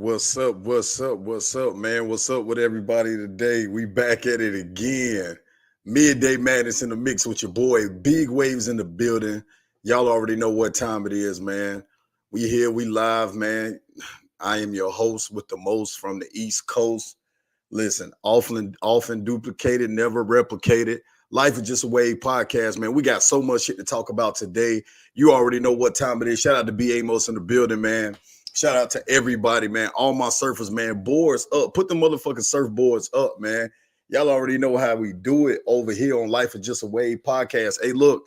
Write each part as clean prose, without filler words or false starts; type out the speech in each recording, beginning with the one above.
What's up? What's up? What's up, man? What's up with everybody today? We back at it again. Midday Madness in the mix with your boy. Big Waves in the building. Y'all already know what time it is, man. We here, we live, man. I am your host with the most from the East Coast. Listen, often duplicated, never replicated. Life is just a wave podcast, man. We got so much shit to talk about today. You already know what time it is. Shout out to B. Amos in the building, man. Shout out to everybody, man. All my surfers, man. Boards up. Put the motherfucking surfboards up, man. Y'all already know how we do it over here on Life is Just a Wave podcast. Hey, look,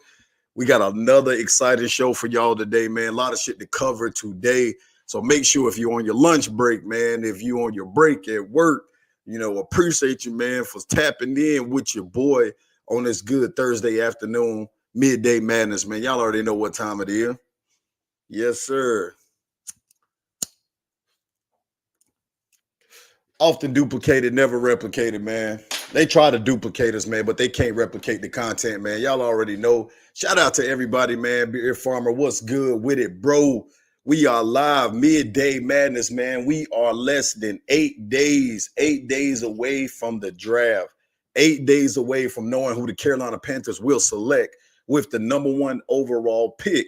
we got another exciting show for y'all today, man. A lot of shit to cover today. So make sure if you're on your lunch break, man, if you're on your break at work, appreciate you, man, for tapping in with your boy on this good Thursday afternoon, midday madness, man. Y'all already know what time it is. Yes, sir. Often duplicated, never replicated, man. They try to duplicate us, man, but they can't replicate the content, man. Y'all already know. Shout out to everybody, man. Beer Farmer, what's good with it, bro? We are live, midday madness, man. We are less than 8 days away from the draft. 8 days away from knowing who the Carolina Panthers will select with the number one overall pick.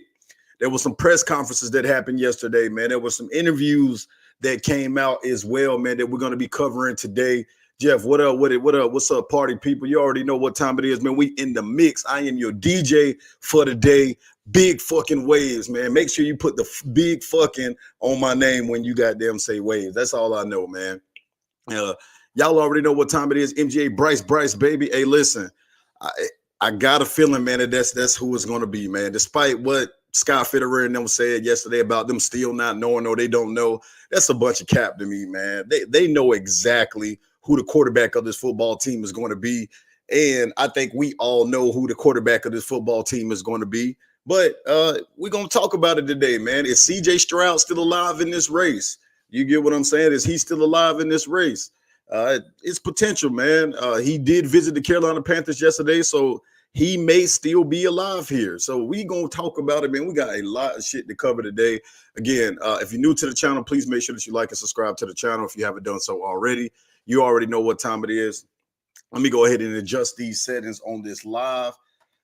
There were some press conferences that happened yesterday, man. There were some interviews that came out as well, man, that we're going to be covering today. Jeff, what up? What up? What's up, party people? You already know what time it is, man. We in the mix. I am your DJ for the day. Big fucking Waves, man. Make sure you put the big fucking on my name when you goddamn say Waves. That's all I know, man. Y'all already know what time it is. MGA Bryce, baby. Hey, listen, I got a feeling, man, that that's who it's going to be, man. Despite what Scott Fitterer and them said yesterday about them still not knowing or they don't know, that's a bunch of cap to me, man. They know exactly who the quarterback of this football team is going to be. And I think we all know who the quarterback of this football team is going to be. But we're going to talk about it today, man. Is C.J. Stroud still alive in this race? You get what I'm saying? Is he still alive in this race? It's potential, man. He did visit the Carolina Panthers yesterday, so he may still be alive here. So we going to talk about it, man. We got a lot of shit to cover today. Again, if you're new to the channel, please make sure that you like and subscribe to the channel if you haven't done so already. You already know what time it is. Let me go ahead and adjust these settings on this live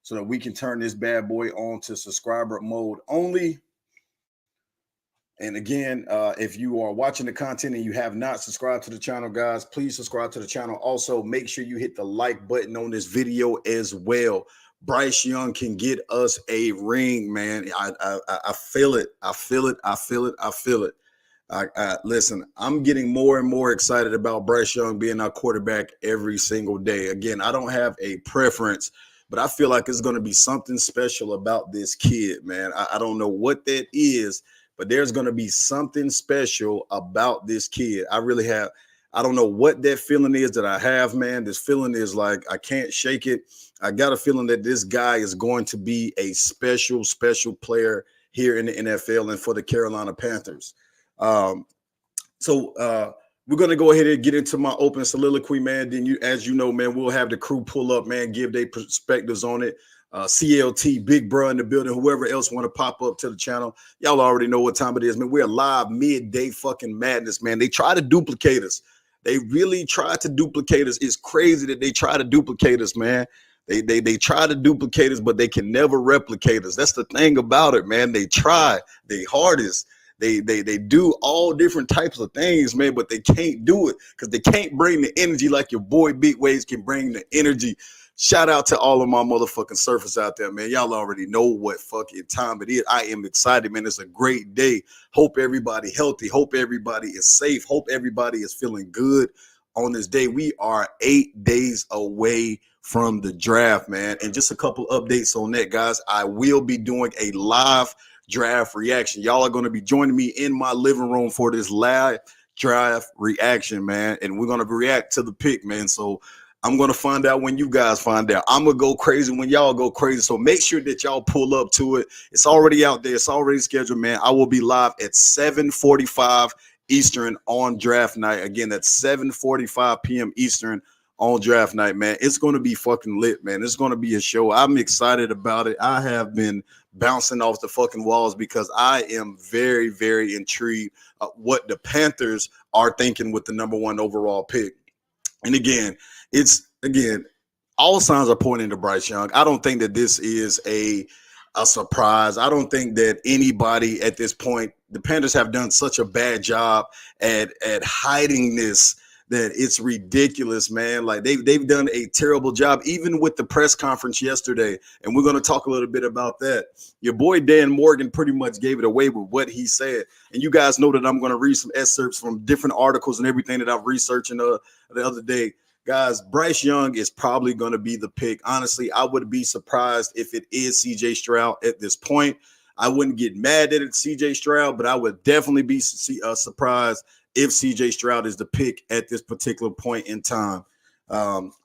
so that we can turn this bad boy on to subscriber mode only. And again, if you are watching the content and you have not subscribed to the channel, guys, please subscribe to the channel. Also, make sure you hit the like button on this video as well. Bryce Young can get us a ring, man. I feel it. I feel it. I feel it. I feel it. Listen, I'm getting more and more excited about Bryce Young being our quarterback every single day. Again, I don't have a preference, but I feel like it's going to be something special about this kid, man. I don't know what that is, but there's going to be something special about this kid. I don't know what that feeling is that I have, man. This feeling is like I can't shake it. I got a feeling that this guy is going to be a special player here in the NFL and for the Carolina Panthers. So we're going to go ahead and get into my open soliloquy, man. Then as you know, man, we'll have the crew pull up, man, give their perspectives on it. CLT, Big Bro in the building, whoever else want to pop up to the channel. Y'all already know what time it is, man. We're live midday fucking madness, man. They try to duplicate us. They really try to duplicate us. It's crazy that they try to duplicate us, man. They try to duplicate us, but they can never replicate us. That's the thing about it, man. They try their hardest. They do all different types of things, man, but they can't do it because they can't bring the energy like your boy Big Waves can bring the energy. Shout out to all of my motherfucking surfers out there, man. Y'all already know what fucking time it is. I am excited, man. It's a great day. Hope everybody healthy. Hope everybody is safe. Hope everybody is feeling good on this day. We are 8 days away from the draft, man. And just a couple updates on that, guys. I will be doing a live draft reaction. Y'all are going to be joining me in my living room for this live draft reaction, man. And we're going to react to the pick, man. So I'm going to find out when you guys find out. I'm going to go crazy when y'all go crazy. So make sure that y'all pull up to it. It's already out there. It's already scheduled, man. I will be live at 7:45 Eastern on draft night. Again, that's 7:45 p.m. Eastern on draft night, man. It's going to be fucking lit, man. It's going to be a show. I'm excited about it. I have been bouncing off the fucking walls because I am very, very intrigued what the Panthers are thinking with the number 1 overall pick. And again, all signs are pointing to Bryce Young. I don't think that this is a surprise. I don't think that anybody at this point, the Panthers have done such a bad job at hiding this that it's ridiculous, man. Like they've done a terrible job, even with the press conference yesterday. And we're going to talk a little bit about that. Your boy Dan Morgan pretty much gave it away with what he said. And you guys know that I'm going to read some excerpts from different articles and everything that I've researched the other day. Guys, Bryce Young is probably going to be the pick. Honestly, I would be surprised if it is CJ Stroud at this point. I wouldn't get mad that it's CJ Stroud, but I would definitely be surprised if CJ Stroud is the pick at this particular point in time.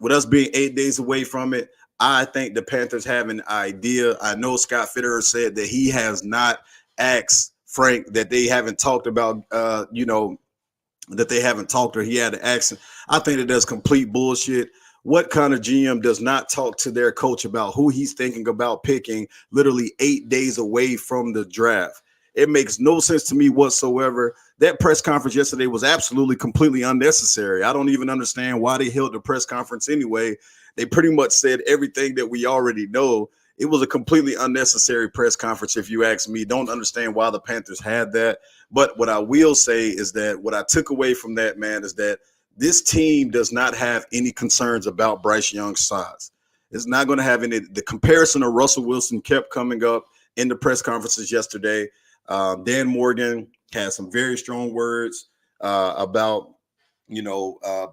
With us being 8 days away from it, I think the Panthers have an idea. I know Scott Fitterer said that he has not asked Frank, that they haven't talked about, that they haven't talked, or he had to ask him. I think that that's complete bullshit. What kind of GM does not talk to their coach about who he's thinking about picking literally 8 days away from the draft? It makes no sense to me whatsoever. That press conference yesterday was absolutely completely unnecessary. I don't even understand why they held the press conference anyway. They pretty much said everything that we already know. It was a completely unnecessary press conference, if you ask me. Don't understand why the Panthers had that. But what I will say is that what I took away from that, man, is that this team does not have any concerns about Bryce Young's size. It's not going to have any. The comparison of Russell Wilson kept coming up in the press conferences yesterday. Dan Morgan had some very strong words about,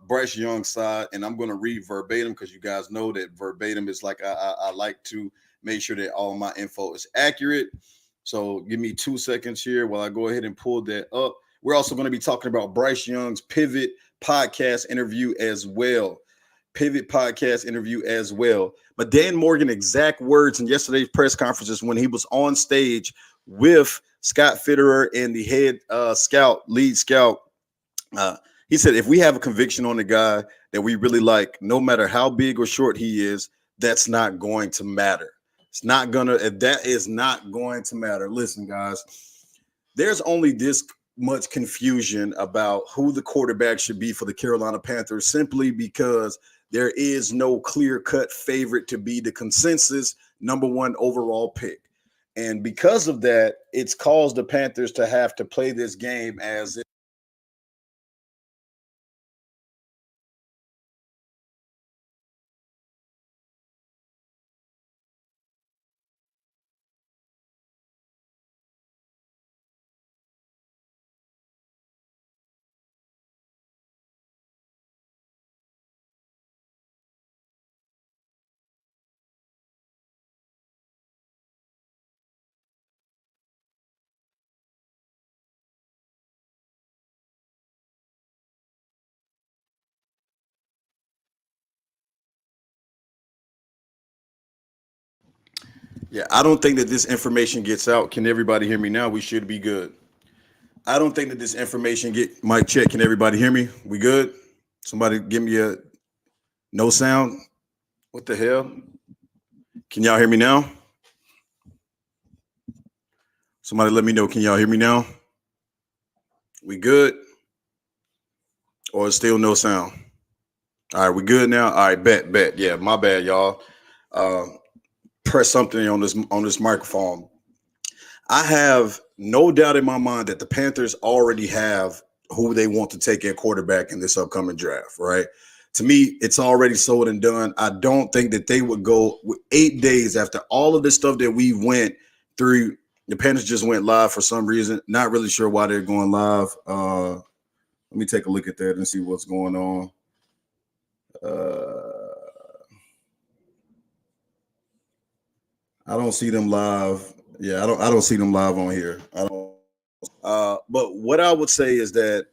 Bryce Young's side. And I'm going to read verbatim because you guys know that verbatim is like I like to make sure that all my info is accurate. So give me 2 seconds here while I go ahead and pull that up. We're also going to be talking about Bryce Young's Pivot podcast interview as well. But Dan Morgan exact words in yesterday's press conferences when he was on stage with Scott Fitterer and the head lead scout. He said, if we have a conviction on the guy that we really like, no matter how big or short he is, that's not going to matter. That is not going to matter. Listen, guys, there's only this much confusion about who the quarterback should be for the Carolina Panthers simply because there is no clear-cut favorite to be the consensus number 1 overall pick. And because of that, it's caused the Panthers to have to play this game as if I don't think that this information gets out. Can everybody hear me now? We should be good. I don't think that this information mic check. Can everybody hear me? We good? Somebody give me a no sound. What the hell? Can y'all hear me now? Somebody let me know. Can y'all hear me now? We good? Or still no sound? All right, we good now? All right, bet. Yeah, my bad, y'all. Press something on this microphone. I have no doubt in my mind that the Panthers already have who they want to take at quarterback in this upcoming draft, right? To me, it's already sold and done. I don't think that they would go with 8 days after all of this stuff that we went through. The Panthers just went live for some reason. Not really sure why they're going live. Let me take a look at that and see what's going on. I don't see them live. Yeah, I don't see them live on here. I don't. But what I would say is that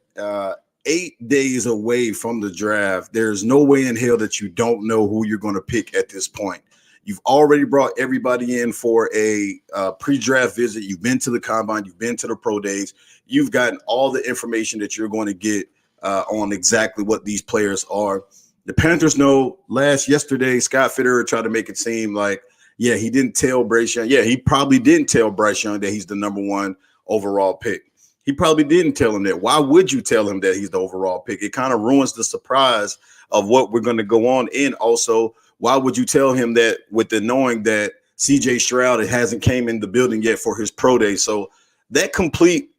8 days away from the draft, there's no way in hell that you don't know who you're going to pick at this point. You've already brought everybody in for a pre-draft visit. You've been to the combine. You've been to the pro days. You've gotten all the information that you're going to get on exactly what these players are. The The Panthers know yesterday, Scott Fitterer tried to make it seem like, yeah, he didn't tell Bryce Young. Yeah, he probably didn't tell Bryce Young that he's the number one overall pick. He probably didn't tell him that. Why would you tell him that he's the overall pick? It kind of ruins the surprise of what we're going to go on. And also, why would you tell him that with the knowing that CJ Stroud hasn't came in the building yet for his pro day? So that complete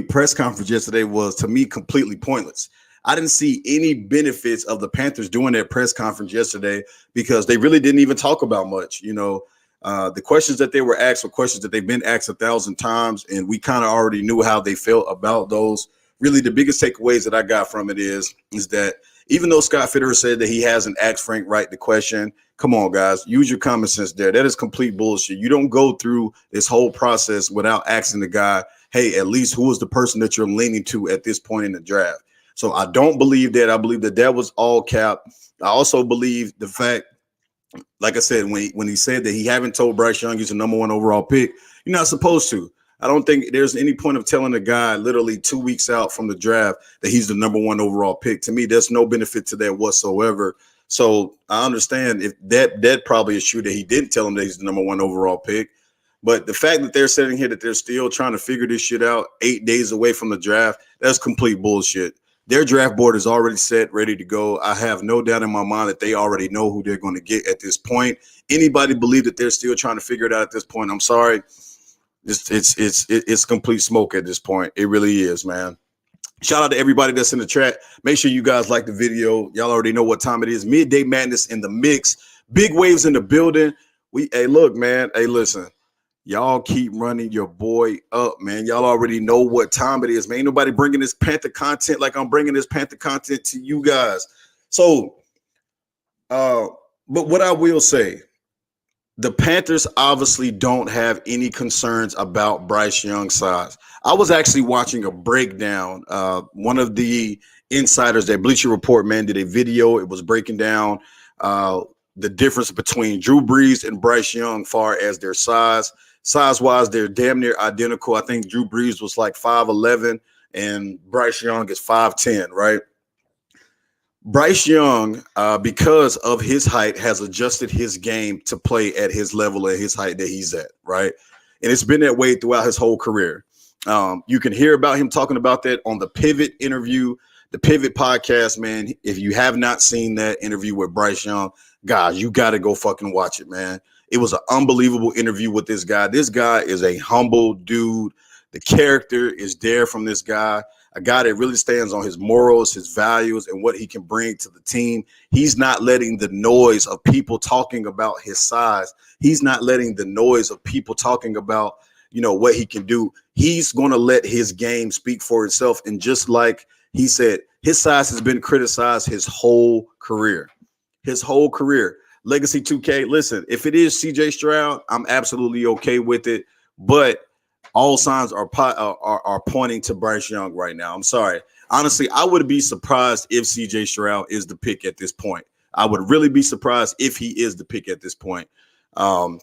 press conference yesterday was, to me, completely pointless. I didn't see any benefits of the Panthers doing their press conference yesterday because they really didn't even talk about much. The questions that they were asked were questions that they've been asked 1,000 times, and we kind of already knew how they felt about those. Really, the biggest takeaways that I got from it is that even though Scott Fitterer said that he hasn't asked Frank Wright the question, come on, guys, use your common sense there. That is complete bullshit. You don't go through this whole process without asking the guy, hey, at least who is the person that you're leaning to at this point in the draft? So I don't believe that. I believe that was all cap. I also believe the fact, like I said, when he said that he haven't told Bryce Young he's the number one overall pick, you're not supposed to. I don't think there's any point of telling a guy literally 2 weeks out from the draft that he's the number one overall pick. To me, there's no benefit to that whatsoever. So I understand if that probably is true that he didn't tell him that he's the number one overall pick. But the fact that they're sitting here that they're still trying to figure this shit out 8 days away from the draft, that's complete bullshit. Their draft board is already set, ready to go. I have no doubt in my mind that they already know who they're going to get at this point. Anybody believe that they're still trying to figure it out at this point? I'm sorry. It's complete smoke at this point. It really is, man. Shout out to everybody that's in the chat. Make sure you guys like the video. Y'all already know what time it is. Midday Madness in the mix. Big Waves in the building. Hey, look, man. Hey, listen. Y'all keep running your boy up, man. Y'all already know what time it is, man. Ain't nobody bringing this Panther content like I'm bringing this Panther content to you guys. So, but what I will say, the Panthers obviously don't have any concerns about Bryce Young's size. I was actually watching a breakdown. One of the insiders at Bleacher Report, man, did a video. It was breaking down the difference between Drew Brees and Bryce Young far as their size. Size-wise, they're damn near identical. I think Drew Brees was like 5'11", and Bryce Young is 5'10", right? Bryce Young, because of his height, has adjusted his game to play at his level at his height that he's at, right? And it's been that way throughout his whole career. You can hear about him talking about that on the Pivot interview, the Pivot podcast, man. If you have not seen that interview with Bryce Young, guys, you got to go fucking watch it, man. It was an unbelievable interview with this guy. This guy is a humble dude. The character is there from this guy, a guy that really stands on his morals, his values, and what he can bring to the team. He's not letting the noise of people talking about his size. He's not letting the noise of people talking about, what he can do. He's going to let his game speak for itself. And just like he said, his size has been criticized his whole career. Legacy 2K, listen, if it is CJ Stroud, I'm absolutely okay with it. But all signs are pointing to Bryce Young right now. I'm sorry. Honestly, I would be surprised if CJ Stroud is the pick at this point. I would really be surprised if he is the pick at this point. All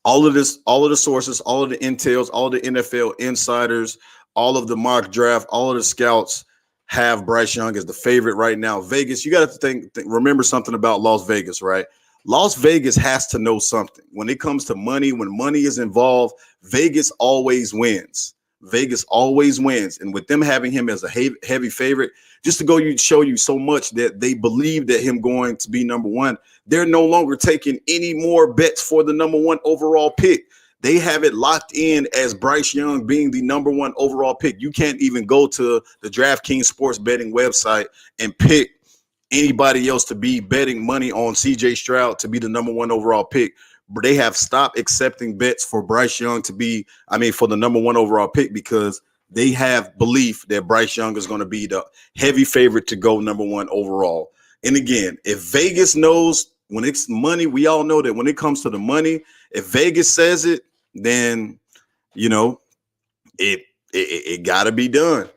of the sources, all of the intels, all the NFL insiders, all of the mock draft, all of the scouts have Bryce Young as the favorite right now. Vegas, you got to remember something about Las Vegas, right? Las Vegas has to know something. When it comes to money, when money is involved, Vegas always wins. And with them having him as a heavy favorite, just to go show you so much that they believe that him going to be number one, they're no longer taking any more bets for the number one overall pick. They have it locked in as Bryce Young being the number one overall pick. You can't even go to the DraftKings sports betting website and pick anybody else to be betting money on CJ Stroud to be the number one overall pick. But they have stopped accepting bets for Bryce Young for the number one overall pick, because they have belief that Bryce Young is going to be the heavy favorite to go number one overall. And again, if Vegas knows when it's money, we all know that when it comes to the money, if Vegas says it, then, it got to be done.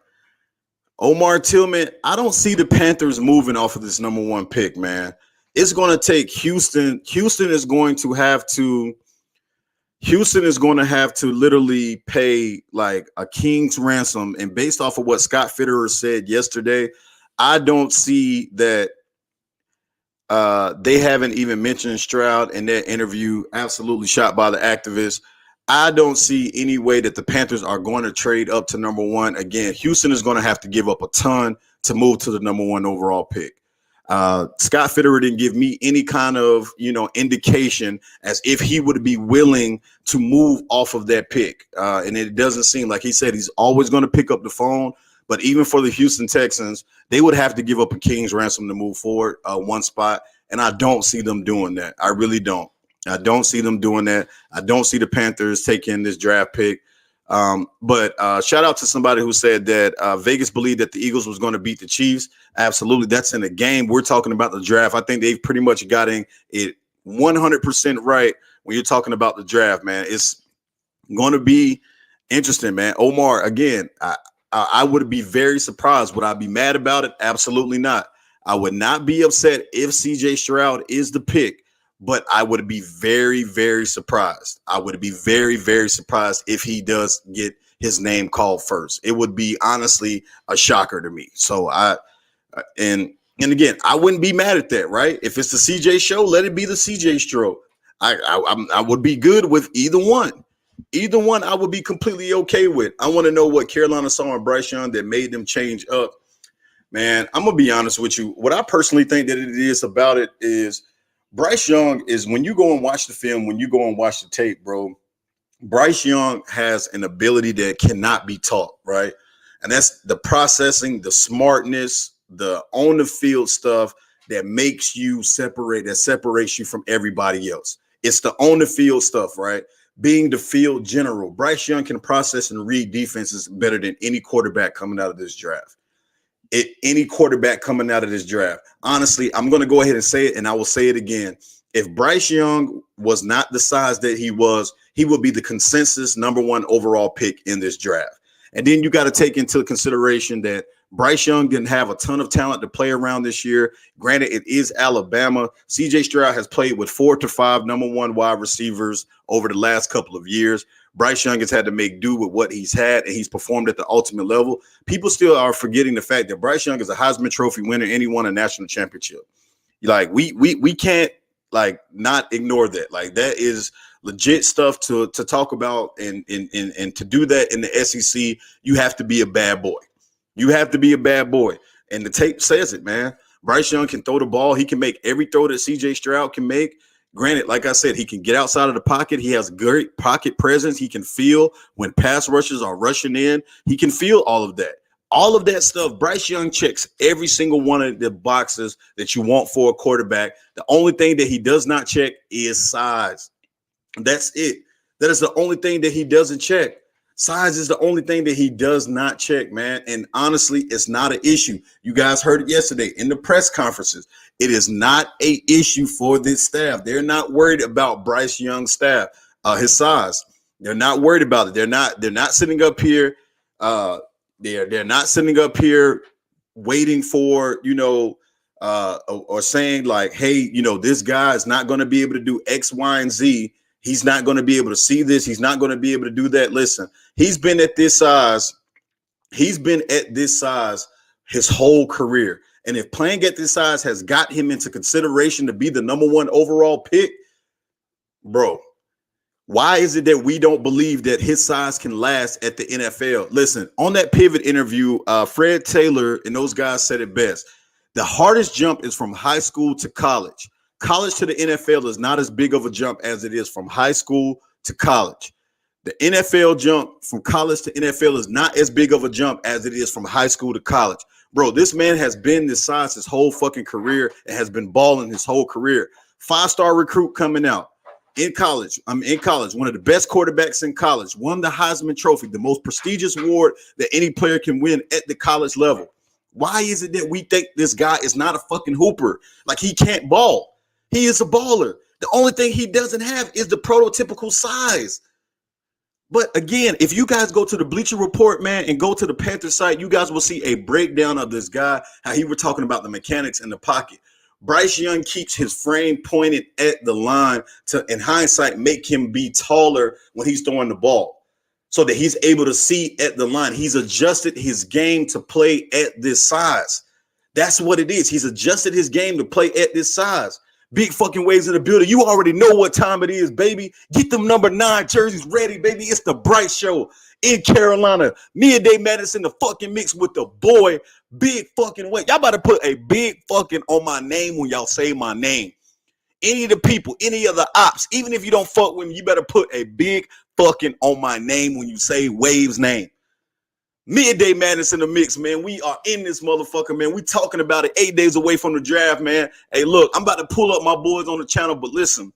Omar Tillman, I don't see the Panthers moving off of this number one pick, man. It's going to take Houston. Houston is going to have to literally pay like a king's ransom. And based off of what Scott Fitterer said yesterday, I don't see that They haven't even mentioned Stroud in that interview. Absolutely shot by the activists. I don't see any way that the Panthers are going to trade up to number one. Again, Houston is going to have to give up a ton to move to the number one overall pick. Scott Fitterer didn't give me any kind of, indication as if he would be willing to move off of that pick. And it doesn't seem like he said he's always going to pick up the phone. But even for the Houston Texans, they would have to give up a king's ransom to move forward one spot. And I don't see them doing that. I really don't. I don't see them doing that. I don't see the Panthers taking this draft pick. But shout out to somebody who said that Vegas believed that the Eagles was going to beat the Chiefs. Absolutely. That's in the game. We're talking about the draft. I think they've pretty much gotten it 100% right when you're talking about the draft, man. It's going to be interesting, man. Omar, again, I would be very surprised. Would I be mad about it? Absolutely not. I would not be upset if CJ Stroud is the pick, but I would be very, very surprised. I would be very, very surprised if he does get his name called first. It would be honestly a shocker to me. So and again, I wouldn't be mad at that, right? If it's the CJ show, let it be the CJ stroke. I would be good with either one. Either one I would be completely okay with. I want to know what Carolina saw in Bryce Young that made them change up. Man, I'm going to be honest with you. What I personally think that it is about it is Bryce Young is when you go and watch the film, when you go and watch the tape, bro, Bryce Young has an ability that cannot be taught, right? And that's the processing, the smartness, the on the field stuff that makes you that separates you from everybody else. It's the on the field stuff, right? Being the field general. Bryce Young can process and read defenses better than any quarterback coming out of this draft. Any quarterback coming out of this draft. Honestly, I'm going to go ahead and say it, and I will say it again. If Bryce Young was not the size that he was, he would be the consensus number one overall pick in this draft. And then you got to take into consideration that Bryce Young didn't have a ton of talent to play around this year. Granted, it is Alabama. CJ Stroud has played with 4 to 5 number one wide receivers over the last couple of years. Bryce Young has had to make do with what he's had, and he's performed at the ultimate level. People still are forgetting the fact that Bryce Young is a Heisman Trophy winner and he won a national championship. Like we can't not ignore that. Like that is legit stuff to talk about, and to do that in the SEC, you have to be a bad boy. You have to be a bad boy. And the tape says it, man. Bryce Young can throw the ball. He can make every throw that CJ Stroud can make. Granted, like I said, he can get outside of the pocket. He has great pocket presence. He can feel when pass rushers are rushing in. He can feel all of that. All of that stuff, Bryce Young checks every single one of the boxes that you want for a quarterback. The only thing that he does not check is size. That's it. That is the only thing that he doesn't check. Size is the only thing that he does not check, man. And honestly, it's not an issue. You guys heard it yesterday in the press conferences. It is not an issue for this staff. They're not worried about Bryce Young's staff, his size. They're not worried about it. They're not sitting up here. They're not sitting up here waiting for, or saying like, hey, this guy is not going to be able to do X, Y, and Z. He's not going to be able to see this. He's not going to be able to do that. Listen, he's been at this size. He's been at this size his whole career. And if playing at this size has got him into consideration to be the number one overall pick, bro, why is it that we don't believe that his size can last at the NFL? Listen, on that pivot interview, Fred Taylor and those guys said it best. The hardest jump is from high school to college. College to the NFL is not as big of a jump as it is from high school to college. The NFL jump from college to NFL is not as big of a jump as it is from high school to college. Bro, this man has been this size his whole fucking career and has been balling his whole career. 5-star recruit coming out in college. One of the best quarterbacks in college, won the Heisman Trophy, the most prestigious award that any player can win at the college level. Why is it that we think this guy is not a fucking hooper? Like he can't ball. He is a baller. The only thing he doesn't have is the prototypical size. But again, if you guys go to the Bleacher Report, man, and go to the Panthers site, you guys will see a breakdown of this guy, how he were talking about the mechanics in the pocket. Bryce Young keeps his frame pointed at the line to, in hindsight, make him be taller when he's throwing the ball so that he's able to see at the line. He's adjusted his game to play at this size. That's what it is. He's adjusted his game to play at this size. Big fucking Wavez in the building. You already know what time it is, baby. Get them number 9 jerseys ready, baby. It's the Bryce Show in Carolina. Midday Madness in the fucking mix with the boy. Big fucking Wavez. Y'all about to put a big fucking on my name when y'all say my name. Any of the people, any of the ops, even if you don't fuck with me, you better put a big fucking on my name when you say Wavez name. Midday Madness in the mix, man. We are in this motherfucker, man. We talking about it 8 days away from the draft, man. Hey, look, I'm about to pull up my boys on the channel, but listen,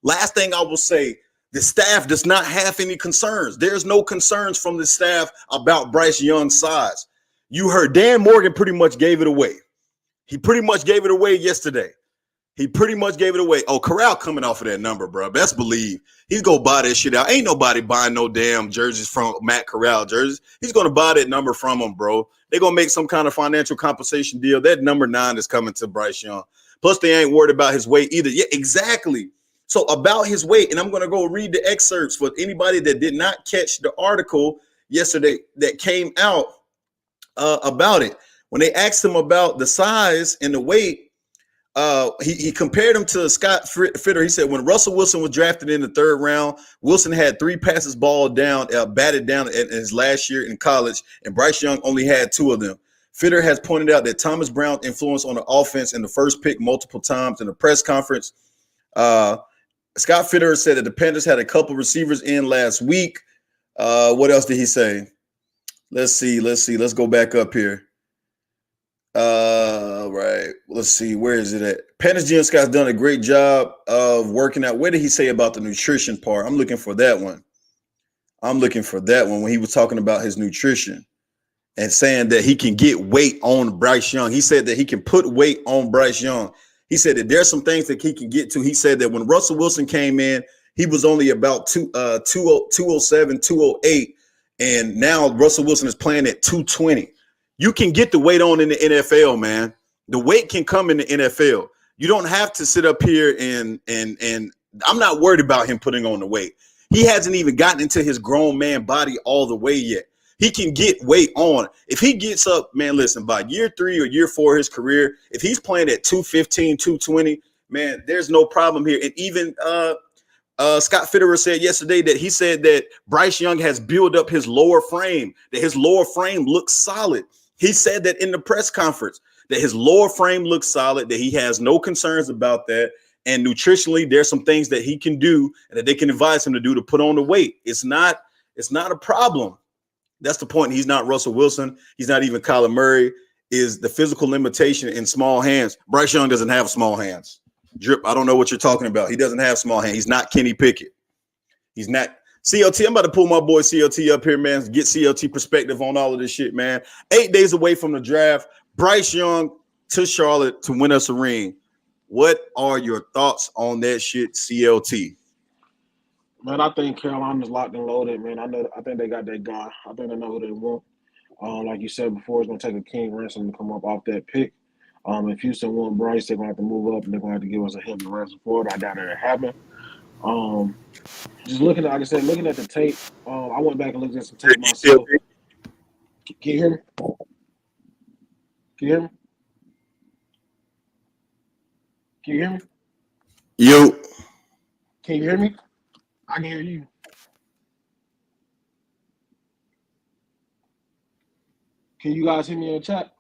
last thing I will say, the staff does not have any concerns. There's no concerns from the staff about Bryce Young's size. You heard Dan Morgan pretty much gave it away. He pretty much gave it away yesterday. He pretty much gave it away. Oh, Corral coming off of that number, bro. Best believe he's going to buy that shit out. Ain't nobody buying no damn jerseys from Matt Corral jerseys. He's going to buy that number from him, bro. They're going to make some kind of financial compensation deal. That number 9 is coming to Bryce Young. Plus, they ain't worried about his weight either. Yeah, exactly. So about his weight, and I'm going to go read the excerpts for anybody that did not catch the article yesterday that came out about it. When they asked him about the size and the weight, he compared him to Scott Fitter. He said when Russell Wilson was drafted in the 3rd round, Wilson had 3 passes batted down in his last year in college, and Bryce Young only had 2 of them. Fitter has pointed out that Thomas Brown's influence on the offense in the first pick multiple times in the press conference. Scott Fitter said that the Panthers had a couple receivers in last week. What else did he say? Let's see. Let's go back up here. Right. Let's see. Where is it at? Panthers GM Scott's done a great job of working out. What did he say about the nutrition part? I'm looking for that one. When he was talking about his nutrition and saying that he can get weight on Bryce Young. He said that he can put weight on Bryce Young. He said that there's some things that he can get to. He said that when Russell Wilson came in, he was only about 207, 208. And now Russell Wilson is playing at 220. You can get the weight on in the NFL, man. The weight can come in the NFL. You don't have to sit up here and I'm not worried about him putting on the weight. He hasn't even gotten into his grown man body all the way yet. He can get weight on. If he gets up, man, listen, by year 3 or year 4 of his career, if he's playing at 215, 220, man, there's no problem here. And even Scott Fitterer said yesterday that he said that Bryce Young has built up his lower frame, that his lower frame looks solid. He said that in the press conference, that his lower frame looks solid, that he has no concerns about that. And nutritionally, there's some things that he can do and that they can advise him to do to put on the weight. It's not a problem. That's the point. He's not Russell Wilson. He's not even Kyler Murray. Is the physical limitation in small hands. Bryce Young doesn't have small hands. Drip, I don't know what you're talking about. He doesn't have small hands. He's not Kenny Pickett. He's not. CLT, I'm about to pull my boy CLT up here, man. Get CLT perspective on all of this shit, man. 8 days away from the draft. Bryce Young to Charlotte to win us a ring. What are your thoughts on that shit, CLT? Man, I think Carolina's locked and loaded, man. I think they got that guy. I think they know who they want. Like you said before, it's gonna take a king ransom to come up off that pick. If Houston want Bryce, they're gonna have to move up and they're gonna have to give us a heavy ransom for it. I doubt it'll happen. Just looking at, like I said, looking at the tape, I went back and looked at some tape myself. Can you hear me? Can you hear me? Can you hear me? You. Can you hear me? I can hear you. Can you guys hear me in the chat?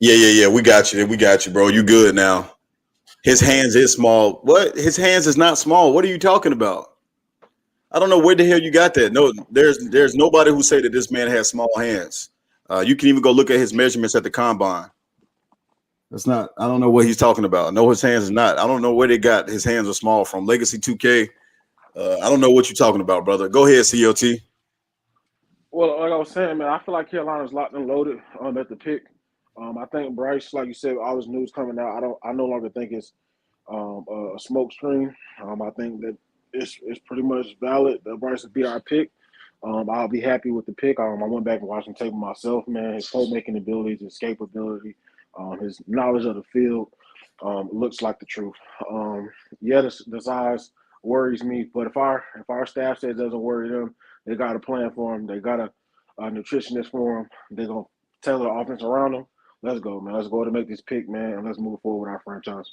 Yeah. We got you, bro. You good now. His hands is small. What? His hands is not small. What are you talking about? I don't know where the hell you got that. No, there's nobody who say that this man has small hands. You can even go look at his measurements at the combine. That's not. I don't know what he's talking about. No, his hands is not. I don't know where they got his hands are small from. Legacy 2K. I don't know what you're talking about, brother. Go ahead, COT. Well, like I was saying, man, I feel like Carolina's locked and loaded at the pick. I think Bryce, like you said, all this news coming out, I no longer think it's a smoke screen. I think that it's pretty much valid that Bryce would be our pick. I'll be happy with the pick. I went back and watched him tape myself, man. His playmaking abilities, his escapability, his knowledge of the field looks like the truth. The size worries me, but if our staff says it doesn't worry them, they got a plan for him. They got a nutritionist for him. They're gonna tailor the offense around him. Let's go, man. Let's go to make this pick, man, and let's move forward with our franchise.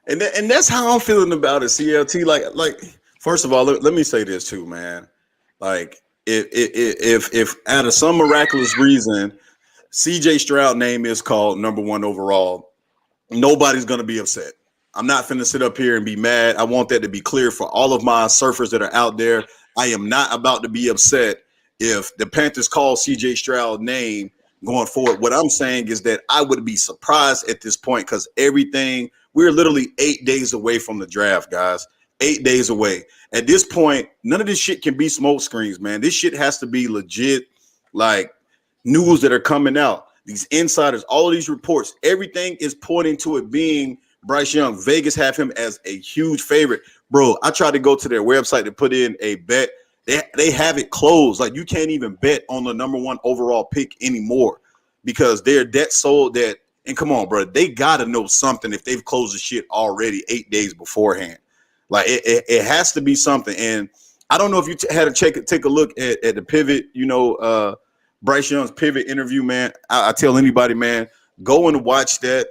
And that's how I'm feeling about it, CLT. Like first of all, let me say this too, man. Like if out of some miraculous reason CJ Stroud name is called number one overall, nobody's gonna be upset. I'm not finna sit up here and be mad. I want that to be clear for all of my surfers that are out there. I am not about to be upset if the Panthers call CJ Stroud name going forward. What I'm saying is that I would be surprised at this point because we're literally 8 days away from the draft, guys. 8 days away. At this point, none of this shit can be smoke screens, man. This shit has to be legit, like news that are coming out. These insiders, all of these reports, everything is pointing to it being Bryce Young. Vegas have him as a huge favorite. Bro, I tried to go to their website to put in a bet. They have it closed. Like, you can't even bet on the number one overall pick anymore because they're that sold that. And come on, bro, they got to know something if they've closed the shit already 8 days beforehand. Like, it has to be something. And I don't know if you had to take a look at the pivot, Bryce Young's pivot interview, man. I tell anybody, man, go and watch that.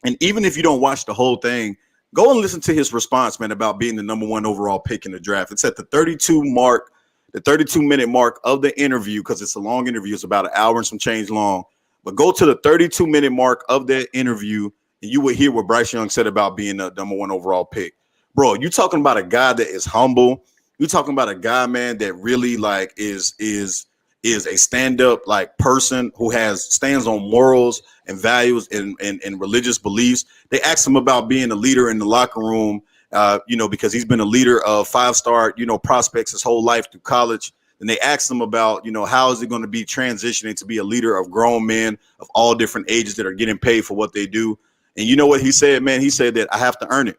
And even if you don't watch the whole thing, go and listen to his response, man, about being the number one overall pick in the draft. It's at the 32-minute mark of the interview, because it's a long interview. It's about an hour and some change long. But go to the 32-minute mark of that interview, and you will hear what Bryce Young said about being the number one overall pick. Bro, you talking about a guy that is humble. You talking about a guy, man, that really like is a stand-up like person who stands on morals and values and religious beliefs. They asked him about being a leader in the locker room, because he's been a leader of five-star, prospects his whole life through college. And they asked him about, how is it going to be transitioning to be a leader of grown men of all different ages that are getting paid for what they do. And you know what he said, man? He said that I have to earn it.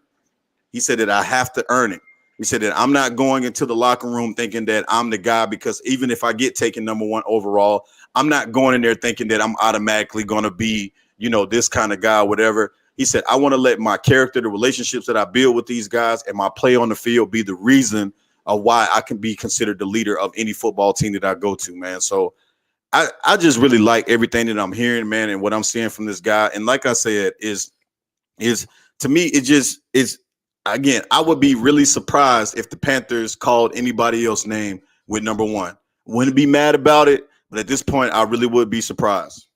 He said that I have to earn it. He said that I'm not going into the locker room thinking that I'm the guy, because even if I get taken number one overall, I'm not going in there thinking that I'm automatically going to be, this kind of guy, whatever. He said, I want to let my character, the relationships that I build with these guys, and my play on the field be the reason of why I can be considered the leader of any football team that I go to, man. So I just really like everything that I'm hearing, man, and what I'm seeing from this guy. And like I said, is to me, it just is. Again, I would be really surprised if the Panthers called anybody else's name with number one. Wouldn't be mad about it, but at this point, I really would be surprised.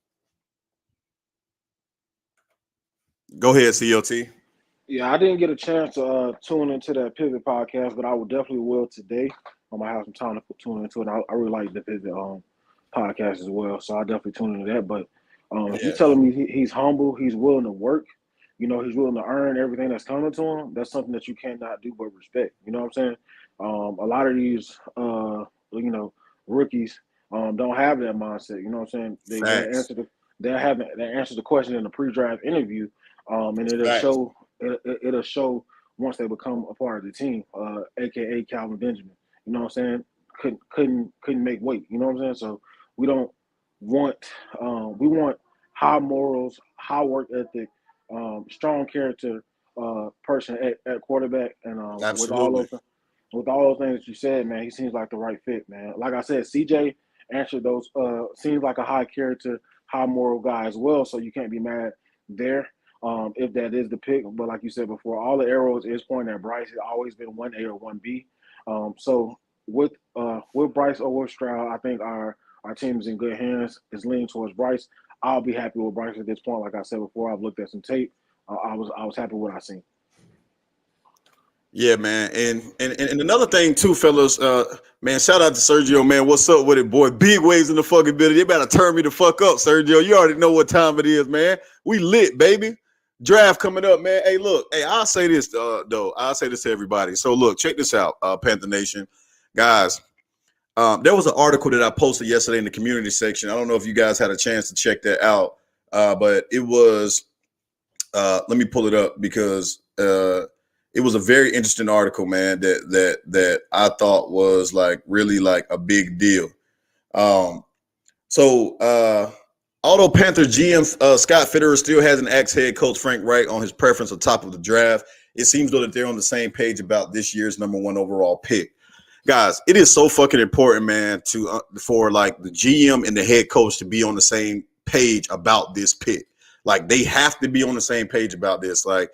Go ahead, CLT. Yeah, I didn't get a chance to tune into that Pivot podcast, but I will definitely will today. I might have some time to tune into it. I really like the Pivot podcast as well, so I definitely tune into that. But if you're telling me he's humble, he's willing to work, he's willing to earn everything that's coming to him, that's something that you cannot do but respect. You know what I'm saying? A lot of these, rookies don't have that mindset. You know what I'm saying? They answer the question in the pre-draft interview, and it'll show once they become a part of the team, aka Calvin Benjamin. You know what I'm saying? Couldn't make weight. You know what I'm saying? So we don't want we want high morals, high work ethic, strong character person at quarterback, and with all those things that you said, man, he seems like the right fit, man. Like I said, CJ answered those. Seems like a high character, high moral guy as well. So you can't be mad there if that is the pick. But like you said before, all the arrows is pointing at Bryce. It's always been 1A or 1B. So with Bryce or with Stroud, I think our team is in good hands. It's leaning towards Bryce. I'll be happy with Bryce at this point. Like I said before, I've looked at some tape. I was happy with what I seen. Yeah, man. And another thing too, fellas, man, shout out to Sergio, man. What's up with it, boy? Big waves in the fucking building. You better turn me the fuck up, Sergio. You already know what time it is, man. We lit, baby. Draft coming up, man. Hey, look. Hey, I'll say this, though. I'll say this to everybody. So, look, check this out, Panther Nation. Guys, there was an article that I posted yesterday in the community section. I don't know if you guys had a chance to check that out, but it was let me pull it up because it was a very interesting article, man, that I thought was like really like a big deal. Although Panthers GM Scott Fitterer still has an ex-head coach Frank Reich on his preference at top of the draft, it seems though that they're on the same page about this year's number one overall pick. Guys, it is so fucking important, man, for like the GM and the head coach to be on the same page about this pick. Like they have to be on the same page about this. Like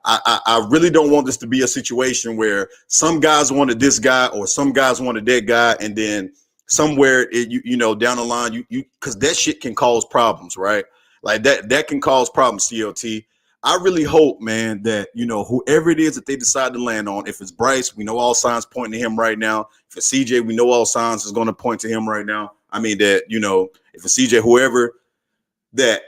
I really don't want this to be a situation where some guys wanted this guy or some guys wanted that guy, and then somewhere you know down the line you because that shit can cause problems, right? Like that can cause problems. CLT. I really hope, man, that you know whoever it is that they decide to land on. If it's Bryce, we know all signs pointing to him right now. If it's CJ, we know all signs is going to point to him right now. I mean that you know if it's CJ, whoever that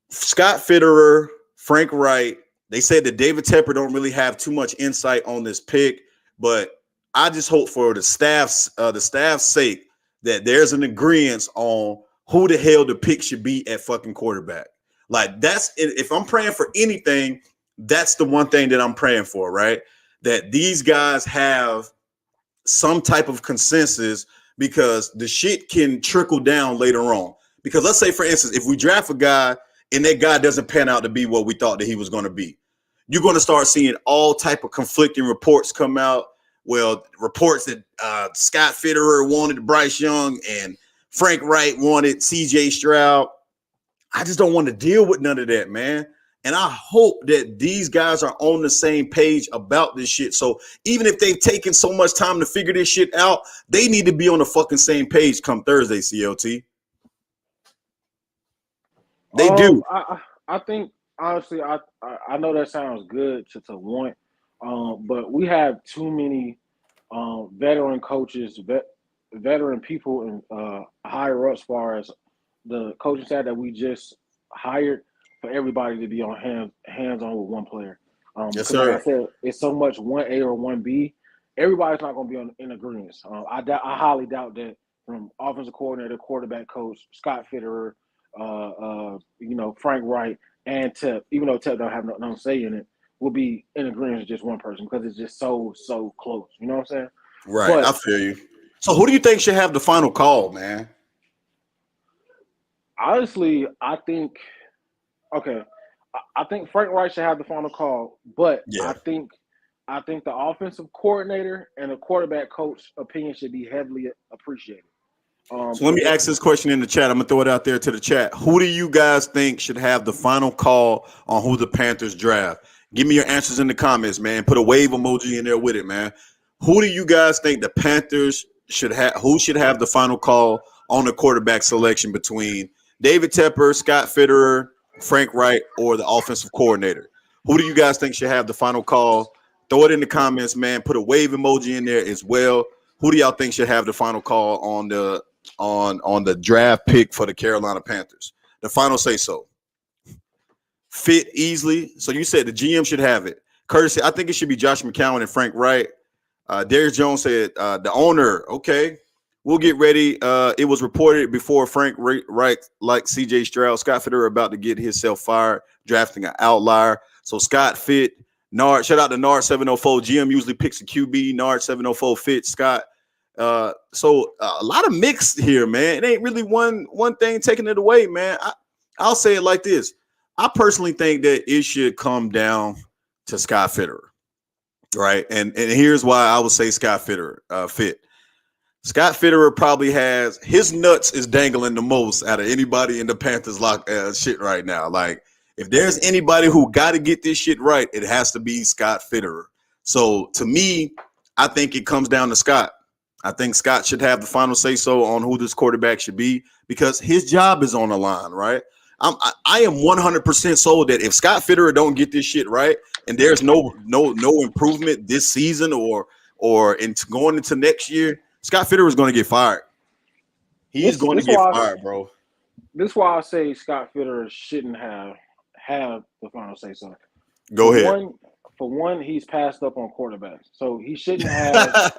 Scott Fitterer, Frank Wright. They said that David Tepper don't really have too much insight on this pick, but I just hope for the staff's sake that there's an agreement on who the hell the pick should be at fucking quarterback. Like that's if I'm praying for anything, that's the one thing that I'm praying for, right? That these guys have some type of consensus because the shit can trickle down later on. Because let's say, for instance, if we draft a guy and that guy doesn't pan out to be what we thought that he was going to be, you're going to start seeing all type of conflicting reports come out. Well, reports that Scott Fitterer wanted Bryce Young and Frank Wright wanted CJ Stroud. I just don't want to deal with none of that, man. And I hope that these guys are on the same page about this shit. So even if they've taken so much time to figure this shit out, they need to be on the fucking same page come Thursday, CLT. They do. I think honestly, I know that sounds good to want, but we have too many veteran coaches, veteran people, and higher up as far as the coaching staff that we just hired for everybody to be on hands on with one player. Yes, because sir. like I said, it's so much 1A or 1B. Everybody's not going to be in agreement. I highly doubt that from offensive coordinator, quarterback coach, Scott Fitterer, you know, Frank Wright, and Tep, even though Tep don't have no say in it, will be in agreement with just one person because it's just so close. You know what I'm saying? Right. But I feel you. So who do you think should have the final call, man? Honestly, I think Frank Wright should have the final call, but yeah. I think the offensive coordinator and the quarterback coach opinion should be heavily appreciated. So let me ask this question in the chat. I'm going to throw it out there to the chat. Who do you guys think should have the final call on who the Panthers draft? Give me your answers in the comments, man. Put a wave emoji in there with it, man. Who do you guys think the Panthers should have? Who should have the final call on the quarterback selection between David Tepper, Scott Fitterer, Frank Wright, or the offensive coordinator? Who do you guys think should have the final call? Throw it in the comments, man. Put a wave emoji in there as well. Who do y'all think should have the final call on the draft pick for the Carolina Panthers? The final say so. Fit easily. So you said the GM should have it. Courtesy, I think it should be Josh McCown and Frank Wright. Darius Jones said the owner. Okay, we'll get ready. It was reported before Frank Wright, like CJ Stroud, Scott Fitterer about to get himself fired, drafting an outlier. So Scott fit. Nard, shout out to Nard 704. GM usually picks a QB. Nard 704 fit Scott. So a lot of mixed here, man. It ain't really one thing taking it away, man. I'll say it like this. I personally think that it should come down to Scott Fitterer, right? And here's why I would say Scott Fitterer fit. Scott Fitterer probably has his nuts is dangling the most out of anybody in the Panthers shit right now. Like if there's anybody who got to get this shit right, it has to be Scott Fitterer. So to me, I think it comes down to Scott. I think Scott should have the final say so on who this quarterback should be because his job is on the line, right? I am 100% sold that if Scott Fitterer don't get this shit right and there's no improvement this season or going into next year, Scott Fitterer is going to get fired. He's going to get fired, bro. This is why I say Scott Fitterer shouldn't have the final say so. Go ahead. For one, he's passed up on quarterbacks, so he shouldn't have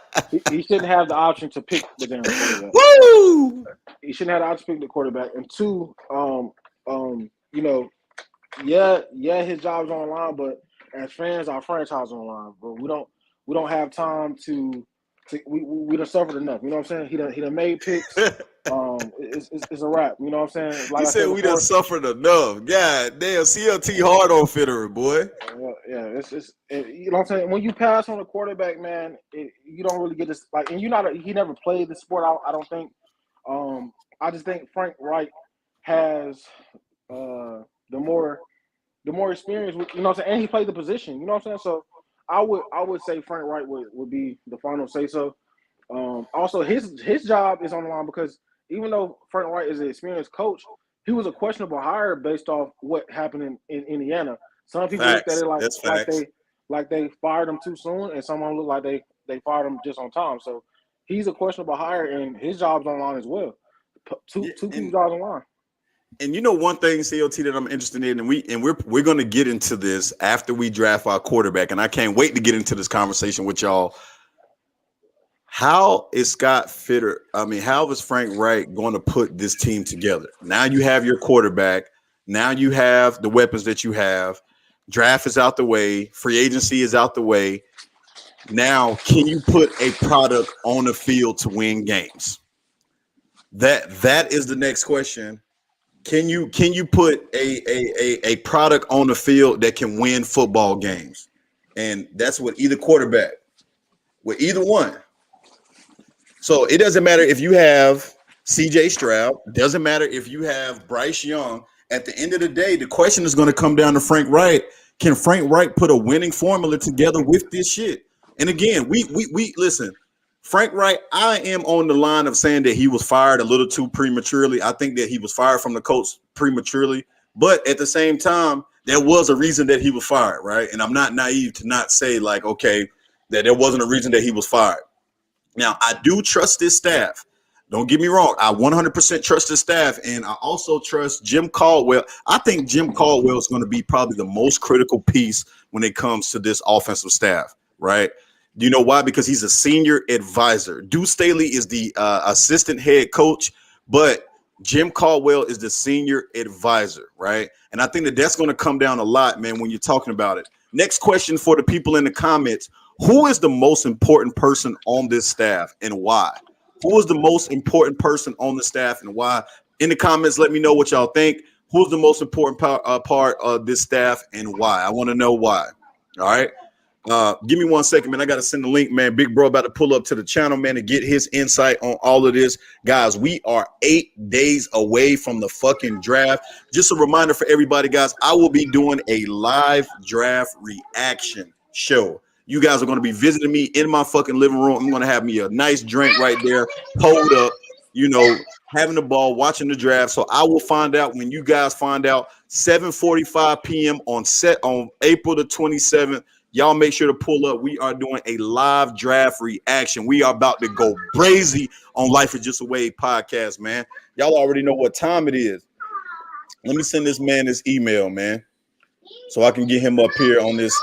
he shouldn't have the option to pick the damn quarterback. Woo! He shouldn't have the option to pick the quarterback. And two, you know, yeah, his job's on the line, but as fans, our franchise on the line, bro. We don't have time to we done suffered enough. You know what I'm saying? He done made picks. It's a wrap. You know what I'm saying? Like he said we done suffered enough. God damn, CLT hard on Fitterer, boy. Yeah, it's you know what I'm saying. When you pass on a quarterback, man, you don't really get this. Like, and he never played the sport. I don't think. I just think Frank Wright has the more the more experience, you know what I'm saying, and he played the position, you know what I'm saying? So I would say Frank Wright would be the final say so. Also, his job is on the line because even though Frank Wright is an experienced coach, he was a questionable hire based off what happened in Indiana. Some people looked at Facts. it That's facts. like they fired him too soon, and some looked like they fired him just on time. So he's a questionable hire, and his job's on the line as well. Yeah, Two people's jobs on the line. and you know one thing, COT, that I'm interested in, and we're going to get into this after we draft our quarterback, and I can't wait to get into this conversation with y'all. How is Scott Fitter? I mean, how is Frank Wright going to put this team together? Now you have your quarterback. Now you have the weapons that you have. Draft is out the way. Free agency is out the way. Now, can you put a product on the field to win games? That is the next question. Can you put a product on the field that can win football games? And that's with either quarterback, with either one. So it doesn't matter if you have CJ Stroud, doesn't matter if you have Bryce Young. At the end of the day, the question is going to come down to Frank Wright. Can Frank Wright put a winning formula together with this shit? And again, we listen, Frank Wright, I am on the line of saying that he was fired a little too prematurely. I think that he was fired from the coach prematurely, but at the same time, there was a reason that he was fired, right? And I'm not naive to not say like, okay, that there wasn't a reason that he was fired. Now, I do trust this staff. Don't get me wrong. I 100% trust the staff, and I also trust Jim Caldwell. I think Jim Caldwell is going to be probably the most critical piece when it comes to this offensive staff, right? Do you know why? Because he's a senior advisor. Deuce Staley is the assistant head coach, but Jim Caldwell is the senior advisor, right? And I think that that's going to come down a lot, man, when you're talking about it. Next question for the people in the comments. Who is the most important person on this staff and why? Who is the most important person on the staff and why? In the comments, let me know what y'all think. Who's the most important part of this staff and why? I want to know why. All right. Give me 1 second, man. I got to send the link, man. Big bro about to pull up to the channel, man, to get his insight on all of this. Guys, we are 8 days away from the fucking draft. Just a reminder for everybody, guys, I will be doing a live draft reaction show. You guys are going to be visiting me in my fucking living room. I'm going to have me a nice drink right there, pulled up, you know, having the ball, watching the draft. So I will find out when you guys find out. 7:45 p.m. on April the 27th. Y'all make sure to pull up. We are doing a live draft reaction. We are about to go crazy on Life is Just a Wave podcast, man. Y'all already know what time it is. Let me send this man this email, man, so I can get him up here on this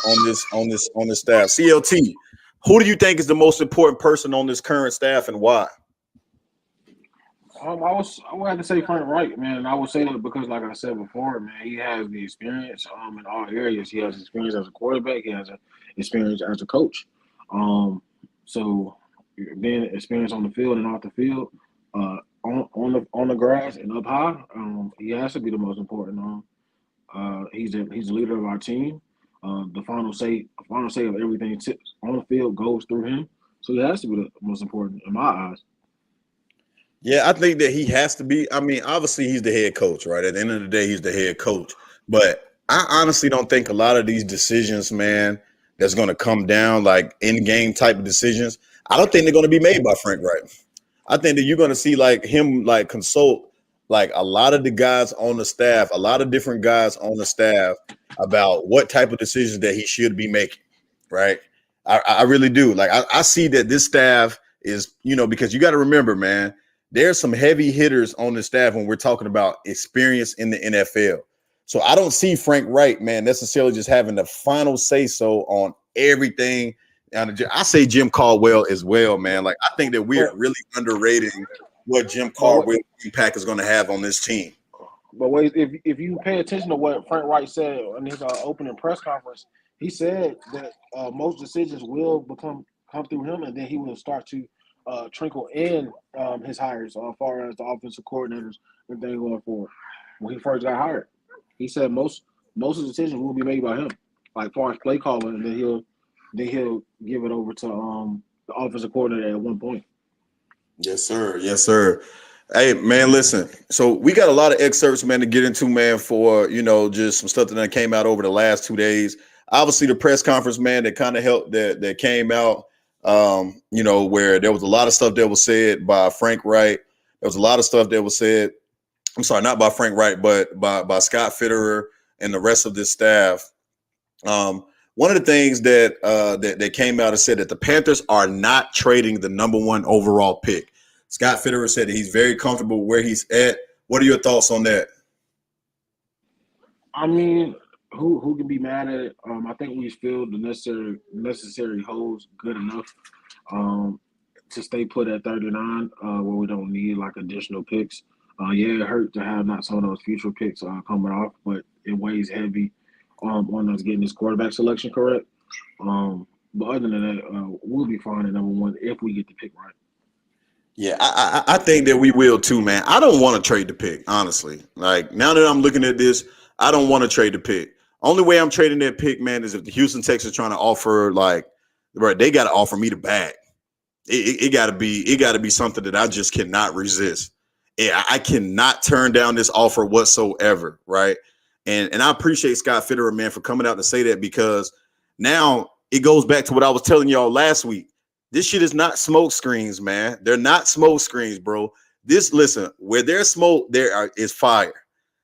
staff. CLT, who do you think is the most important person on this current staff and why? I would have to say Frank Wright, man. I would say that because, like I said before, man, he has the experience in all areas. He has experience as a quarterback. He has experience as a coach. So then experience on the field and off the field, on the grass and up high. He has to be the most important. He's the leader of our team. The final say of everything on the field goes through him. So he has to be the most important in my eyes. Yeah, I think that he has to be. I mean, obviously, he's the head coach, right? At the end of the day, he's the head coach. But I honestly don't think a lot of these decisions, man, that's going to come down like in-game type of decisions. I don't think they're going to be made by Frank Wright. I think that you're going to see like him like consult like a lot of the guys on the staff, a lot of different guys on the staff about what type of decisions that he should be making, right? I really do. Like I see that this staff is, you know, because you got to remember, man, there's some heavy hitters on the staff when we're talking about experience in the NFL. So I don't see Frank Wright, man, necessarily just having the final say so on everything. And I say Jim Caldwell as well, man. Like I think that we're really underrating what Jim Caldwell's impact is going to have on this team. But wait, if you pay attention to what Frank Wright said in his opening press conference, he said that most decisions will come through him, and then he will start to trickle in his hires as far as the offensive coordinators and things going forward. When he first got hired, he said most of the decisions will be made by him, like far as play calling, and then he'll give it over to the offensive coordinator at one point. Yes, sir. Yes, sir. Hey man, listen. So we got a lot of excerpts, man, to get into, man, for just some stuff that came out over the last 2 days. Obviously, the press conference, man, that kind of helped that came out. Where there was a lot of stuff that was said by Frank Wright. There was a lot of stuff that was said. I'm sorry, not by Frank Wright, but by Scott Fitterer and the rest of this staff. One of the things that came out and said that the Panthers are not trading the number one overall pick. Scott Fitterer said that he's very comfortable where he's at. What are your thoughts on that? I mean, who can be mad at it? I think we filled the necessary holes good enough to stay put at 39, where we don't need like additional picks. Yeah, it hurt to have not some of those future picks coming off, but it weighs heavy on us getting this quarterback selection correct. But other than that, we'll be fine at number one if we get the pick right. Yeah, I think that we will too, man. I don't want to trade the pick, honestly. Like, now that I'm looking at this, I don't want to trade the pick. Only way I'm trading that pick, man, is if the Houston Texans trying to offer, like, bro, they got to offer me the bag. It got to be something that I just cannot resist. I cannot turn down this offer whatsoever, right? And I appreciate Scott Fitterer, man, for coming out to say that, because now it goes back to what I was telling y'all last week. This shit is not smoke screens, man. They're not smoke screens, bro. Listen, where there's smoke, is fire.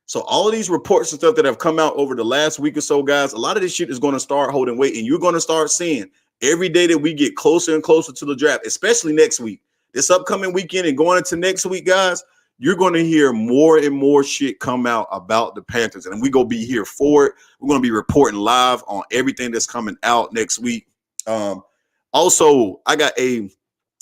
So all of these reports and stuff that have come out over the last week or so, guys, a lot of this shit is going to start holding weight, and you're going to start seeing every day that we get closer and closer to the draft, especially next week, this upcoming weekend and going into next week, guys, you're going to hear more and more shit come out about the Panthers, and we're going to be here for it. We're going to be reporting live on everything that's coming out next week. Also, I got a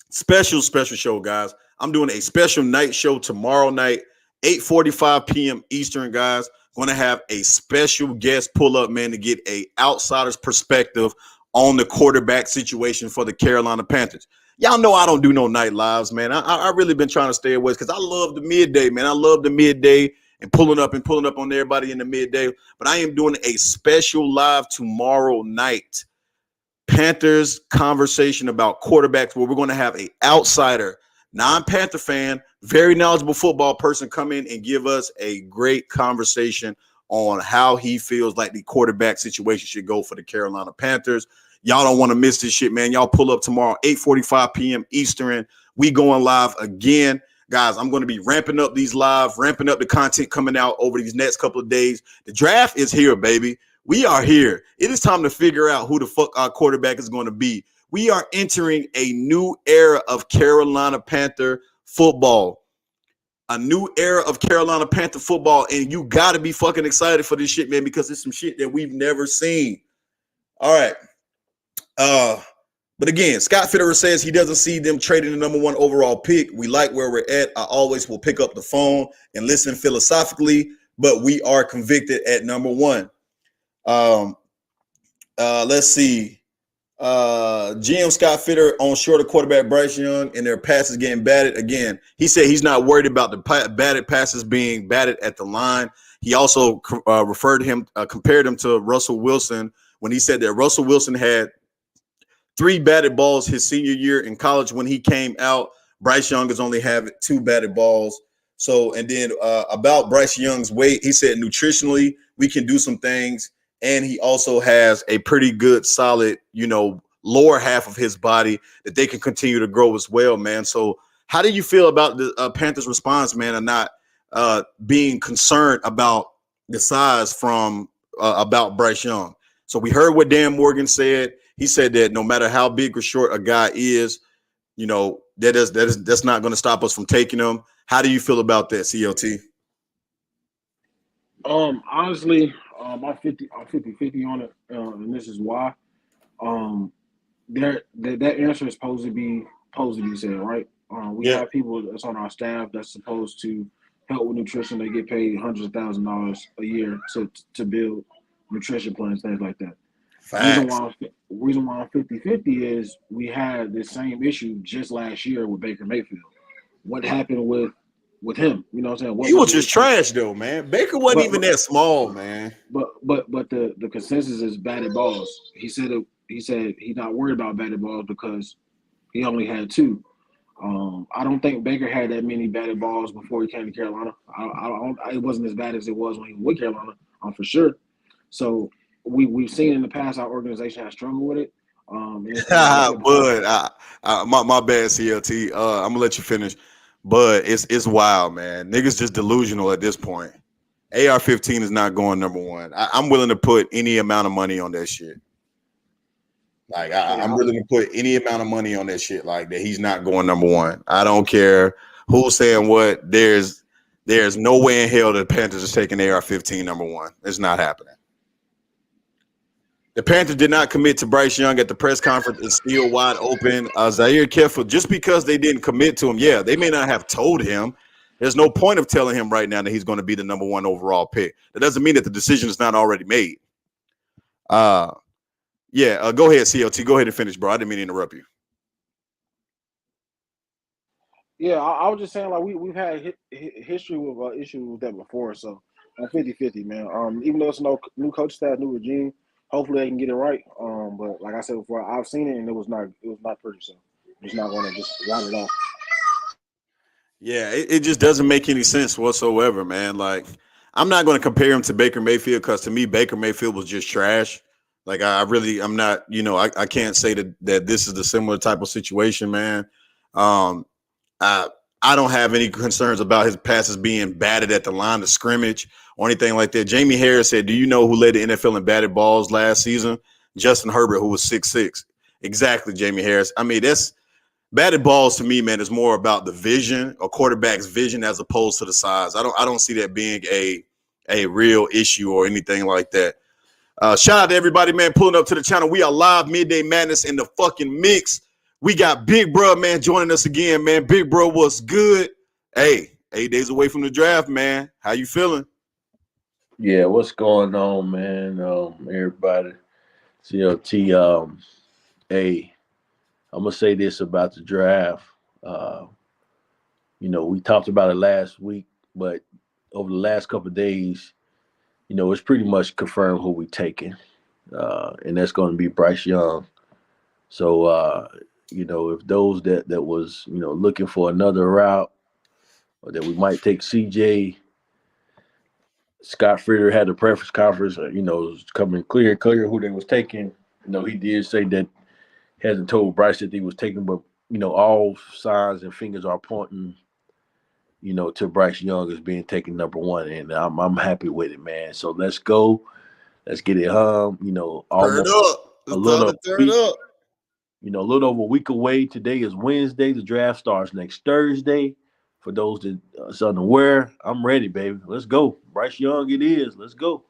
special show, guys. I'm doing a special night show tomorrow night, 8:45 p.m. Eastern, guys. Going to have a special guest pull up, man, to get a outsider's perspective on the quarterback situation for the Carolina Panthers. Y'all know I don't do no night lives, man. I really been trying to stay away because I love the midday, man. I love the midday and pulling up on everybody in the midday. But I am doing a special live tomorrow night. Panthers conversation about quarterbacks, where we're going to have an outsider, non-Panther fan, very knowledgeable football person come in and give us a great conversation on how he feels like the quarterback situation should go for the Carolina Panthers. Y'all don't want to miss this shit, man. Y'all pull up tomorrow, 8:45 p.m. Eastern. We going live again. Guys, I'm going to be ramping up these live, ramping up the content coming out over these next couple of days. The draft is here, baby. We are here. It is time to figure out who the fuck our quarterback is going to be. We are entering a new era of Carolina Panther football. A new era of Carolina Panther football. And you got to be fucking excited for this shit, man, because it's some shit that we've never seen. All right. But again, Scott Fitterer says he doesn't see them trading the number one overall pick. We like where we're at. I always will pick up the phone and listen philosophically, but we are convicted at number one. Let's see. GM Scott Fitterer on shorter quarterback Bryce Young and their passes getting batted. Again, he said he's not worried about the batted passes being batted at the line. He also compared him to Russell Wilson when he said that Russell Wilson had 3 batted balls his senior year in college when he came out. Bryce Young has only had 2 batted balls. So, and then about Bryce Young's weight, he said nutritionally we can do some things. And he also has a pretty good, solid, lower half of his body that they can continue to grow as well, man. So how do you feel about the Panthers' response, man, and not being concerned about the size from about Bryce Young? So we heard what Dan Morgan said. He said that no matter how big or short a guy is, that's not going to stop us from taking him. How do you feel about that, CLT? Honestly, I'm 50-50 on it, and this is why. That answer is supposed to be said, right? We have people that's on our staff that's supposed to help with nutrition. They get paid hundreds of thousands of dollars a year to build nutrition plans, things like that. Facts. Reason why I'm 50-50 is we had this same issue just last year with Baker Mayfield. What happened with him? You know what I'm saying? He was just trash though, man. Baker wasn't even that small, man. But the consensus is batted balls. He said he's not worried about batted balls because he only had 2. I don't think Baker had that many batted balls before he came to Carolina. It wasn't as bad as it was when he was with Carolina, for sure. So we've seen in the past our organization has struggled with it. And like I said before, Bud, my bad, CLT. I'm gonna let you finish, but it's wild, man. Niggas just delusional at this point. AR-15 is not going number one. I'm willing to put any amount of money on that shit. Like I'm willing to put any amount of money on that shit. Like that, he's not going number one. I don't care who's saying what. There's no way in hell the Panthers is taking AR-15 number one. It's not happening. The Panthers did not commit to Bryce Young at the press conference. It's still wide open. Zaire Careful, just because they didn't commit to him, yeah, they may not have told him. There's no point of telling him right now that he's going to be the number one overall pick. That doesn't mean that the decision is not already made. Go ahead, CLT. Go ahead and finish, bro. I didn't mean to interrupt you. Yeah, I was just saying, like, we've had history with issues with that before, so 50-50, man. Even though it's no new coach staff, new regime, hopefully they can get it right. But like I said before, I've seen it and it was not pretty. So I'm just not going to just write it off. Yeah, it just doesn't make any sense whatsoever, man. Like, I'm not going to compare him to Baker Mayfield because to me, Baker Mayfield was just trash. Like, I'm not, I can't say that this is the similar type of situation, man. I don't have any concerns about his passes being batted at the line of scrimmage or anything like that. Jamie Harris said, "Do you know who led the NFL in batted balls last season? Justin Herbert, who was 6'6". Exactly, Jamie Harris. I mean, that's batted balls to me, man, is more about the vision, a quarterback's vision, as opposed to the size. I don't see that being a real issue or anything like that. Shout out to everybody, man, pulling up to the channel. We are live, Midday Madness in the fucking mix. We got Big Bro, man, joining us again, man. Big Bro, what's good? Hey, 8 days away from the draft, man. How you feeling? Yeah, what's going on, man? Everybody, CLT. Hey, I'm gonna say this about the draft. We talked about it last week, but over the last couple of days, it's pretty much confirmed who we're taking, and that's going to be Bryce Young. So, if those that was looking for another route, or that we might take CJ. Scott Fritter had the press conference, it was coming clear who they was taking. He did say that he hasn't told Bryce that he was taking, but, all signs and fingers are pointing, to Bryce Young as being taken number one. And I'm happy with it, man. So let's go. Let's get it home. Almost a little over a week away. Today is Wednesday. The draft starts next Thursday. For those that are unaware, I'm ready, baby. Let's go. Bryce Young it is. Let's go.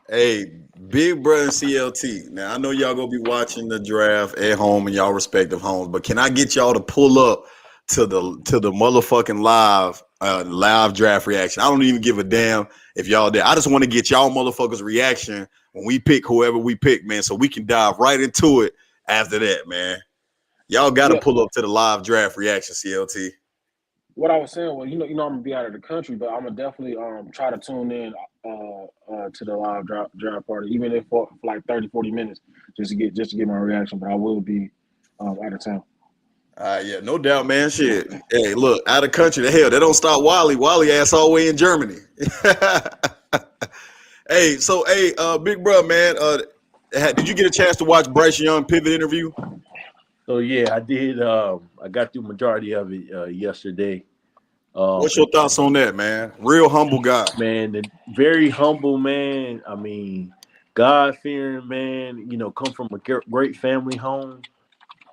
Hey, Big Brother and CLT. Now, I know y'all going to be watching the draft at home in y'all respective homes, but can I get y'all to pull up to the motherfucking live draft reaction? I don't even give a damn if y'all there. I just want to get y'all motherfuckers reaction when we pick whoever we pick, man, so we can dive right into it after that, man. Y'all got to pull up to the live draft reaction, CLT. What I was saying, well, I'm gonna be out of the country, but I'm gonna definitely try to tune in to the live draft party, even if for like 30-40 minutes, just to get my reaction. But I will be out of town. Yeah, no doubt, man. Shit. Hey, look, out of country, the hell, they don't stop Wally. Wally ass all the way in Germany. Hey, so Big Bro, man, did you get a chance to watch Bryce Young pivot interview? So yeah, I did. I got through majority of it yesterday. What's your thoughts on that, man? Real humble guy, man. Very humble, man. I mean, God-fearing, man. Come from a great family home.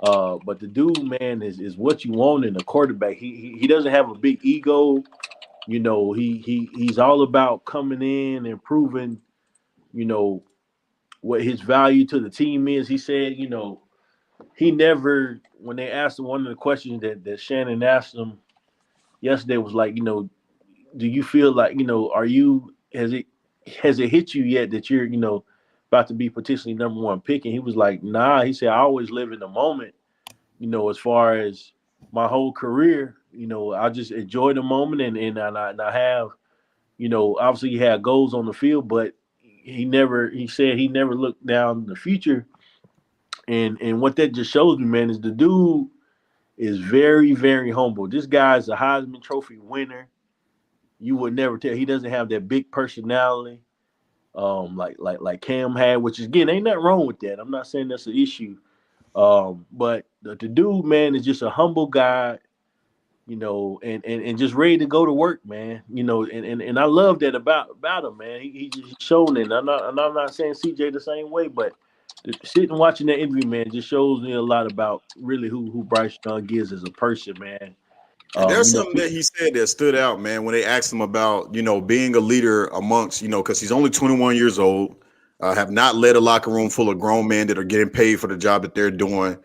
But the dude, man, is what you want in a quarterback. He doesn't have a big ego. He's all about coming in and proving, what his value to the team is. He said, he never, when they asked him, one of the questions that Shannon asked him yesterday was like, do you feel like, has it hit you yet that you're, about to be potentially number one pick? And he was like, nah. He said, I always live in the moment, as far as my whole career, I just enjoy the moment and I have, obviously he had goals on the field, but he said he never looked down in the future. And what that just shows me, man, is the dude is very, very humble. This guy's a Heisman Trophy winner. You would never tell. He doesn't have that big personality, like Cam had, which is, again, ain't nothing wrong with that. I'm not saying that's an issue. But the dude, man, is just a humble guy, and just ready to go to work, man. And I love that about him, man. He just shown it. I'm not saying CJ the same way, but sitting and watching that interview, man, just shows me a lot about really who Bryce Young is as a person, man. And there's something that he said that stood out, man, when they asked him about, being a leader amongst, because he's only 21 years old, have not led a locker room full of grown men that are getting paid for the job that they're doing.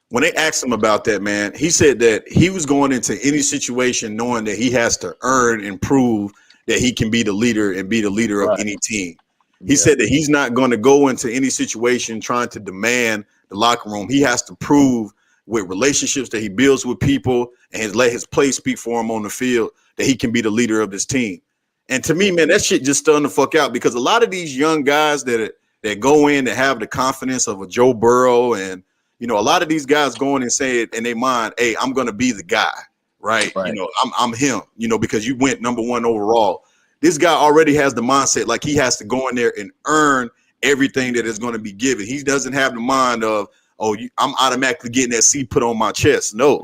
When they asked him about that, man, he said that he was going into any situation knowing that he has to earn and prove that he can be the leader and be the leader of any team. He said that he's not going to go into any situation trying to demand the locker room. He has to prove with relationships that he builds with people and let his play speak for him on the field that he can be the leader of his team. And to me, man, that shit just stunned the fuck out, because a lot of these young guys that go in, that have the confidence of a Joe Burrow, and a lot of these guys going and say it in their mind, hey, I'm going to be the guy, right? I'm him, because you went number 1 overall. This guy already has the mindset like he has to go in there and earn everything that is going to be given. He doesn't have the mind of, I'm automatically getting that seat put on my chest. No,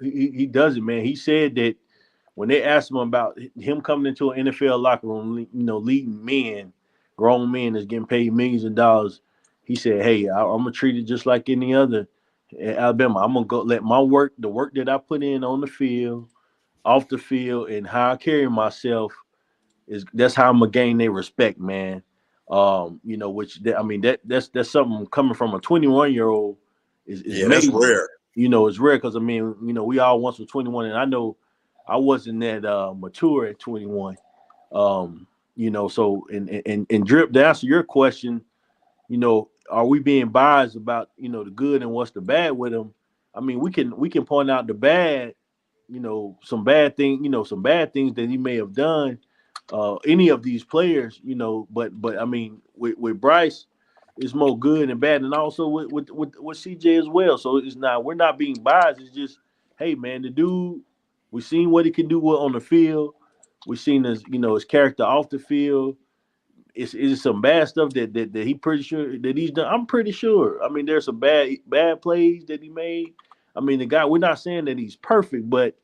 he doesn't, man. He said that when they asked him about him coming into an NFL locker room, leading men, grown men that's getting paid millions of dollars, he said, hey, I'm going to treat it just like any other in Alabama. I'm going to go let the work that I put in on the field, off the field, and how I carry myself, that's how I'm going to gain their respect, man. That's something coming from a 21-year-old is amazing. That's rare. It's rare because, we all once were 21, and I know I wasn't that mature at 21. So and Drip, to answer your question, are we being biased about, the good and what's the bad with them? I mean, we can point out the bad, some bad things that he may have done, any of these players, but I mean, with Bryce, it's more good and bad, and also with CJ as well. So we're not being biased. It's just, hey, man, the dude, we seen what he can do on the field. We seen his character off the field. It's some bad stuff that he pretty sure that he's done. I'm pretty sure. I mean, there's some bad plays that he made. I mean, the guy, we're not saying that he's perfect, but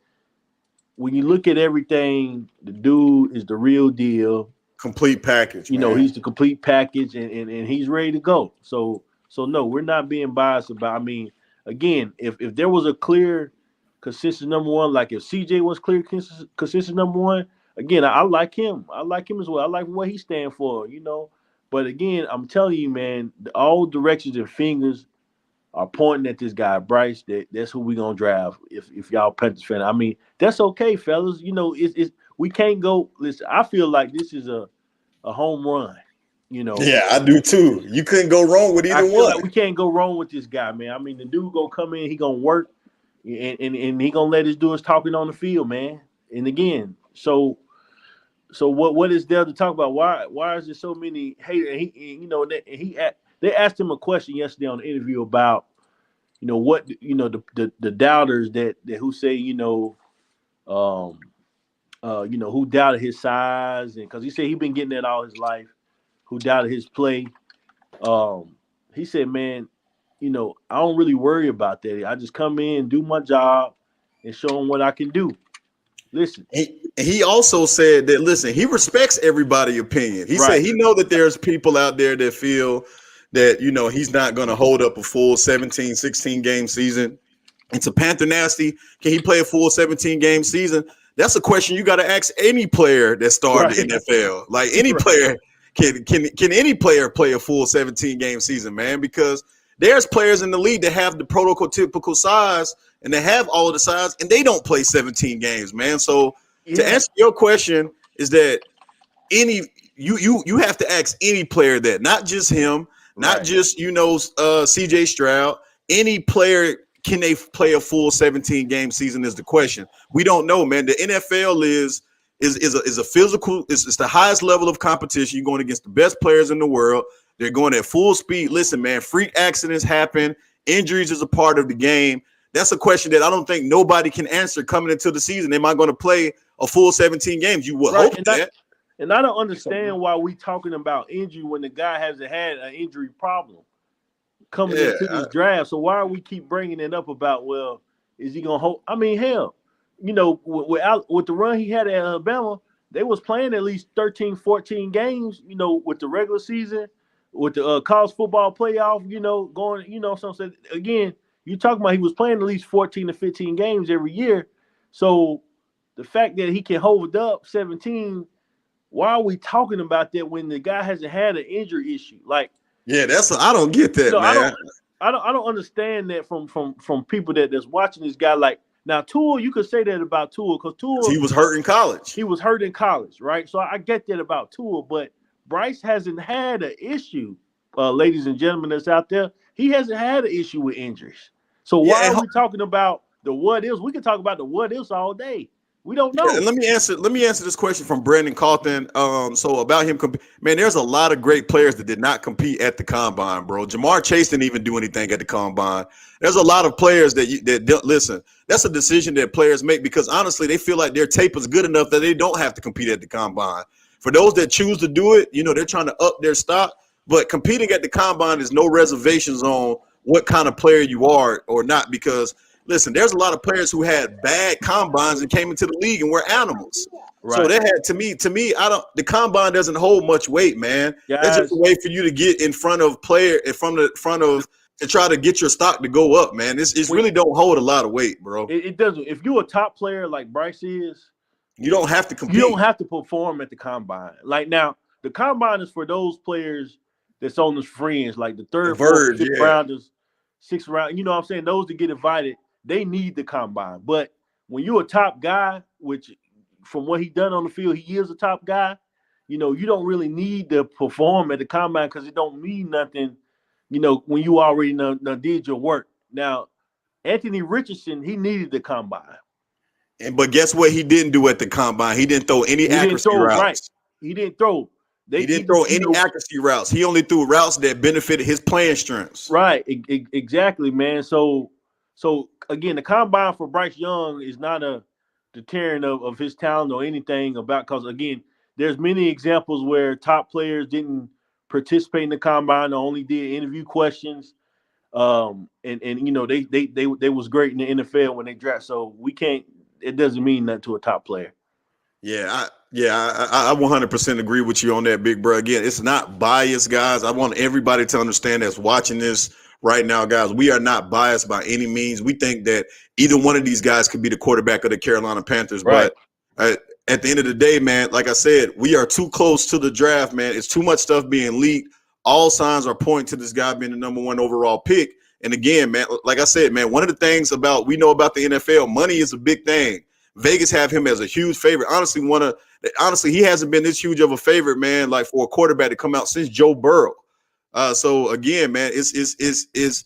when you look at everything, the dude is the real deal. Complete package. Man. He's the complete package, and he's ready to go. So no, we're not being biased about. I mean, again, if there was a clear, consistent number 1, like if CJ was clear, consistent number 1, again, I like him. I like him as well. I like what he stands for. But again, I'm telling you, man, all directions and fingers are pointing at this guy, Bryce. That's who we gonna draft. If y'all Panthers fan, I mean, that's okay, fellas. It's we can't go. Listen, I feel like this is a home run. Yeah, I do too. You couldn't go wrong with either I feel one. like we can't go wrong with this guy, man. I mean, the dude gonna come in, he gonna work, and he gonna let us do his talking on the field, man. And again, so what is there to talk about? Why is there so many haters? They asked him a question yesterday on the interview about, what the doubters that who say who doubted his size, and because he said he's been getting that all his life, who doubted his play. He said, man, I don't really worry about that. I just come in, do my job, and show them what I can do. Listen. He also said that, listen, he respects everybody's opinion. He said he know that there's people out there that feel that, he's not going to hold up a full 17, 16 game season. It's a Panther nasty. Can he play a full 17 game season? That's a question you got to ask any player that started the NFL. Like any player, can any player play a full 17 game season, man? Because there's players in the league that have the prototypical size and they have all of the size and they don't play 17 games, man. So to answer your question is that you have to ask any player that, not just him, not just, CJ Stroud, any player, can they play a full 17 game season is the question. We don't know, man. The NFL is a physical, it's the highest level of competition. You're going against the best players in the world. They're going at full speed. Listen, man, freak accidents happen. Injuries is a part of the game. That's a question that I don't think nobody can answer coming into the season. Am I going to play a full 17 games? You would hope that. And I don't understand why we talking about injury when the guy hasn't had an injury problem coming into this draft. So why are we keep bringing it up about, well, is he going to hold? I mean, hell, you know, with the run he had at Alabama, they was playing at least 13, 14 games, you know, with the regular season, with the college football playoff, you know, going, you know, so again, you talking about he was playing at least 14 to 15 games every year. So the fact that he can hold up 17, why are we talking about that when the guy hasn't had an injury issue? Like, yeah, I don't get that, man. I don't understand that from people that's watching this guy. Like, now Tua, you could say that about Tua because Tua, he was hurt in college. He was hurt in college, right? So I get that about Tua, but Bryce hasn't had an issue, ladies and gentlemen that's out there. He hasn't had an issue with injuries. So why are we talking about the what ifs? We can talk about the what ifs all day. We don't know. Yeah, let me answer this question from Brandon Carlton. So about him, man, there's a lot of great players that did not compete at the combine, bro. Jamar Chase didn't even do anything at the combine. There's a lot of players that listen. That's a decision that players make because honestly, they feel like their tape is good enough that they don't have to compete at the combine. For those that choose to do it, you know, they're trying to up their stock. But competing at the combine is no reservations on what kind of player you are or not because. Listen, there's a lot of players who had bad combines and came into the league and were animals. Right. So that had to me, the combine doesn't hold much weight, man. That's just a way for you to get in front of to try to get your stock to go up, man. It's really don't hold a lot of weight, bro. It doesn't. If you're a top player like Bryce is, you don't have to compete. You don't have to perform at the combine. Like now, the combine is for those players that's on the fringe, like the third, fourth, fifth rounders, sixth round. You know what I'm saying? Those that get invited. They need the combine. But when you're a top guy, which from what he done on the field, he is a top guy, you know, you don't really need to perform at the combine because it don't mean nothing, you know, when you already did your work. Now, Anthony Richardson, he needed the combine. But guess what he didn't do at the combine? He didn't throw any accuracy routes. Right. He didn't throw. He didn't throw any accuracy routes. He only threw routes that benefited his playing strengths. Right. Exactly, man. So again, the combine for Bryce Young is not a deterrent of his talent or anything about because again, there's many examples where top players didn't participate in the combine or only did interview questions. And you know, they was great in the NFL when they draft. So it doesn't mean nothing to a top player. Yeah, I 100% agree with you on that, big bro. Again, it's not biased, guys. I want everybody to understand that's watching this right now, guys. We are not biased by any means. We think that either one of these guys could be the quarterback of the Carolina Panthers. Right. But at the end of the day, man, like I said, we are too close to the draft, man. It's too much stuff being leaked. All signs are pointing to this guy being the number 1 overall pick. And again, man, like I said, man, one of the things we know about the NFL, money is a big thing. Vegas have him as a huge favorite. Honestly, he hasn't been this huge of a favorite, man, like for a quarterback to come out since Joe Burrow. So again, man, it's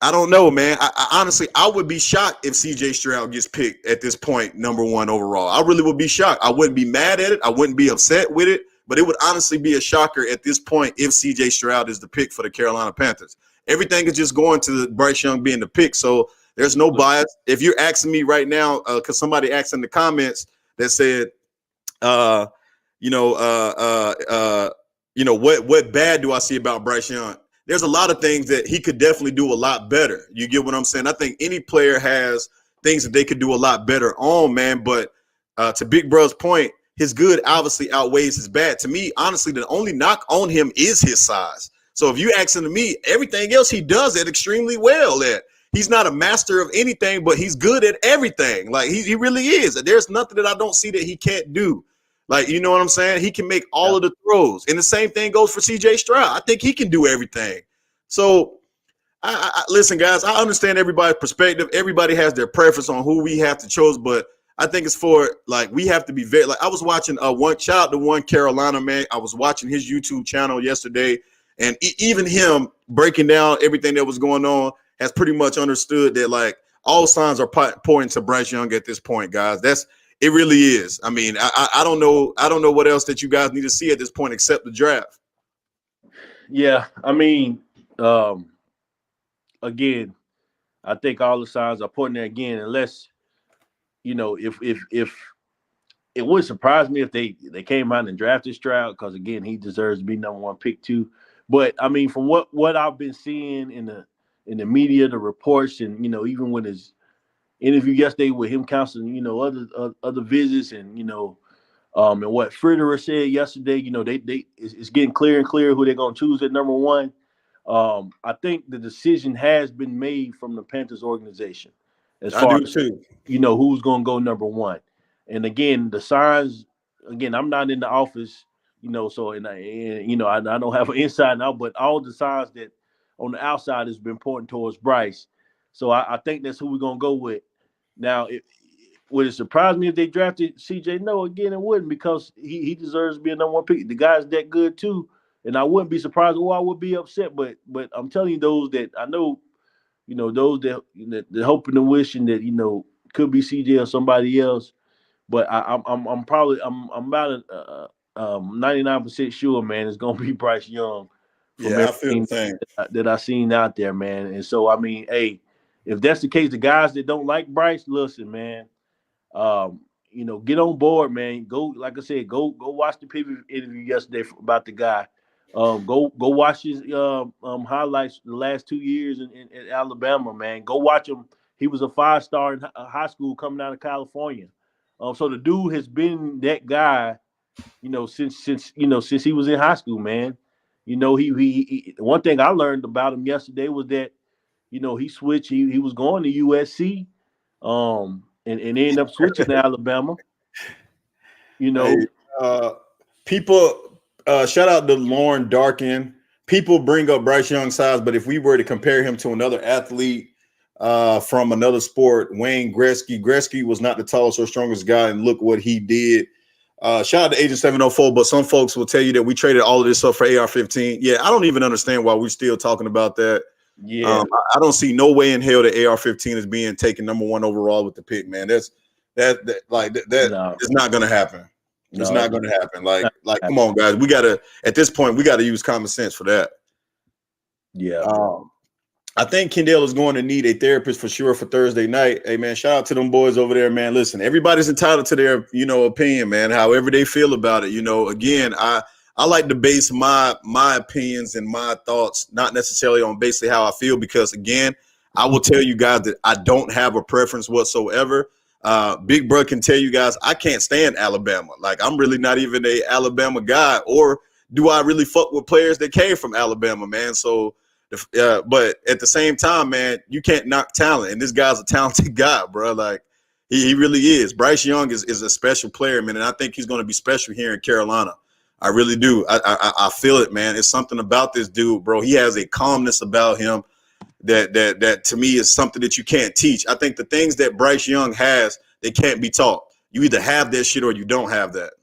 I don't know, man. I honestly would be shocked if CJ Stroud gets picked at this point, number 1 overall. I really would be shocked. I wouldn't be mad at it. I wouldn't be upset with it, but it would honestly be a shocker at this point if CJ Stroud is the pick for the Carolina Panthers. Everything is just going to Bryce Young being the pick. So there's no bias. If you're asking me right now, because somebody asked in the comments that said, what bad do I see about Bryce Young? There's a lot of things that he could definitely do a lot better. You get what I'm saying? I think any player has things that they could do a lot better on, man. But to Big Bro's point, his good obviously outweighs his bad. To me, honestly, the only knock on him is his size. So if you're asking me, everything else he does it extremely well at. He's not a master of anything, but he's good at everything. Like he really is. There's nothing that I don't see that he can't do. Like, you know what I'm saying? He can make all of the throws. And the same thing goes for CJ Stroud. I think he can do everything. So I listen, guys, I understand everybody's perspective. Everybody has their preference on who we have to choose, but I think it's for like we have to be very like I was watching shout out to one Carolina man. I was watching his YouTube channel yesterday, and even him breaking down everything that was going on has pretty much understood that like all signs are pointing to Bryce Young at this point, guys. It really is. I mean, I don't know what else that you guys need to see at this point except the draft. Yeah, I mean, again, I think all the signs are pointing there again, unless, if it wouldn't surprise me if they came out and drafted Stroud, because again, he deserves to be number one pick too. But I mean, from what I've been seeing in the media, the reports, and even when his interview yesterday with him counseling, other visits, and and what Friederer said yesterday, it's getting clearer and clearer who they're gonna choose at number one. I think the decision has been made from the Panthers organization as I far do as too. who's gonna go number one. And again, the signs. Again, I'm not in the office, so I don't have an inside out, but all the signs that on the outside has been pointing towards Bryce. So I think that's who we're gonna go with. Now, would it surprise me if they drafted CJ? No, again, it wouldn't, because he deserves to be a number one pick. The guy's that good too, and I wouldn't be surprised, or I would be upset. But I'm telling you, those that I know, those that hoping and wishing that could be CJ or somebody else. But I'm probably about 99% sure, man, it's gonna be Bryce Young from Yeah, I feel the everything same. that I seen out there, man. And so I mean, hey, if that's the case, the guys that don't like Bryce, listen, man, get on board, man. Go, like I said, go watch the preview interview yesterday about the guy. Go watch his highlights the last 2 years in Alabama, man. Go watch him. He was a 5-star in high school coming out of California. So the dude has been that guy, since he was in high school, man. He one thing I learned about him yesterday was that, he switched. He was going to USC, and ended up switching to Alabama. You Hey, know, people, shout out to Lauren Darkin. People bring up Bryce Young's size, but if we were to compare him to another athlete from another sport, Wayne Gretzky was not the tallest or strongest guy, and look what he did. Shout out to Agent 704, but some folks will tell you that we traded all of this up for AR-15. Yeah, I don't even understand why we're still talking about that. yeah, I don't see no way in hell that AR-15 is being taken number one overall with the pick, man. That no, is not going to happen. It's no, not going to happen. Like, not come on, guys. At this point, we got to use common sense for that. yeah. I think Kendall is going to need a therapist for sure for Thursday night. Hey, man, shout out to them boys over there, man. Listen, everybody's entitled to their, opinion, man, however they feel about it. Again, I like to base my opinions and my thoughts not necessarily on basically how I feel, because, again, I will tell you guys that I don't have a preference whatsoever. Big Bro can tell you guys I can't stand Alabama. Like, I'm really not even a Alabama guy, or do I really fuck with players that came from Alabama, man? So, but at the same time, man, you can't knock talent, and this guy's a talented guy, bro. Like, he really is. Bryce Young is a special player, man, and I think he's going to be special here in Carolina. I really do. I feel it, man. It's something about this dude, bro. He has a calmness about him that to me is something that you can't teach. I think the things that Bryce Young has, they can't be taught. You either have that shit or you don't have that.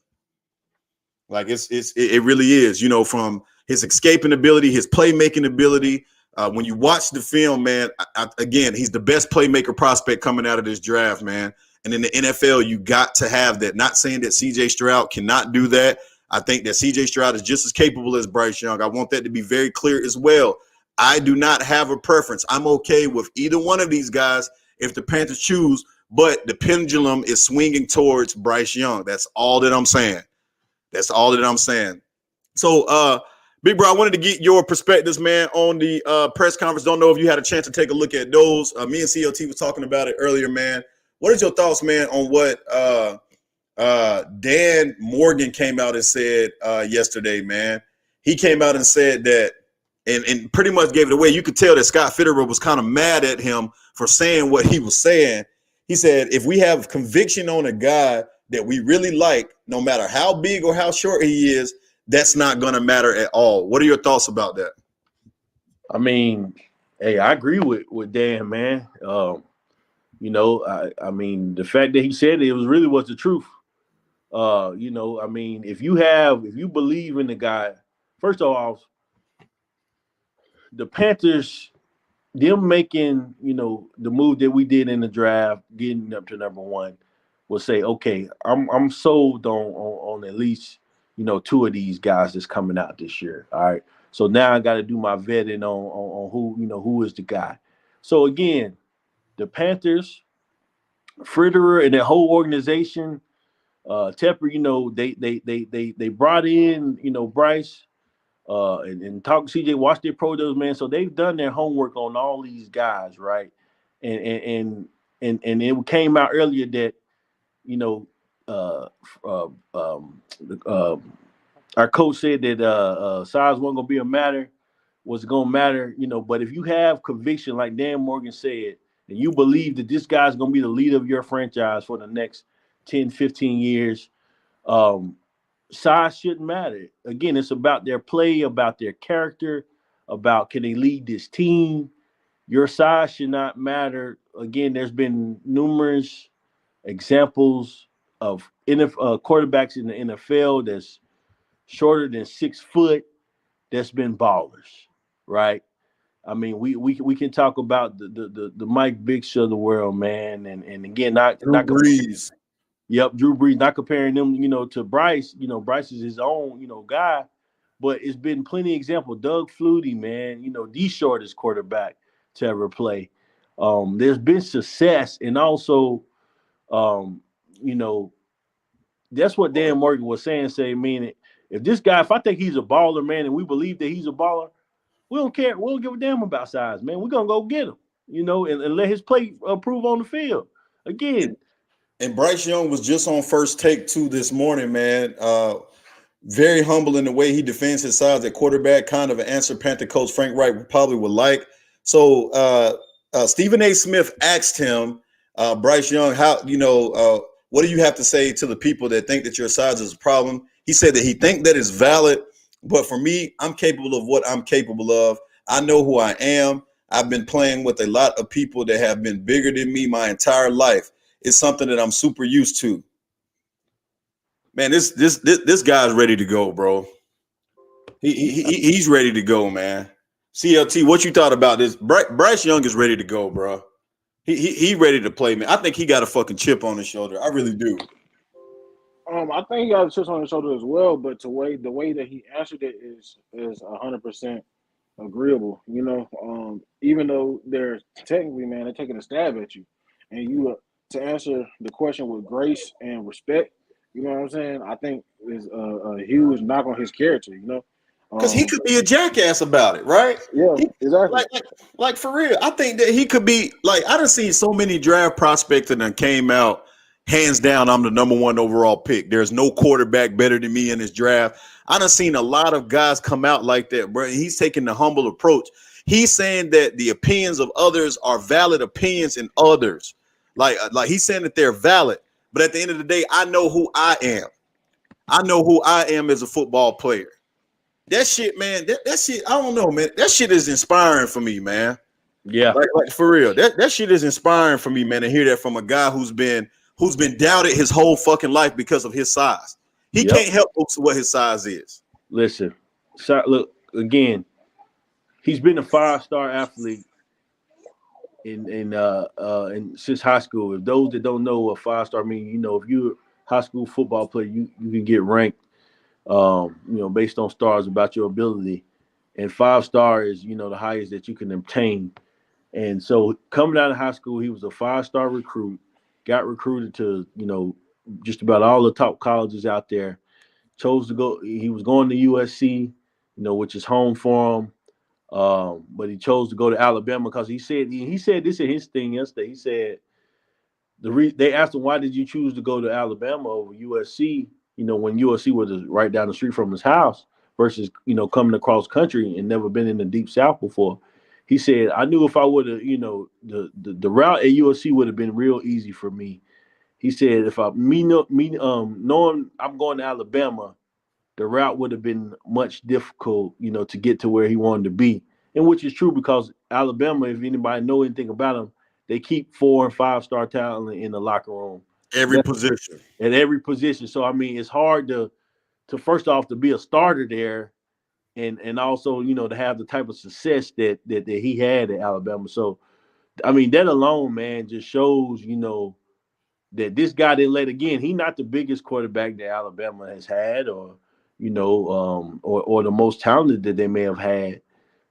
Like, it really is, from his escaping ability, his playmaking ability. When you watch the film, man, again, he's the best playmaker prospect coming out of this draft, man. And in the NFL, you got to have that. Not saying that CJ Stroud cannot do that. I think that CJ Stroud is just as capable as Bryce Young. I want that to be very clear as well. I do not have a preference. I'm okay with either one of these guys if the Panthers choose, but the pendulum is swinging towards Bryce Young. That's all that I'm saying. That's all that I'm saying. So, Big Bro, I wanted to get your perspectives, man, on the press conference. Don't know if you had a chance to take a look at those. Me and CLT was talking about it earlier, man. What is your thoughts, man, on what Dan Morgan came out and said yesterday, man? He came out and said that, and pretty much gave it away. You could tell that Scott Fitterer was kind of mad at him for saying what he was saying. He said, if we have conviction on a guy that we really like, no matter how big or how short he is, that's not going to matter at all. What are your thoughts about that? I mean, hey, I agree with Dan, man. I mean, the fact that he said it was really was the truth. I mean, if you believe in the guy, first of all, the Panthers, them making, the move that we did in the draft, getting up to number one, will say, okay, I'm sold on at least, two of these guys that's coming out this year. All right. So now I got to do my vetting on who, who is the guy. So again, the Panthers, Fritterer, and that whole organization, Tepper, they brought in, Bryce, and talk CJ, watch their pro days, man. So they've done their homework on all these guys, right? And it came out earlier that uh, uh, um, uh, our coach said that size wasn't gonna be a matter, was gonna matter, But if you have conviction, like Dan Morgan said, and you believe that this guy's gonna be the leader of your franchise for the next 10, 15 years, um, size shouldn't matter. Again, it's about their play, about their character, about can they lead this team. Your size should not matter. Again, there's been numerous examples of quarterbacks in the NFL that's shorter than 6 foot that's been ballers, right? I mean, we can talk about the Mike Biggs of the world, man, and again, Drew Brees. Yep, Drew Brees, not comparing them, to Bryce. Bryce is his own, guy, but it's been plenty of examples. Doug Flutie, man, the shortest quarterback to ever play. There's been success, and also, um, you know, that's what Dan Morgan was saying. Meaning, if I think he's a baller, man, and we believe that he's a baller, we don't care. We don't give a damn about size, man. We're gonna go get him, and let his play prove on the field. Again. And Bryce Young was just on First Take too this morning, man. Very humble in the way he defends his size at quarterback, kind of an answer Panther coach Frank Wright probably would like. So Stephen A. Smith asked him, Bryce Young, what do you have to say to the people that think that your size is a problem? He said that he think that is valid, but for me, I'm capable of what I'm capable of. I know who I am. I've been playing with a lot of people that have been bigger than me my entire life. It's something that I'm super used to. Man, this guy's ready to go, bro. He's ready to go, man. CLT, what you thought about this? Bryce Young is ready to go, bro. He ready to play, man. I think he got a fucking chip on his shoulder. I really do. I think he got a chip on his shoulder as well, but the way that he answered it is 100% agreeable. Even though they're technically, man, they're taking a stab at you, and you to answer the question with grace and respect. You know what I'm saying? I think is a huge knock on his character. Because he could be a jackass about it, right? Yeah, exactly. Like for real. I think that he could be like, I done seen so many draft prospects that came out, hands down, I'm the number 1 overall pick. There's no quarterback better than me in this draft. I done seen a lot of guys come out like that, bro. He's taking the humble approach. He's saying that the opinions of others are valid opinions in others. Like he's saying that they're valid. But at the end of the day, I know who I am. I know who I am as a football player. That shit, man, that shit, I don't know, man. That shit is inspiring for me, man. Yeah. Like for real. That shit is inspiring for me, man, to hear that from a guy who's been doubted his whole fucking life because of his size. He can't help what his size is. Listen, look, again, he's been a 5-star athlete in since high school. If those that don't know what 5-star mean, if you're a high school football player, you can get ranked, based on stars about your ability. And 5-star is, the highest that you can obtain. And so coming out of high school, he was a 5-star recruit, got recruited to, just about all the top colleges out there, chose to go. He was going to USC, which is home for him. But he chose to go to Alabama because he said this in his thing yesterday. He said they asked him, why did you choose to go to Alabama over USC? When USC was right down the street from his house versus coming across country and never been in the Deep South before. He said, I knew if I would have, the route at USC would have been real easy for me. He said, if knowing I'm going to Alabama, the route would have been much difficult, to get to where he wanted to be. And which is true because Alabama, if anybody know anything about them, they keep 4- and 5-star talent in the locker room. Position. At every position. So, I mean, it's hard to first off, to be a starter there and also, to have the type of success that he had at Alabama. So, I mean, that alone, man, just shows, that this guy didn't let, again, he's not the biggest quarterback that Alabama has had or the most talented that they may have had.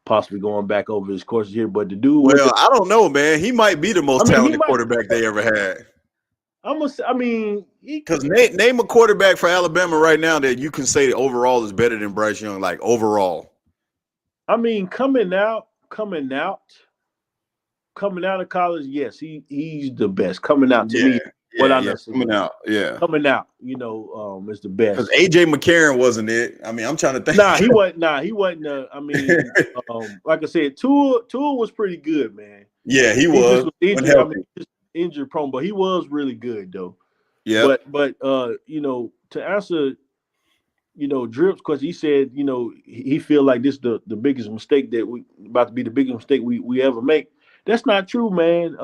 possibly going back over his courses here. But the dude, well, I don't know, man. He might be the most talented quarterback they ever had. Because name a quarterback for Alabama right now that you can say that overall is better than Bryce Young, like overall. I mean, coming out of college, yes, he's the best. Coming out to me, coming out, is the best. Because AJ McCarron wasn't it. I mean, I'm trying to think. He wasn't. Like I said, Tua was pretty good, man. Yeah, he was. Just injury prone, but he was really good though. Yeah. But to answer, Drip's question, he said, he feel like this is the biggest mistake that we about to be the biggest mistake we ever make. That's not true, man.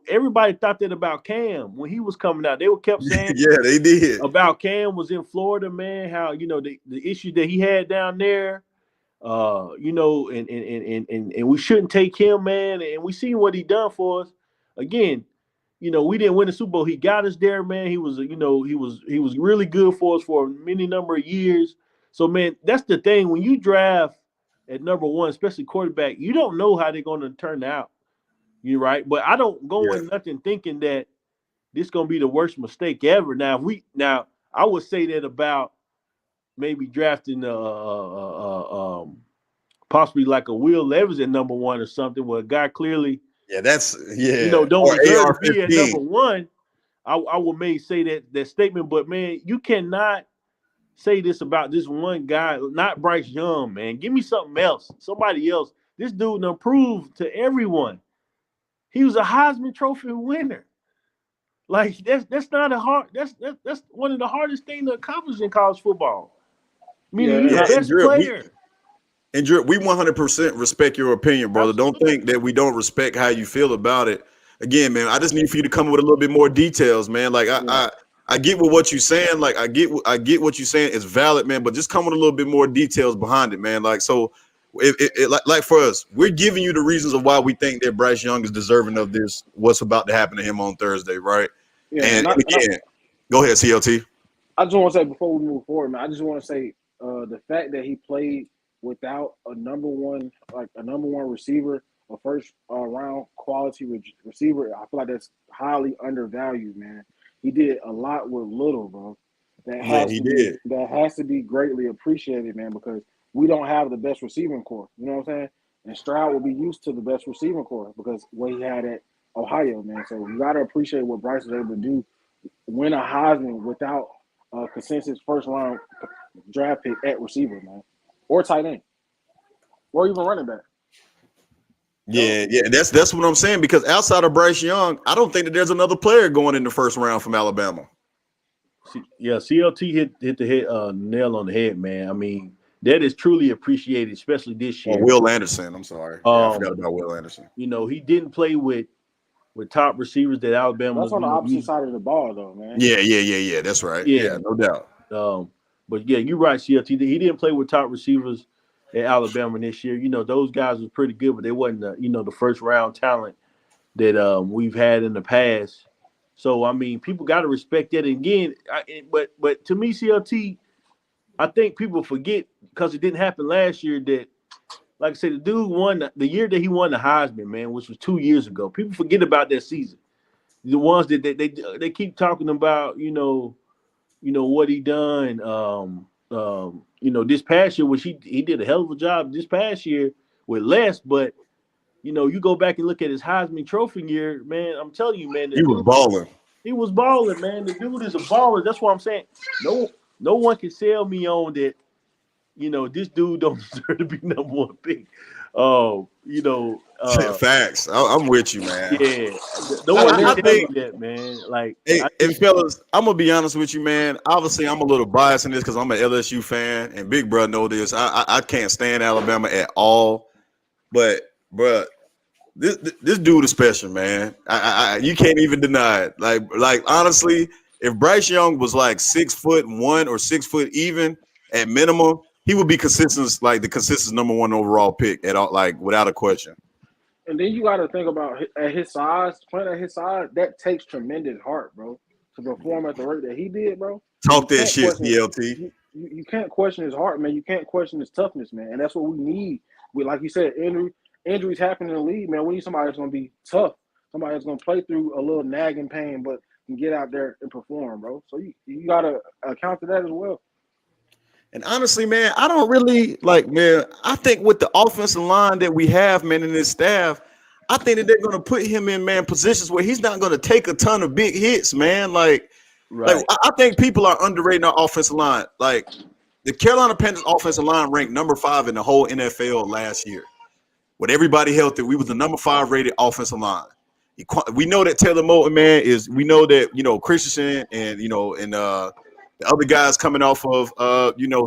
Everybody thought that about Cam when he was coming out. They kept saying, yeah, they did about Cam was in Florida, man. How the issues that he had down there, and we shouldn't take him, man. And we seen what he done for us. Again, we didn't win the Super Bowl. He got us there, man. He was, he was really good for us for many number of years. So, man, that's the thing. When you draft at number one, especially quarterback, you don't know how they're going to turn out. You're right. But I don't go in nothing thinking that this is going to be the worst mistake ever. Now, I would say that about maybe drafting possibly like a Will Levis at number one or something, where a guy clearly don't deserve to be at number one. I would maybe say that statement, but man, you cannot say this about this one guy, not Bryce Young, man. Give me something else, somebody else. This dude done proved to everyone he was a Heisman Trophy winner. Like that's not a hard. That's one of the hardest things to accomplish in college football. Meaning he's the best player. And Drew, we 100% respect your opinion, brother. Absolutely. Don't think that we don't respect how you feel about it. Again, man, I just need for you to come up with a little bit more details, man. Like I get what you're saying. Like I get what you're saying. It's valid, man. But just come with a little bit more details behind it, man. Like so, like for us, we're giving you the reasons of why we think that Bryce Young is deserving of this. What's about to happen to him on Thursday, right? Yeah, and again, go ahead, CLT. I just want to say before we move forward, man. I just want to say the fact that he played without a number one receiver, a first round quality receiver, I feel like that's highly undervalued, man. He did a lot with little, bro. That has to be greatly appreciated, man, because we don't have the best receiving core. You know what I'm saying? And Stroud will be used to the best receiving core because what he had at Ohio, man. So you got to appreciate what Bryce was able to do, win a Heisman without a consensus first round draft pick at receiver, man. Or tight end, or even running back. Yeah, that's what I'm saying. Because outside of Bryce Young, I don't think that there's another player going in the first round from Alabama. Yeah, CLT hit the head nail on the head, man. I mean, that is truly appreciated, especially this year. Will Anderson, I'm sorry, I forgot about Will Anderson. He didn't play with top receivers that Alabama. That's on the opposite side of the ball, though, man. Yeah. That's right. Yeah, no doubt. But yeah, you're right, CLT. He didn't play with top receivers at Alabama this year. Those guys were pretty good, but they wasn't the first round talent that we've had in the past. So I mean, people got to respect that. And again, but to me, CLT, I think people forget because it didn't happen last year that, like I said, the dude won the year that he won the Heisman, man, which was 2 years ago. People forget about that season. The ones that they keep talking about, what he done. This past year, which he did a hell of a job this past year with less, but you go back and look at his Heisman Trophy year, man. I'm telling you, man, he was balling. He was balling, man. The dude is a baller. That's what I'm saying. No one can sell me on that. This dude don't deserve to be number one pick. Facts. I'm with you, man. Yeah, no one can tell me that, man. Like, hey, fellas, I'm gonna be honest with you, man. Obviously, I'm a little biased in this because I'm an LSU fan, and Big Bro know this. I can't stand Alabama at all, but this dude is special, man. You can't even deny it. Like honestly, if Bryce Young was like 6'1" or 6 foot even at minimum, he would be consistent, like the consistent number one overall pick at all, like without a question. And then you got to think about at his size, playing at his size, that takes tremendous heart, bro, to perform at the rate that he did, bro. Talk that shit, CLT. you can't question his heart, man. You can't question his toughness, man. And that's what we need. We, like you said, injuries happen in the league, man. We need somebody that's going to be tough, somebody that's going to play through a little nagging pain, but can get out there and perform, bro. So you got to account for that as well. And honestly, man, I don't really man, I think with the offensive line that we have, man, in this staff, I think that they're going to put him in, man, positions where he's not going to take a ton of big hits, man. Like I think people are underrating our offensive line. Like, the Carolina Panthers offensive line ranked number 5 in the whole NFL last year. With everybody healthy, we was the number 5 rated offensive line. We know that Taylor Moton, man, we know that, Christensen and, and the other guys coming off of,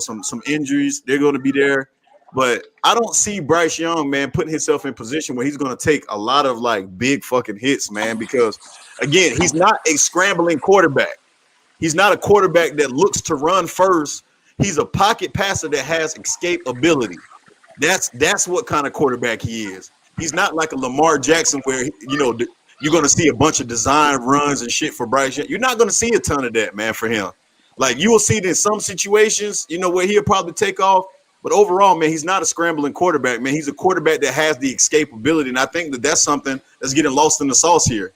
some injuries, they're going to be there. But I don't see Bryce Young, man, putting himself in position where he's going to take a lot of, big fucking hits, man, because, again, he's not a scrambling quarterback. He's not a quarterback that looks to run first. He's a pocket passer that has escape ability. That's what kind of quarterback he is. He's not like a Lamar Jackson where, you're going to see a bunch of design runs and shit for Bryce Young. You're not going to see a ton of that, man, for him. Like, you will see it in some situations, where he'll probably take off. But overall, man, he's not a scrambling quarterback, man. He's a quarterback that has the escape ability. And I think that that's something that's getting lost in the sauce here.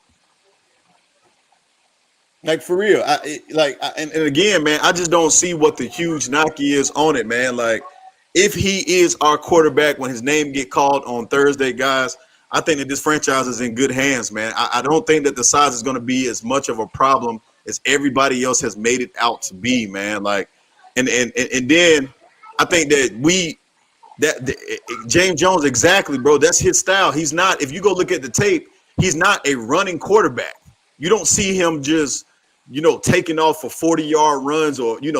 Like, for real. And again, man, I just don't see what the huge knock is on it, man. Like, if he is our quarterback when his name get called on Thursday, guys, I think that this franchise is in good hands, man. I don't think that the size is going to be as much of a problem as everybody else has made it out to be, man. Like, and then I think that James Jones, exactly, bro. That's his style. He's not. If you go look at the tape, he's not a running quarterback. You don't see him just, taking off for 40-yard runs or 30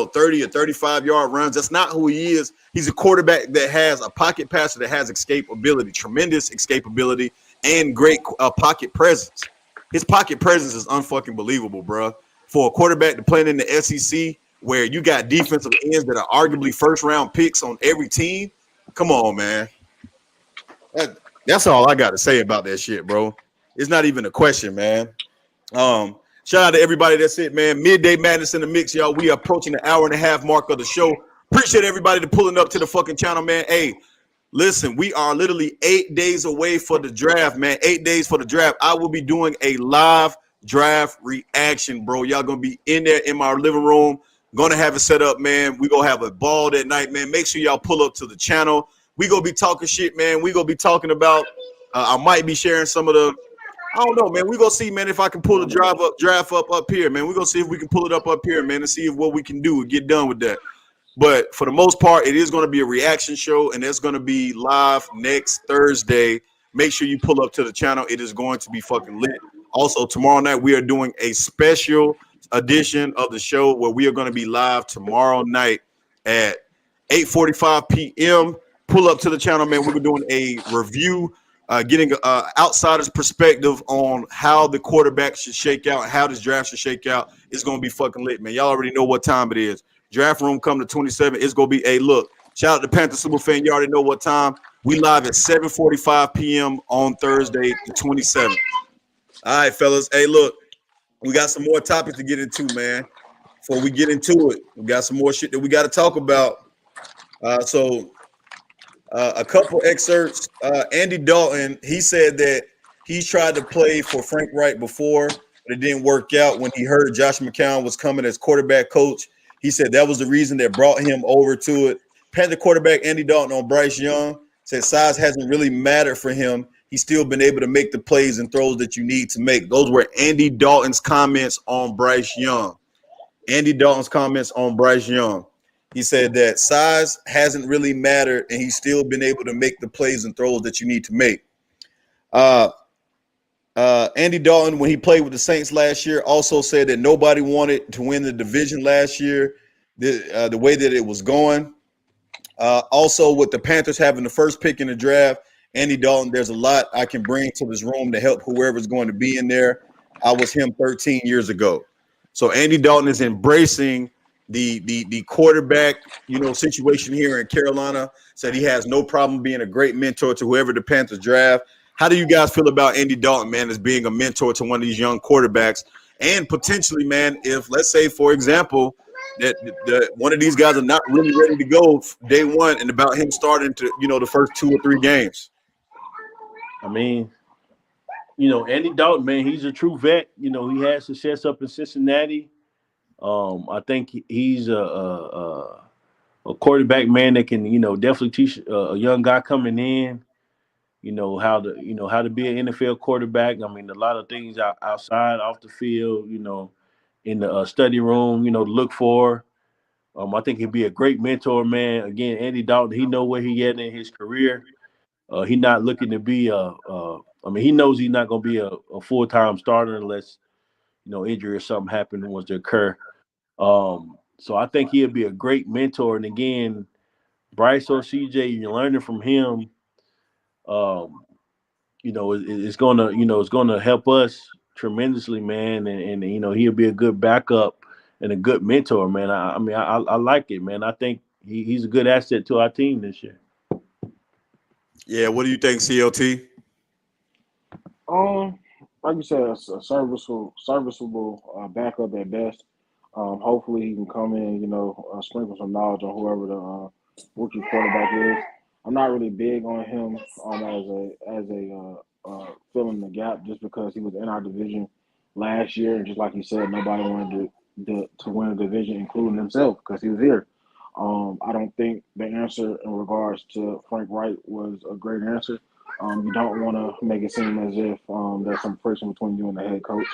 or 35-yard runs. That's not who he is. He's a quarterback that has a pocket passer that has escape ability, tremendous escape ability, and great pocket presence. His pocket presence is unfucking believable, bro. For a quarterback to play in the SEC, where you got defensive ends that are arguably first-round picks on every team, come on, man. That's all I got to say about that shit, bro. It's not even a question, man. Shout out to everybody that's it, man. Midday Madness in the mix, y'all. We are approaching the hour-and-a-half mark of the show. Appreciate everybody to pulling up to the fucking channel, man. Hey, listen, we are literally 8 days away for the draft, man. 8 days for the draft. I will be doing a live draft reaction, bro. Y'all gonna be in there in my living room. Gonna have it set up, man. We gonna have a ball that night, man. Make sure y'all pull up to the channel. We gonna be talking shit, man. We gonna be talking about. I might be sharing some of the. I don't know, man. We gonna see, man, if I can pull the draft up here, man. We gonna see if we can pull it up here, man, and see what we can do and get done with that. But for the most part, it is gonna be a reaction show, and it's gonna be live next Thursday. Make sure you pull up to the channel. It is going to be fucking lit. Also, tomorrow night we are doing a special edition of the show where we are going to be live tomorrow night at 8:45 p.m. Pull up to the channel, man. We're doing a review, getting an outsider's perspective on how the quarterback should shake out, how this draft should shake out. It's going to be fucking lit, man. Y'all already know what time it is. Draft room come to 27. It's going to be a look. Shout out to Panther Superfan. You already know what time. We live at 7:45 p.m. on Thursday, the 27th. All right, fellas. Hey, look. We got some more topics to get into, man. Before we get into it, we got some more shit that we got to talk about. So a couple excerpts. Andy Dalton, he said that he's tried to play for Frank Reich before, but it didn't work out. When he heard Josh McCown was coming as quarterback coach, he said that was the reason that brought him over to it. Panther quarterback Andy Dalton on Bryce Young said size hasn't really mattered for him. He's still been able to make the plays and throws that you need to make. Those were Andy Dalton's comments on Bryce Young. Andy Dalton's comments on Bryce Young. He said that size hasn't really mattered, and he's still been able to make the plays and throws that you need to make. Andy Dalton, when he played with the Saints last year, also said that nobody wanted to win the division last year, the way that it was going. Also, with the Panthers having the first pick in the draft, Andy Dalton, there's a lot I can bring to this room to help whoever's going to be in there. I was him 13 years ago. So Andy Dalton is embracing the quarterback, situation here in Carolina. Said he has no problem being a great mentor to whoever the Panthers draft. How do you guys feel about Andy Dalton, man, as being a mentor to one of these young quarterbacks? And potentially, man, if let's say, for example, that one of these guys are not really ready to go day one, and about him starting to the first 2 or 3 games. I mean, Andy Dalton, man, he's a true vet. He had success up in Cincinnati. I think he's a quarterback, man, that can definitely teach a young guy coming in. How to be an NFL quarterback. I mean, a lot of things outside, off the field. In the study room. To look for. I think he'd be a great mentor, man. Again, Andy Dalton, he know where he at in his career. He's not looking to be I mean, he knows he's not going to be a full-time starter unless injury or something happen was to occur. So I think he'll be a great mentor. And again, Bryce or CJ, you're learning from him. It's gonna help us tremendously, man. And he'll be a good backup and a good mentor, man. I like it, man. I think he's a good asset to our team this year. Yeah, what do you think, CLT? Like you said, a serviceable backup at best. Hopefully he can come in, sprinkle some knowledge on whoever the rookie quarterback is. I'm not really big on him as a filling the gap just because he was in our division last year, and just like you said, nobody wanted to win a division, including himself, because he was here. I don't think the answer in regards to Frank Wright was a great answer. You don't want to make it seem as if there's some friction between you and the head coach.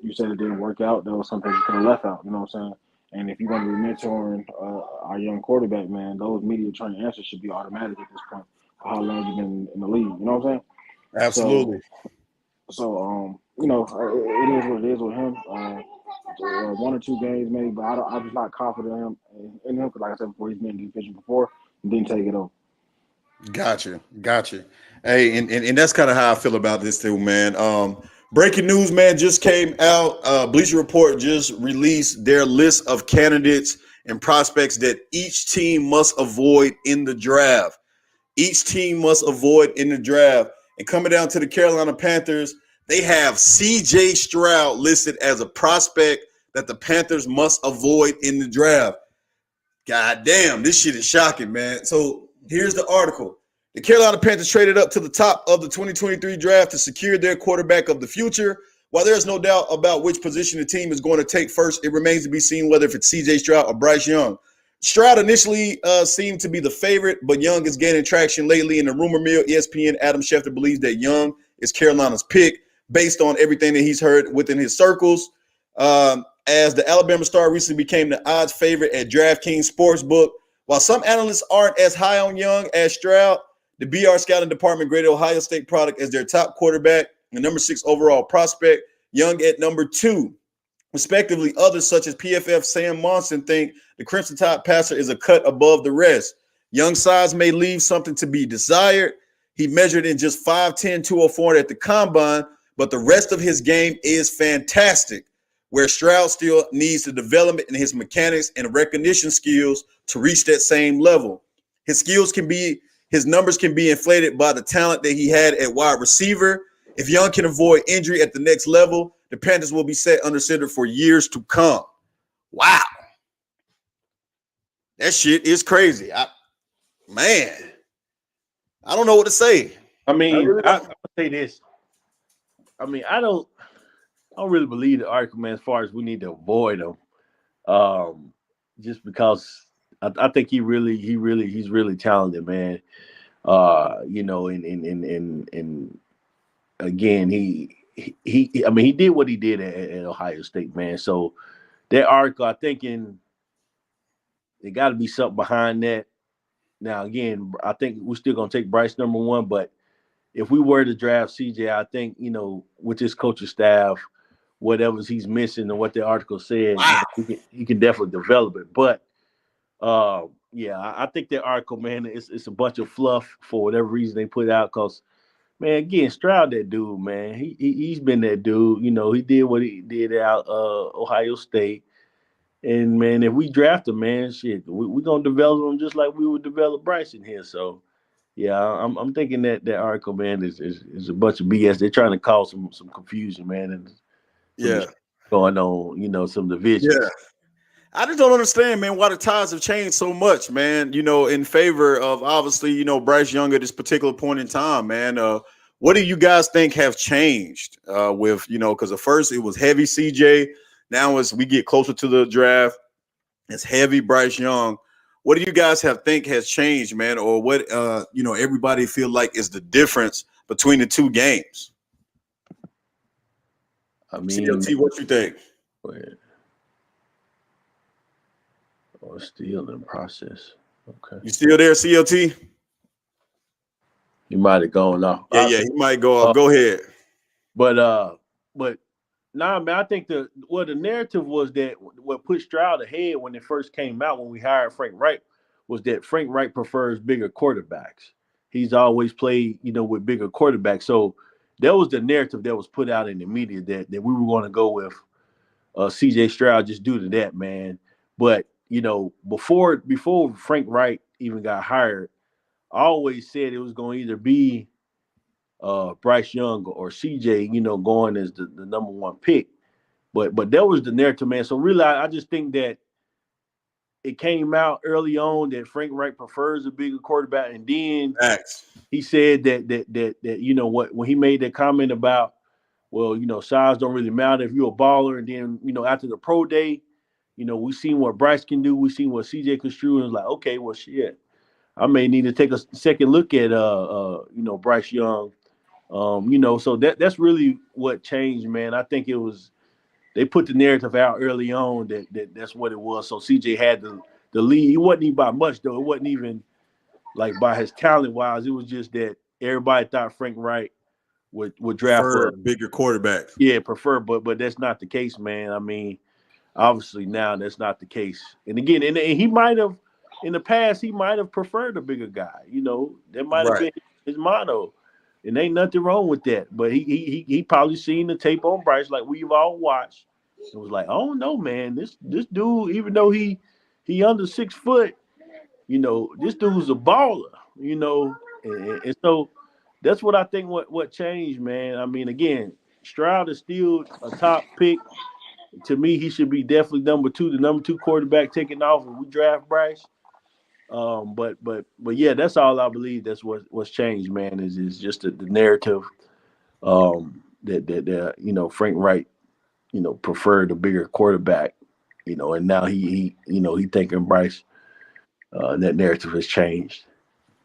You said it didn't work out. There was something you could have left out. You know what I'm saying? And if you're going to be mentoring our young quarterback, man, those media trained answers should be automatic at this point for how long you've been in the league. You know what I'm saying? Absolutely. So it is what it is with him. 1 or 2 games maybe, but I'm just not confident in him because, like I said before, he's been in the division before and didn't take it over. Gotcha. Hey, and that's kind of how I feel about this too, man. Breaking news, man, just came out. Bleacher Report just released their list of candidates and prospects that each team must avoid in the draft. And coming down to the Carolina Panthers, they have C.J. Stroud listed as a prospect that the Panthers must avoid in the draft. God damn, this shit is shocking, man. So here's the article. The Carolina Panthers traded up to the top of the 2023 draft to secure their quarterback of the future. While there's no doubt about which position the team is going to take first, it remains to be seen whether if it's C.J. Stroud or Bryce Young. Stroud initially seemed to be the favorite, but Young is gaining traction lately in the rumor mill. ESPN Adam Schefter believes that Young is Carolina's pick based on everything that he's heard within his circles. As the Alabama Star recently became the odds favorite at DraftKings Sportsbook. While some analysts aren't as high on Young as Stroud, the BR scouting department graded Ohio State product as their top quarterback and number 6 overall prospect, Young at number 2. Respectively, others such as PFF Sam Monson think the Crimson Tide passer is a cut above the rest. Young's size may leave something to be desired. He measured in just 5'10", 204 at the combine, but the rest of his game is fantastic, where Stroud still needs the development in his mechanics and recognition skills to reach that same level. His numbers can be inflated by the talent that he had at wide receiver. If Young can avoid injury at the next level, the Panthers will be set under center for years to come. Wow. That shit is crazy. I don't know what to say. I mean, I'll say this. I mean, I don't really believe the article, man, as far as we need to avoid him. Just because I think he's really talented, man. And again, he did what he did at Ohio State, man. So that article, I think there got to be something behind that. Now, again, I think we're still gonna take Bryce number 1, but if we were to draft CJ, I think with his coaching staff, whatever he's missing or what the article said, wow. he can definitely develop it. But I think that article, man, it's a bunch of fluff for whatever reason they put out. Because, man, again, Stroud, that dude, man, he's been that dude. He did what he did out Ohio State. And, man, if we draft him, man, shit, we're going to develop him just like we would develop Bryce in here. So, yeah, I'm thinking that article, man, is a bunch of BS. They're trying to cause some confusion, man, and yeah, going on, some divisions. Yeah. I just don't understand, man, why the ties have changed so much, man. In favor of obviously, Bryce Young at this particular point in time, man. What do you guys think have changed with, because at first it was heavy CJ. Now as we get closer to the draft, it's heavy Bryce Young. What do you guys think has changed, man? Or what, everybody feel like is the difference between the two games? I mean, CLT, what you think? Still in process. Okay. You still there, CLT? He might have gone off. Yeah, he might go off. Go ahead. But nah, man, I think the narrative was that what put Stroud ahead when it first came out when we hired Frank Reich was that Frank Reich prefers bigger quarterbacks. He's always played, with bigger quarterbacks. So that was the narrative that was put out in the media that we were going to go with CJ Stroud just due to that, man. But before Frank Reich even got hired, I always said it was going to either be Bryce Young or CJ, going as the number one pick. But that was the narrative, man. So really, I just think that it came out early on that Frank Reich prefers a bigger quarterback, and then he said that when he made that comment about, well, size don't really matter if you're a baller, and then after the pro day, we seen what Bryce can do, we seen what CJ can do, and it's like, okay, well, shit, I may need to take a second look at Bryce Young. So that's really what changed, man. I think it was they put the narrative out early on that's what it was. So CJ had the lead. He wasn't even by much though. It wasn't even like by his talent wise. It was just that everybody thought Frank Reich would draft a bigger quarterback. Yeah, prefer, but that's not the case, man. I mean, obviously now that's not the case. And again, and he might have in the past he might have preferred a bigger guy. That might have been his motto. And ain't nothing wrong with that. But he probably seen the tape on Bryce like we've all watched. It was like, oh no, man, this dude, even though he under 6 foot, this dude's a baller, and so that's what I think what changed, man. I mean, again, Stroud is still a top pick. To me, he should be definitely number 2, the number 2 quarterback taking off if we draft Bryce. But yeah, that's all I believe. That's what's changed, man. Is just the narrative that Frank Reich preferred a bigger quarterback, and now he thinking Bryce. That narrative has changed.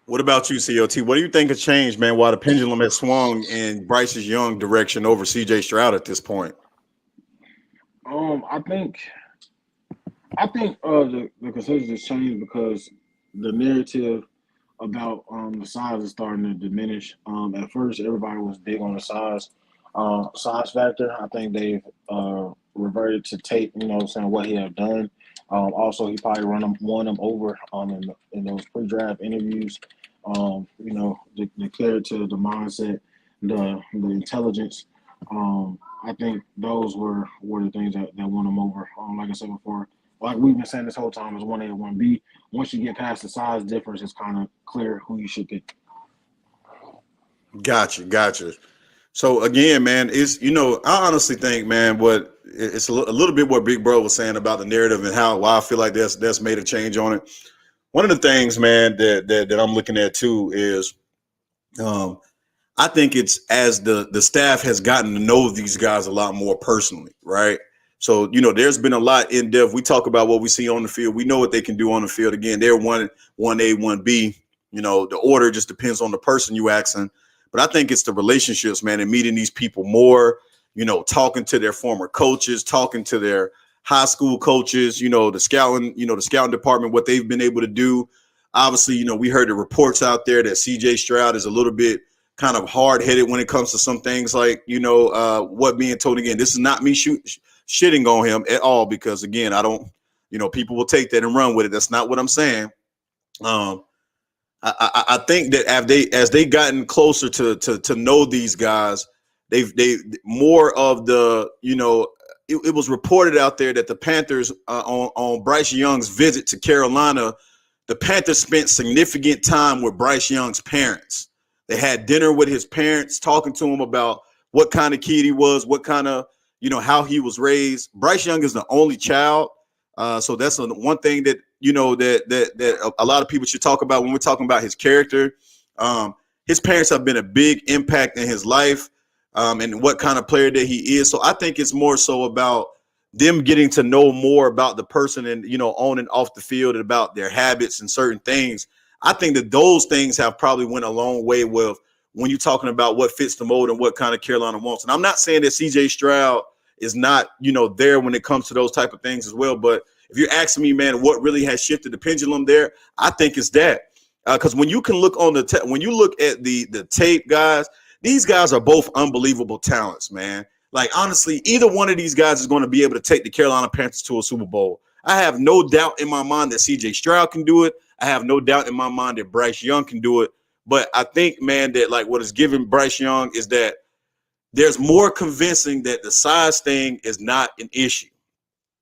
What about you, COT? What do you think has changed, man? Why the pendulum has swung in Bryce's Young direction over CJ Stroud at this point? I think the consensus has changed because the narrative about the size is starting to diminish. At first, everybody was big on the size factor. I think they've reverted to tape, saying what he have done. Also, he probably won them over in those pre-draft interviews. The character, the mindset, the intelligence. I think those were the things that won him over. Like I said before, like we've been saying this whole time, is 1A and 1B. Once you get past the size difference, it's kind of clear who you should pick. Gotcha. So again, man, I honestly think, man, it's a little bit what Big Bro was saying about the narrative and why I feel like that's made a change on it. One of the things, man, that I'm looking at too is, I think it's as the staff has gotten to know these guys a lot more personally, right? So, there's been a lot in depth. We talk about what we see on the field. We know what they can do on the field. Again, they're 1A, 1B. The order just depends on the person you asking. But I think it's the relationships, man, and meeting these people more, talking to their former coaches, talking to their high school coaches, the scouting department, what they've been able to do. Obviously, we heard the reports out there that CJ Stroud is a little bit kind of hard-headed when it comes to some things like, what being told. Again, this is not me shitting on him at all, because again, I don't, people will take that and run with it. That's not what I'm saying. I think that as they gotten closer to know these guys, they more of the, it was reported out there that the Panthers on Bryce Young's visit to Carolina, the Panthers spent significant time with Bryce Young's parents. They had dinner with his parents, talking to him about what kind of kid he was, what kind of, how he was raised. Bryce Young is the only child. So that's one thing that that a lot of people should talk about when we're talking about his character. His parents have been a big impact in his life, and what kind of player that he is. So I think it's more so about them getting to know more about the person and on and off the field and about their habits and certain things. I think that those things have probably went a long way with when you're talking about what fits the mold and what kind of Carolina wants. And I'm not saying that CJ Stroud is not, there when it comes to those type of things as well. But if you're asking me, man, what really has shifted the pendulum there, I think it's that. Because when you can look on when you look at the tape, guys, these guys are both unbelievable talents, man. Like, honestly, either one of these guys is going to be able to take the Carolina Panthers to a Super Bowl. I have no doubt in my mind that CJ Stroud can do it. I have no doubt in my mind that Bryce Young can do it. But I think, man, that like what is giving Bryce Young is that there's more convincing that the size thing is not an issue,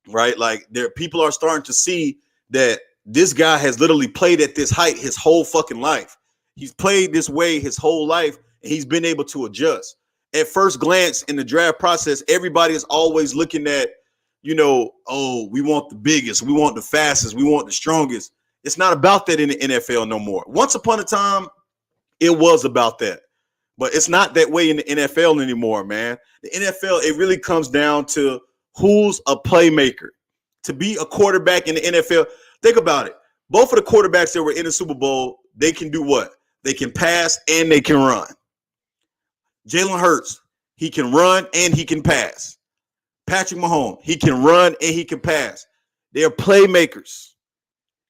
right? Like people are starting to see that this guy has literally played at this height his whole fucking life. He's played this way his whole life, and he's been able to adjust. At first glance in the draft process, everybody is always looking at, oh, we want the biggest, we want the fastest, we want the strongest. It's not about that in the NFL no more. Once upon a time, it was about that. But it's not that way in the NFL anymore, man. The NFL, it really comes down to who's a playmaker. To be a quarterback in the NFL, think about it. Both of the quarterbacks that were in the Super Bowl, they can do what? They can pass and they can run. Jalen Hurts, he can run and he can pass. Patrick Mahomes, he can run and he can pass. They're playmakers.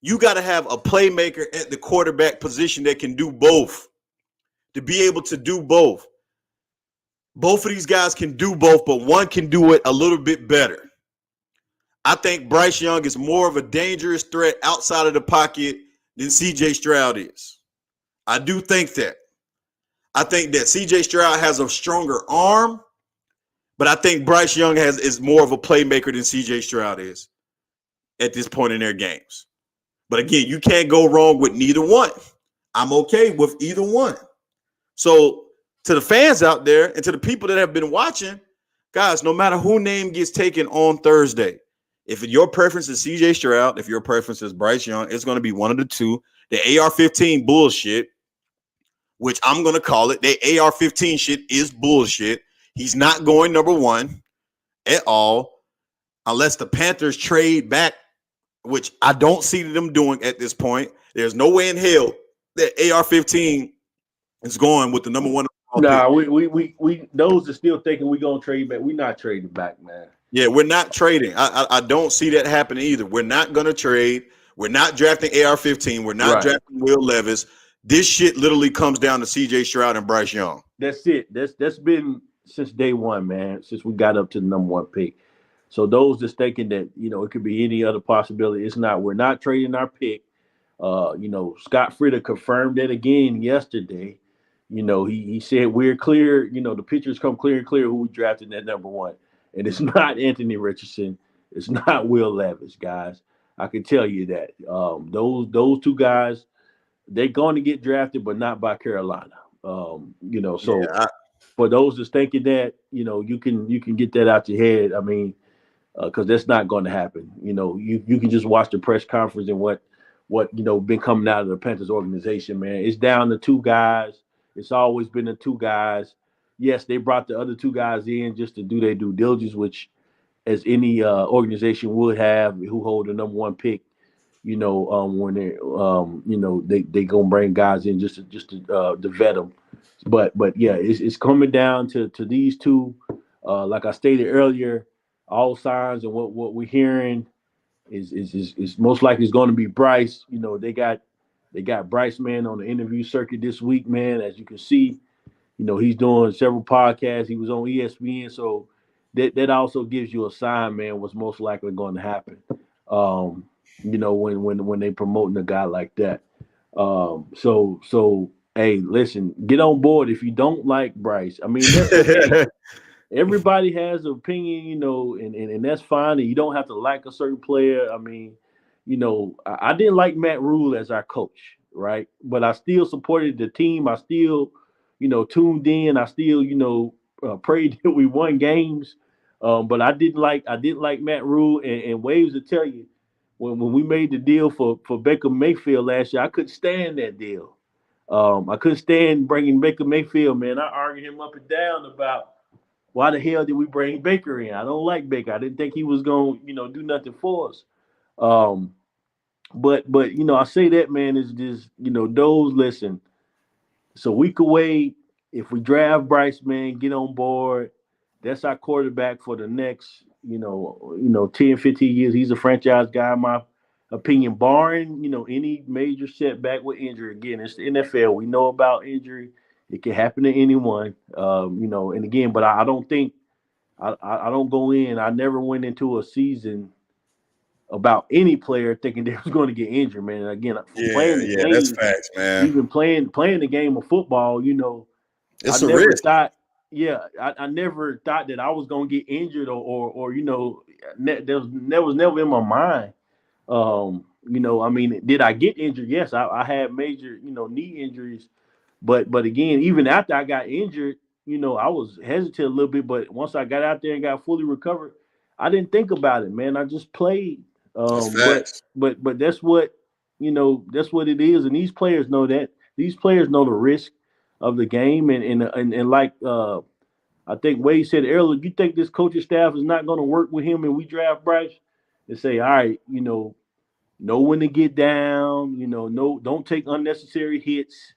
You got to have a playmaker at the quarterback position that can do both. To be able to do both. Both of these guys can do both, but one can do it a little bit better. I think Bryce Young is more of a dangerous threat outside of the pocket than CJ Stroud is. I do think that. I think that CJ Stroud has a stronger arm, but I think Bryce Young is more of a playmaker than CJ Stroud is at this point in their games. But again, you can't go wrong with neither one. I'm okay with either one. So to the fans out there and to the people that have been watching, guys, no matter who name gets taken on Thursday, if your preference is CJ Stroud, if your preference is Bryce Young, it's going to be one of the two. The AR-15 bullshit, which I'm going to call it, the AR-15 shit is bullshit. He's not going number one at all unless the Panthers trade back, which I don't see them doing at this point. There's no way in hell that AR-15 is going with the number one. Nah, we those are still thinking we're going to trade back. We're not trading back, man. Yeah, we're not trading. I don't see that happening either. We're not going to trade. We're not drafting AR-15. We're not drafting Will Levis. This shit literally comes down to CJ Stroud and Bryce Young. That's it. That's been since day one, man, since we got up to the number one pick. So those just thinking that, it could be any other possibility. It's not. We're not trading our pick. Scott Fritter confirmed that again yesterday. He said we're clear. The pictures come clear and clear who we drafted at number one. And it's not Anthony Richardson. It's not Will Levis, guys. I can tell you that. Those two guys, they're going to get drafted, but not by Carolina. For those that's thinking that, you can get that out your head. I mean, because that's not going to happen. You can just watch the press conference and what been coming out of the Panthers organization, man. It's down to two guys. It's always been the two guys. Yes, they brought the other two guys in just to do their due diligence, which as any organization would have who hold the number one pick, when they gonna bring guys in just to vet them. But yeah, it's coming down to these two. Like I stated earlier, all signs and what we're hearing is most likely it's going to be Bryce. They got Bryce, man, on the interview circuit this week, man. As you can see, he's doing several podcasts. He was on ESPN, so that also gives you a sign, man, what's most likely going to happen. When they promoting a guy like that. So hey, listen, get on board if you don't like Bryce. I mean, everybody has an opinion, and that's fine. And you don't have to like a certain player. I mean, I didn't like Matt Rule as our coach, right? But I still supported the team. I still, tuned in. I still, prayed that we won games. But I didn't like Matt Rule and Wavez to tell you when we made the deal for Baker Mayfield last year, I couldn't stand that deal. I couldn't stand bringing Baker Mayfield, man. I argued him up and down about why the hell did we bring Baker in? I don't like Baker. I didn't think he was going to, do nothing for us. But I say that, man, is just, those listen. So we could wait. If we draft Bryce, man, get on board. That's our quarterback for the next, 10, 15 years. He's a franchise guy, in my opinion, barring, any major setback with injury. Again, it's the NFL. We know about injury. It can happen to anyone, and again, but I don't think I don't go in. I never went into a season about any player thinking they was going to get injured, man. And again, playing the game, that's facts, man. even playing the game of football, it's I a never risk. thought, I never thought that I was going to get injured or there was never in my mind. Did I get injured? Yes, I had major, knee injuries. But again, even after I got injured, I was hesitant a little bit. But once I got out there and got fully recovered, I didn't think about it, man. I just played. That's facts. But that's what that's what it is. And these players know that. These players know the risk of the game. And like I think Wade said earlier, you think this coaching staff is not going to work with him and we draft Bryce and say, all right, know when to get down, don't take unnecessary hits.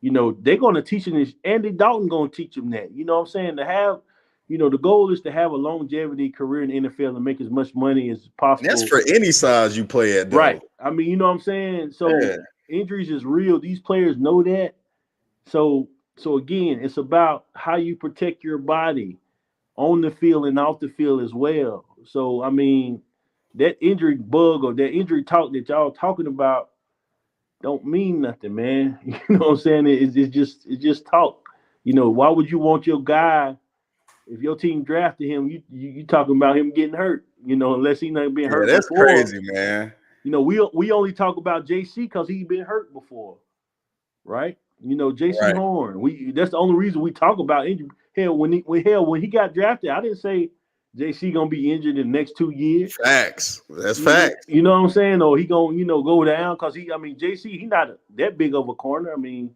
They're going to teach him this. Andy Dalton going to teach him that. You know what I'm saying? To have, the goal is to have a longevity career in the NFL and make as much money as possible. And that's for any size you play at, though. Right. I mean, you know what I'm saying? So injuries is real. These players know that. So again, it's about how you protect your body on the field and off the field as well. So, I mean, that injury bug or that injury talk that y'all talking about don't mean nothing, man. You know what I'm saying? It's just talk. Why would you want your guy if your team drafted him? You talking about him getting hurt? Unless he not been hurt. That's before. crazy, man. We only talk about JC because he been hurt before, right? JC Horn. That's the only reason we talk about injury. Hell, when he got drafted, I didn't say JC gonna be injured in the next 2 years. Facts. That's facts. You know what I'm saying? Or he gonna go down because JC he not that big of a corner. I mean,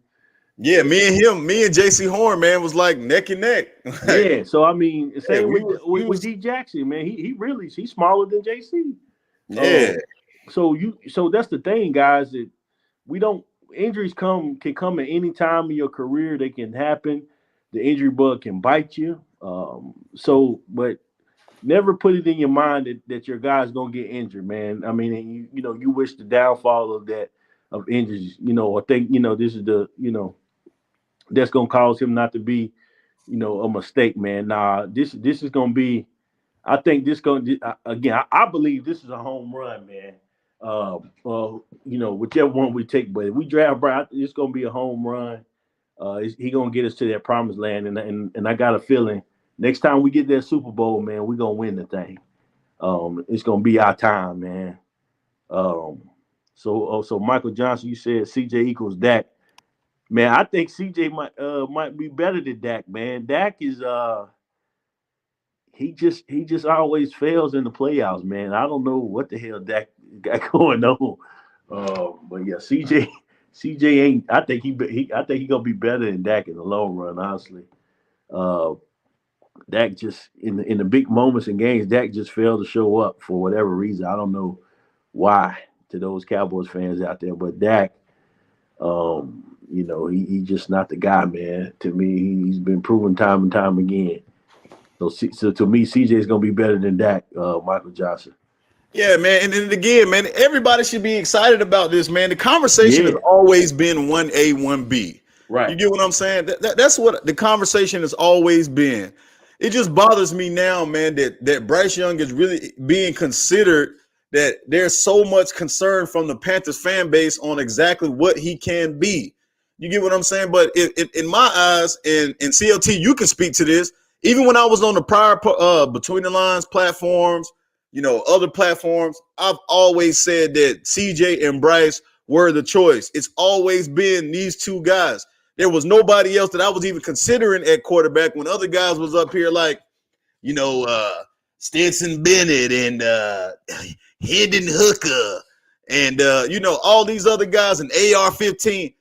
yeah, me and JC Horn, man, was like neck and neck. Yeah. So same with D Jackson, man. He's smaller than JC. Yeah. So that's the thing, guys. That injuries can come at any time in your career. They can happen. The injury bug can bite you. But never put it in your mind that your guy's gonna get injured, man. I mean, you wish the downfall of injuries, or think, this is that's gonna cause him not to be, a mistake, man. Nah, this is gonna be. I think this again. I believe this is a home run, man. Whichever one we take, but if we draft Bryce, it's gonna be a home run. He gonna get us to that promised land, and I got a feeling next time we get that Super Bowl, man, we're gonna win the thing. It's gonna be our time, man. So Michael Johnson, you said CJ equals Dak. Man, I think CJ might be better than Dak, man. Dak is he just always fails in the playoffs, man. I don't know what the hell Dak got going on. But yeah, CJ ain't. I think he gonna be better than Dak in the long run, honestly. Dak just in the big moments in games, Dak just failed to show up for whatever reason. I don't know why to those Cowboys fans out there, but Dak, he just not the guy, man. To me, he's been proven time and time again. So to me, CJ is gonna be better than Dak, Michael Johnson. Yeah, man, and again, man, everybody should be excited about this, man. The conversation has always been 1A, 1B. Right. You get what I'm saying? That's what the conversation has always been. It just bothers me now, man, that Bryce Young is really being considered, that there's so much concern from the Panthers fan base on exactly what he can be. You get what I'm saying? But in my eyes, and CLT, you can speak to this, even when I was on the prior Between the Lines platforms, other platforms, I've always said that CJ and Bryce were the choice. It's always been these two guys. There was nobody else that I was even considering at quarterback when other guys was up here like, Stetson Bennett and Hendon Hooker and all these other guys and AR-15.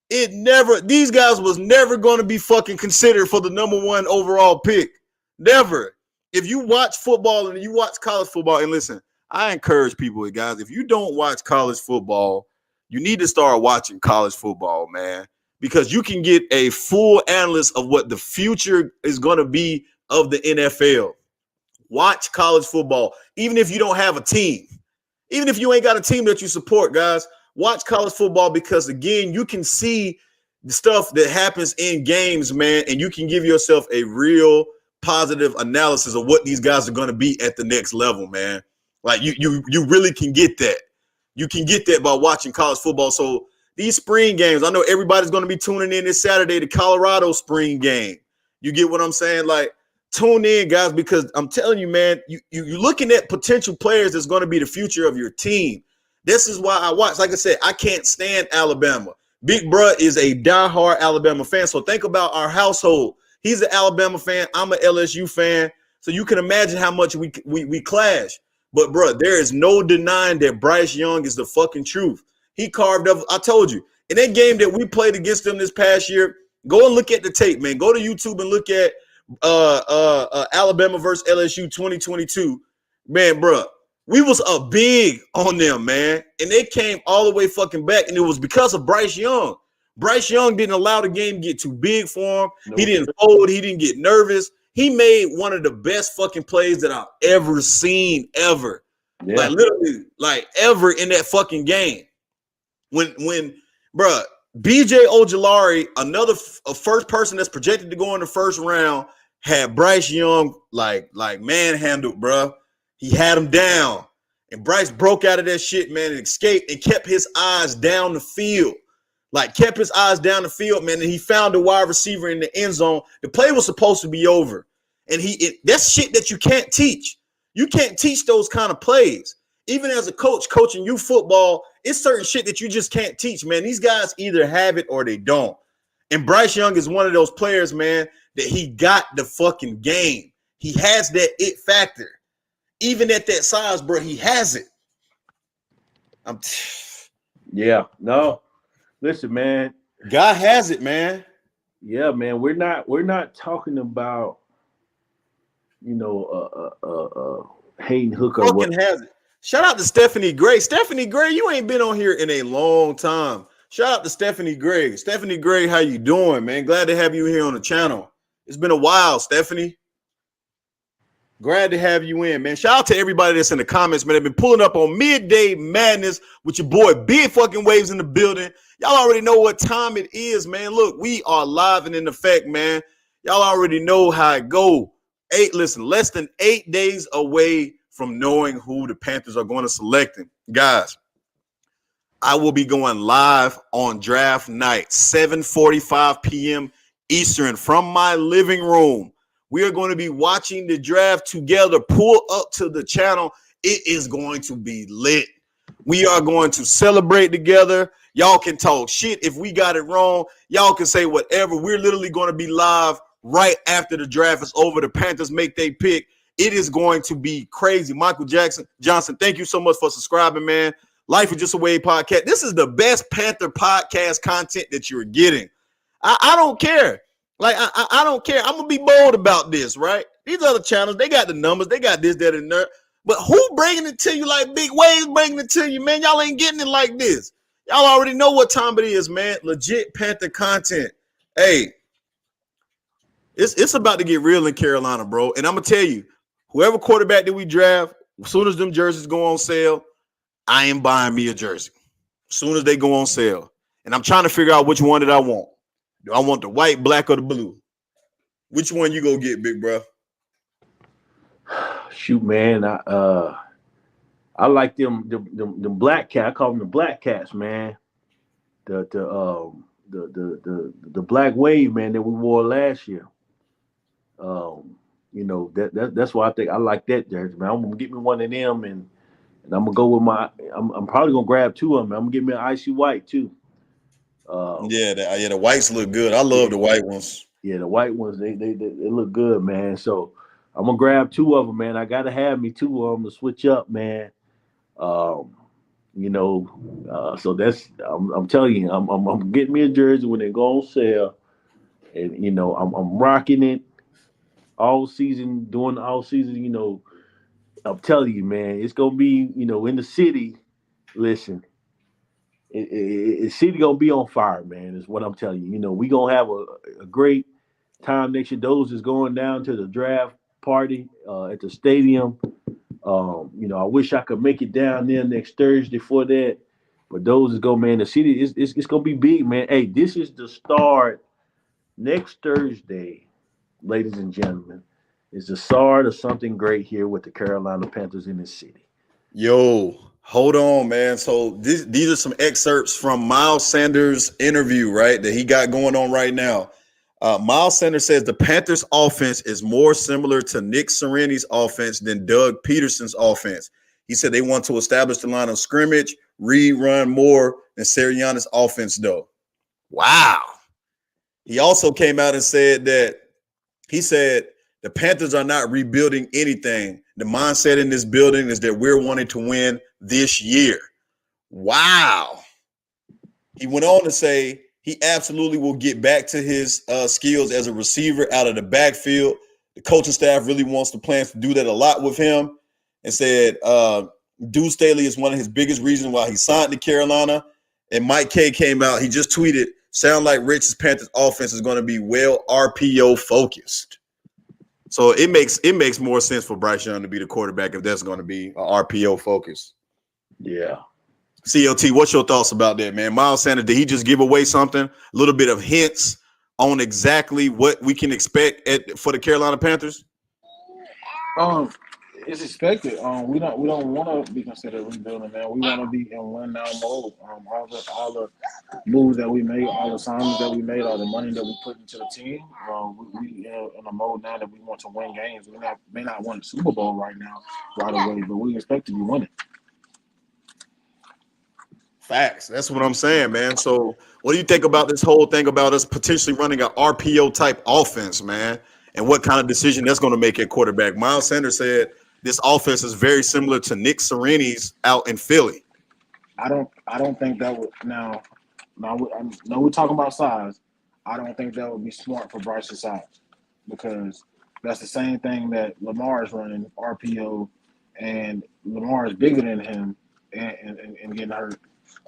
These guys was never going to be fucking considered for the number 1 overall pick. Never. If you watch football and you watch college football, and listen, I encourage people, guys, if you don't watch college football, you need to start watching college football, man, because you can get a full analysis of what the future is going to be of the NFL. Watch college football, even if you don't have a team, even if you ain't got a team that you support, guys. Watch college football because, again, you can see the stuff that happens in games, man, and you can give yourself a real positive analysis of what these guys are going to be at the next level, man. Like you really can get that. You can get that by watching college football. So these spring games, I know everybody's going to be tuning in this Saturday to Colorado spring game. You get what I'm saying? Like, tune in, guys, because I'm telling you, man, you're looking at potential players that's going to be the future of your team. This is why I watch. Like I said, I can't stand Alabama. Big bruh is a diehard Alabama fan. So think about our household. He's an Alabama fan. I'm an LSU fan. So you can imagine how much we clash. But, bro, there is no denying that Bryce Young is the fucking truth. He carved up. I told you. In that game that we played against them this past year, go and look at the tape, man. Go to YouTube and look at Alabama versus LSU 2022. Man, bro, we was a big on them, man. And they came all the way fucking back, and it was because of Bryce Young. Bryce Young didn't allow the game to get too big for him. No. He didn't fold. He didn't get nervous. He made one of the best fucking plays that I've ever seen, ever. Yeah. Like, literally, like, ever in that fucking game. When bruh, BJ Ojulari, a first person that's projected to go in the first round, had Bryce Young like manhandled, bruh. He had him down. And Bryce broke out of that shit, man, and escaped and kept his eyes down the field. Like, kept his eyes down the field, man, and he found the wide receiver in the end zone. The play was supposed to be over. And that's shit that you can't teach. You can't teach those kind of plays. Even as a coach coaching youth football, it's certain shit that you just can't teach, man. These guys either have it or they don't. And Bryce Young is one of those players, man, that he got the fucking game. He has that it factor. Even at that size, bro, he has it. Yeah, no. Listen, man. God has it, man. Yeah, man. We're not talking about, Hayden Hooker. Fucking has it. Shout out to Stephanie Gray. Stephanie Gray, you ain't been on here in a long time. Shout out to Stephanie Gray. Stephanie Gray, how you doing, man? Glad to have you here on the channel. It's been a while, Stephanie. Glad to have you in, man. Shout out to everybody that's in the comments, man. They've been pulling up on Midday Madness with your boy Big fucking Wavez in the building. Y'all already know what time it is, man. Look, we are live and in effect, man. Y'all already know how it go. Less than 8 days away from knowing who the Panthers are going to select. Guys, I will be going live on draft night, 7:45 p.m. Eastern from my living room. We are going to be watching the draft together. Pull up to the channel. It is going to be lit. We are going to celebrate together. Y'all can talk shit if we got it wrong. Y'all can say whatever. We're literally going to be live right after the draft is over. The Panthers make their pick. It is going to be crazy. Michael Johnson, thank you so much for subscribing, man. Life is Just a Wave podcast. This is the best Panther podcast content that you're getting. I don't care. Like, I don't care. I'm going to be bold about this, right? These other channels, they got the numbers. They got this, that, and that. But who bringing it to you like Big Wavez bringing it to you, man? Y'all ain't getting it like this. Y'all already know what time it is, man. Legit Panther content. Hey, it's about to get real in Carolina, bro. And I'm going to tell you, whoever quarterback that we draft, as soon as them jerseys go on sale, I am buying me a jersey. As soon as they go on sale. And I'm trying to figure out which one that I want. Do I want the white, black, or the blue? Which one you go get, big bro? Shoot, man. I like them black cat. I call them the black cats, man. The black wave, man, that we wore last year. That's why I think I like that jersey, man. I'm gonna get me one of them, and I'm gonna go with my. I'm probably gonna grab two of them. I'm gonna get me an icy white too. The whites look good. I love the white ones. Yeah, the white ones they look good, man. So I'm gonna grab two of them, man. I gotta have me two of them to switch up, man. Um, so that's I'm telling you, I'm getting me a jersey when they go on sale, and I'm rocking it all season, doing the all season. I'm telling you, man, it's gonna be in the city. Listen, city gonna be on fire, man. Is what I'm telling you. We gonna have a great time next year. Those is going down to the draft party at the stadium. I wish I could make it down there next Thursday for that. But those is go, man. The city is it's gonna be big, man. Hey, this is the start. Next Thursday, ladies and gentlemen, is the start of something great here with the Carolina Panthers in this city. Yo, hold on, man. So these are some excerpts from Miles Sanders' interview, right, that he got going on right now. Miles Sanders says the Panthers' offense is more similar to Nick Sirianni's offense than Doug Peterson's offense. He said they want to establish the line of scrimmage, run more than Sirianni's offense, though. Wow. He also came out and said that the Panthers are not rebuilding anything. The mindset in this building is that we're wanting to win this year. Wow. He went on to say he absolutely will get back to his skills as a receiver out of the backfield. The coaching staff really wants the plans to do that a lot with him, and said Deuce Staley is one of his biggest reasons why he signed to Carolina. And Mike K came out. He just tweeted, sound like Rich's Panthers offense is going to be well RPO focused. So it makes more sense for Bryce Young to be the quarterback if that's going to be an RPO focus. Yeah. CLT, what's your thoughts about that, man? Miles Sanders, did he just give away something? A little bit of hints on exactly what we can expect for the Carolina Panthers? It's expected. We don't want to be considered rebuilding, man. We want to be in win now mode. All the moves that we made, all the signings that we made, all the money that we put into the team. We in a mode now that we want to win games. We may not win the Super Bowl right now, right away, but we expect to be winning. Facts. That's what I'm saying, man. So what do you think about this whole thing about us potentially running an RPO type offense, man? And what kind of decision that's going to make at quarterback? Miles Sanders said this offense is very similar to Nick Sirianni's out in Philly. I don't think that would now we're talking about size. I don't think that would be smart for Bryce's size, because that's the same thing that Lamar is running, RPO, and Lamar is bigger than him and getting hurt.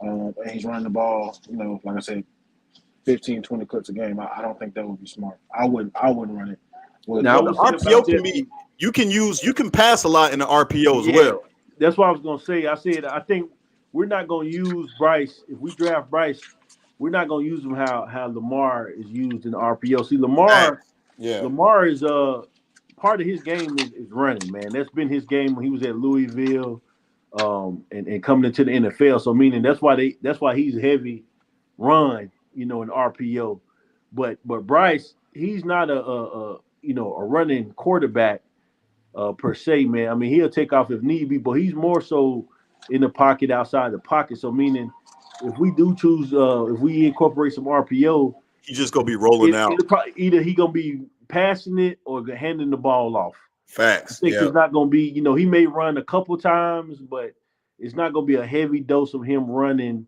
And he's running the ball, like I said, 15, 20 clips a game. I don't think that would be smart. I wouldn't run it. Now, the RPO can be you can pass a lot in the RPO as well. That's what I was gonna say. I think we're not gonna use Bryce. If we draft Bryce, we're not gonna use him how Lamar is used in the RPO. See, Lamar is part of his game is running, man. That's been his game when he was at Louisville, and coming into the NFL. So meaning that's why he's heavy run, in RPO. But Bryce, he's not a running quarterback per se, man. I mean, he'll take off if need be, but he's more so in the pocket, outside the pocket. So meaning if we do choose, if we incorporate some RPO, he's just gonna be rolling out. Either he gonna be passing it or handing the ball off. Facts. I think it's not gonna be, he may run a couple times, but it's not gonna be a heavy dose of him running,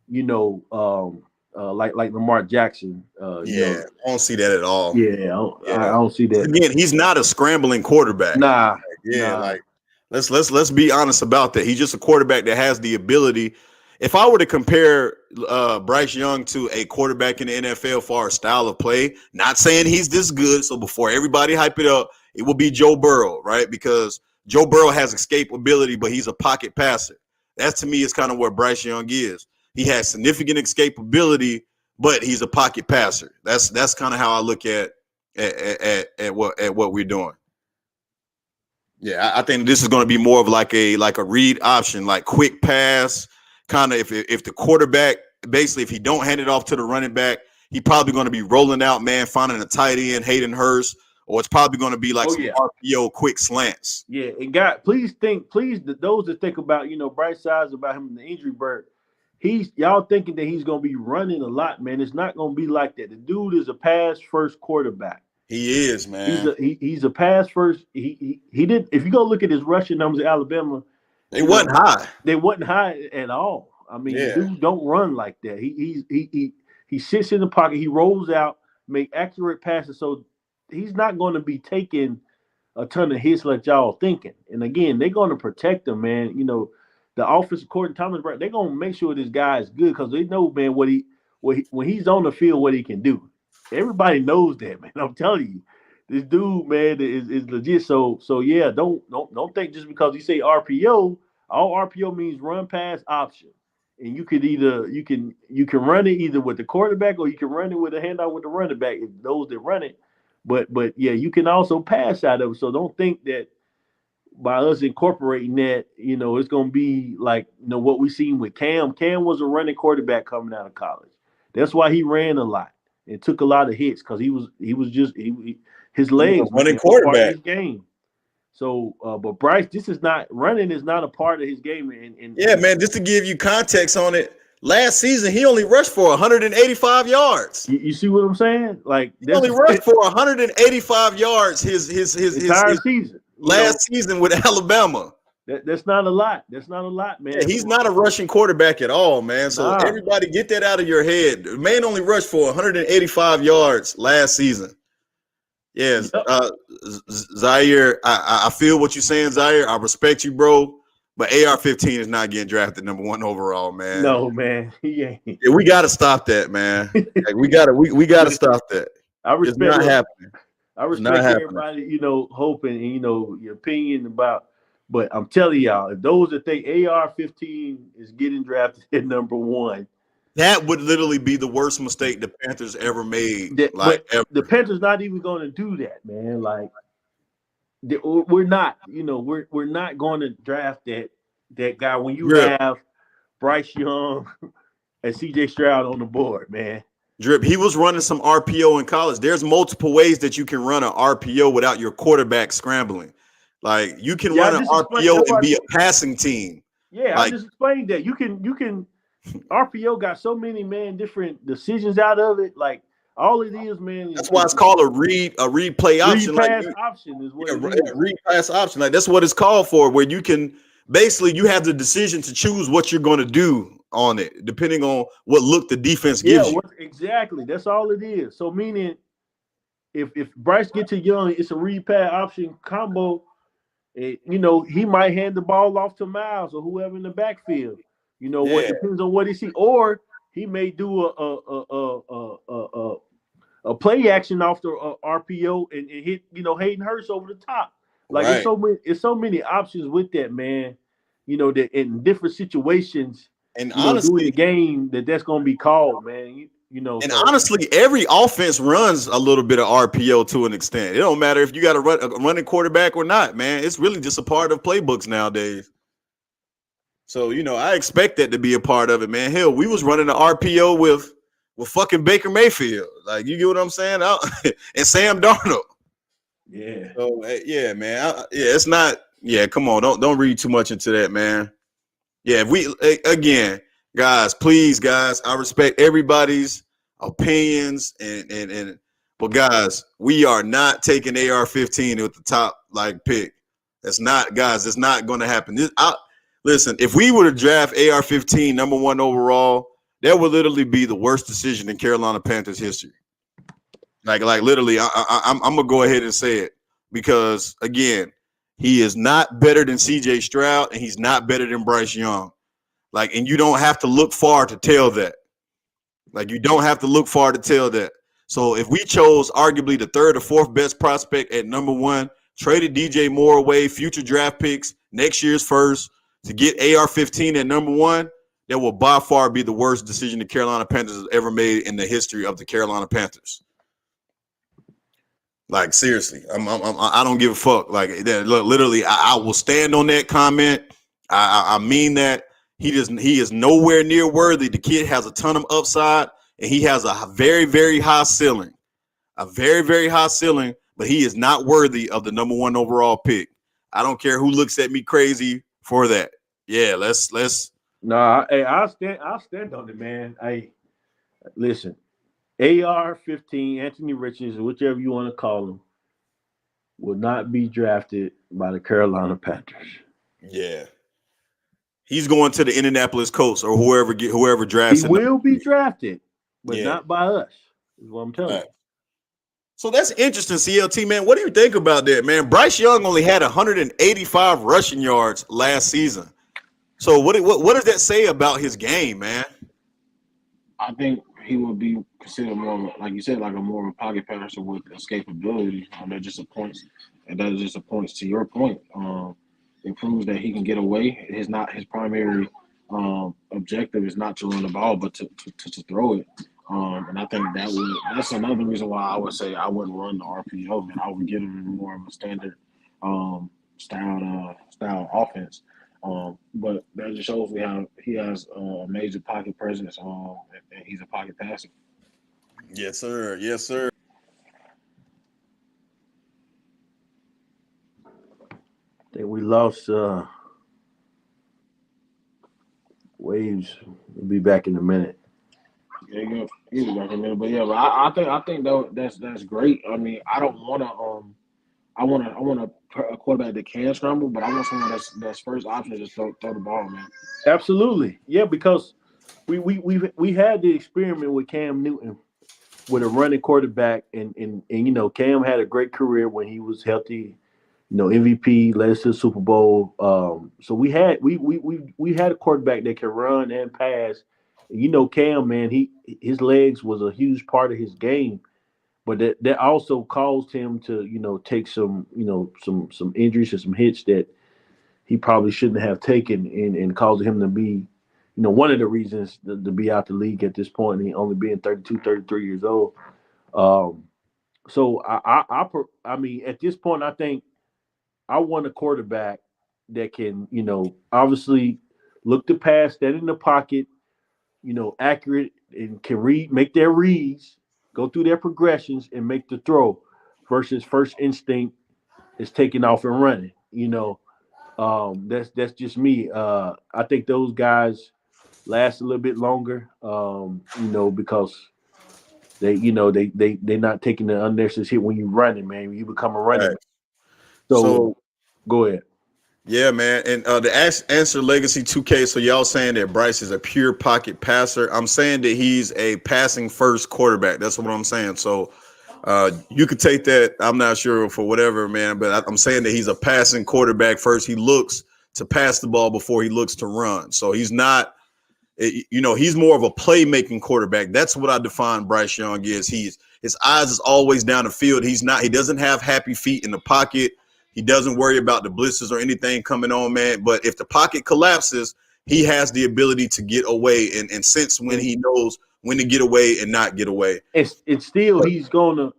like Lamar Jackson. I don't see that at all. Yeah, I don't see that. Again, he's not a scrambling quarterback. Nah. Like let's be honest about that. He's just a quarterback that has the ability. If I were to compare Bryce Young to a quarterback in the NFL for our style of play, not saying he's this good, so before everybody hype it up, it will be Joe Burrow, right? Because Joe Burrow has escapability, but he's a pocket passer. That to me is kind of where Bryce Young is. He has significant escapability, but he's a pocket passer. That's kind of how I look at what we're doing. Yeah, I think this is going to be more of like a read option, like quick pass. Kind of if the quarterback, basically, if he don't hand it off to the running back, he probably going to be rolling out, man, finding a tight end, Hayden Hurst, or it's probably going to be like some RPO quick slants. Yeah, and God, please those that think about, Bryce size, about him in the injury bird, y'all thinking that he's going to be running a lot, man. It's not going to be like that. The dude is a pass first quarterback. He is, man. He's a pass first. He did. If you go look at his rushing numbers at Alabama, They wasn't high. they wasn't high at all. I mean, Yeah. dude don't run like that. He sits in the pocket. He rolls out, make accurate passes. So he's not going to be taking a ton of hits like y'all thinking. And again, they're going to protect him, man. The offensive coordinator Thomas Brown, they're going to make sure this guy is good because they know, man, when he's on the field, what he can do. Everybody knows that, man. I'm telling you, this dude, man, is legit. So yeah, don't think just because you say RPO, all RPO means run pass option. And you can run it either with the quarterback or you can run it with a handout with the running back. If those that run it, but yeah, you can also pass out of it. So don't think that by us incorporating that, it's gonna be like what we seen with Cam. Cam was a running quarterback coming out of college. That's why he ran a lot and took a lot of hits because his legs running quarterback part of quarterback his game. So, but Bryce, this is not a part of his game. And yeah, man. Just to give you context on it, last season he only rushed for 185 yards. You see what I'm saying? Like he only rushed for 185 yards his entire season. Last season with Alabama. That's not a lot. That's not a lot, man. Yeah, he's not a rushing quarterback at all, man. So everybody get that out of your head. The man only rushed for 185 yards last season. Yes, Zaire, I feel what you're saying, Zaire. I respect you, bro. But AR-15 is not getting drafted #1 overall, man. No, man. He ain't. Yeah, we got to stop that, man. Like, we got to stop that. I respect it's not happening. I respect everybody, hoping and your opinion about. But I'm telling y'all, if those that think AR-15 is getting drafted at #1, that would literally be the worst mistake the Panthers ever made. Ever. The Panthers not even going to do that, man. Like we're not, we're not going to draft that guy when you have Bryce Young and CJ Stroud on the board, man. Drip, he was running some RPO in college. There's multiple ways that you can run an RPO without your quarterback scrambling. Like you can run an RPO and be a passing team. Yeah, I just explained that. You can RPO got so many, man, different decisions out of it. Like all it is, man. That's why it's called a read play option. Read pass option is what it is. Read pass option. Like that's what it's called for, where you can basically you have the decision to choose what you're going to do on it, depending on what look the defense gives you. Exactly. That's all it is. So meaning if Bryce gets to Young, it's a read pass option combo. He might hand the ball off to Miles or whoever in the backfield. What depends on what he see, or he may do a play action off the RPO and hit Hayden Hurst over the top. Like it's so many options with that, man. That in different situations and honestly, doing the game that's going to be called, man. And honestly, every offense runs a little bit of RPO to an extent. It don't matter if you got a running quarterback or not, man. It's really just a part of playbooks nowadays. So, I expect that to be a part of it, man. Hell, we was running the RPO with fucking Baker Mayfield. Like, you get what I'm saying? And Sam Darnold. Yeah. So, yeah, man. It's not – yeah, come on. Don't read too much into that, man. Yeah, again, guys, please, guys, I respect everybody's opinions but guys, we are not taking AR-15 with the top pick. That's not going to happen. Listen, if we were to draft AR-15 #1 overall, that would literally be the worst decision in Carolina Panthers history. Like literally, I'm gonna go ahead and say it because again, he is not better than CJ Stroud and he's not better than Bryce Young. And you don't have to look far to tell that. You don't have to look far to tell that. So if we chose arguably the third or fourth best prospect at #1, traded DJ Moore away, future draft picks, next year's first, to get AR-15 at #1, that will by far be the worst decision the Carolina Panthers has ever made in the history of the Carolina Panthers. Seriously, I don't give a fuck. Literally, I will stand on that comment. I mean that. He is nowhere near worthy. The kid has a ton of upside, and he has a very, very high ceiling. A very, very high ceiling, but he is not worthy of the #1 overall pick. I don't care who looks at me crazy for that. Yeah, let's. Nah, hey, I'll stand on it, man. Listen, AR-15, Anthony Richards, whichever you want to call him, will not be drafted by the Carolina Panthers. Yeah. He's going to the Indianapolis Colts or whoever drafts He him. will be drafted, but Yeah. not by us, is what I'm telling you. So that's interesting, CLT, man. What do you think about that, man? Bryce Young only had 185 rushing yards last season. So what does that say about his game, man? I think he would be considered more, like you said, like a more of a pocket passer with escapability. That just points, and that just points to your point. It proves that he can get away. His primary objective is not to run the ball, but to throw it. And I think that's another reason why I would say I wouldn't run the RPO, man. I would get him more of a standard style offense. But that just shows he has a major pocket presence. And he's a pocket passer. Yes, sir. Yes, sir. I think we lost Wavez. We'll be back in a minute. There you go. He'll be back in a minute. But yeah, but I think though that's great. I mean, I don't want to I want a quarterback that can scramble, but I want someone that's first option to just throw the ball, man. Absolutely, yeah, because we had the experiment with Cam Newton with a running quarterback, and you know Cam had a great career when he was healthy. You know, MVP, led us to the Super Bowl. So we had a quarterback that can run and pass. You know, Cam, man, his legs was a huge part of his game. But that also caused him to, you know, take some, you know, some injuries and some hits that he probably shouldn't have taken, and causing him to be, you know, one of the reasons to be out the league at this point, and he only being 32, 33 years old. So I mean, at this point, I think I want a quarterback that can, you know, obviously look to pass, stand in the pocket, you know, accurate, and can make their reads, go through their progressions, and make the throw, versus first instinct is taking off and running. You know, that's just me. I think those guys last a little bit longer. You know, because they're not taking the unnecessary hit when you're running, man. When you become a running Right. back. So go ahead. Yeah, man. And the answer legacy 2K. So y'all saying that Bryce is a pure pocket passer. I'm saying that he's a passing first quarterback. That's what I'm saying. So you could take that. I'm not sure for whatever, man, but I'm saying that he's a passing quarterback first. He looks to pass the ball before he looks to run. So he's not, you know, he's more of a playmaking quarterback. That's what I define Bryce Young is. His eyes is always down the field. He doesn't have happy feet in the pocket. He doesn't worry about the blitzes or anything coming on, man. But if the pocket collapses, he has the ability to get away and sense when he knows when to get away and not get away. It's still he's going to,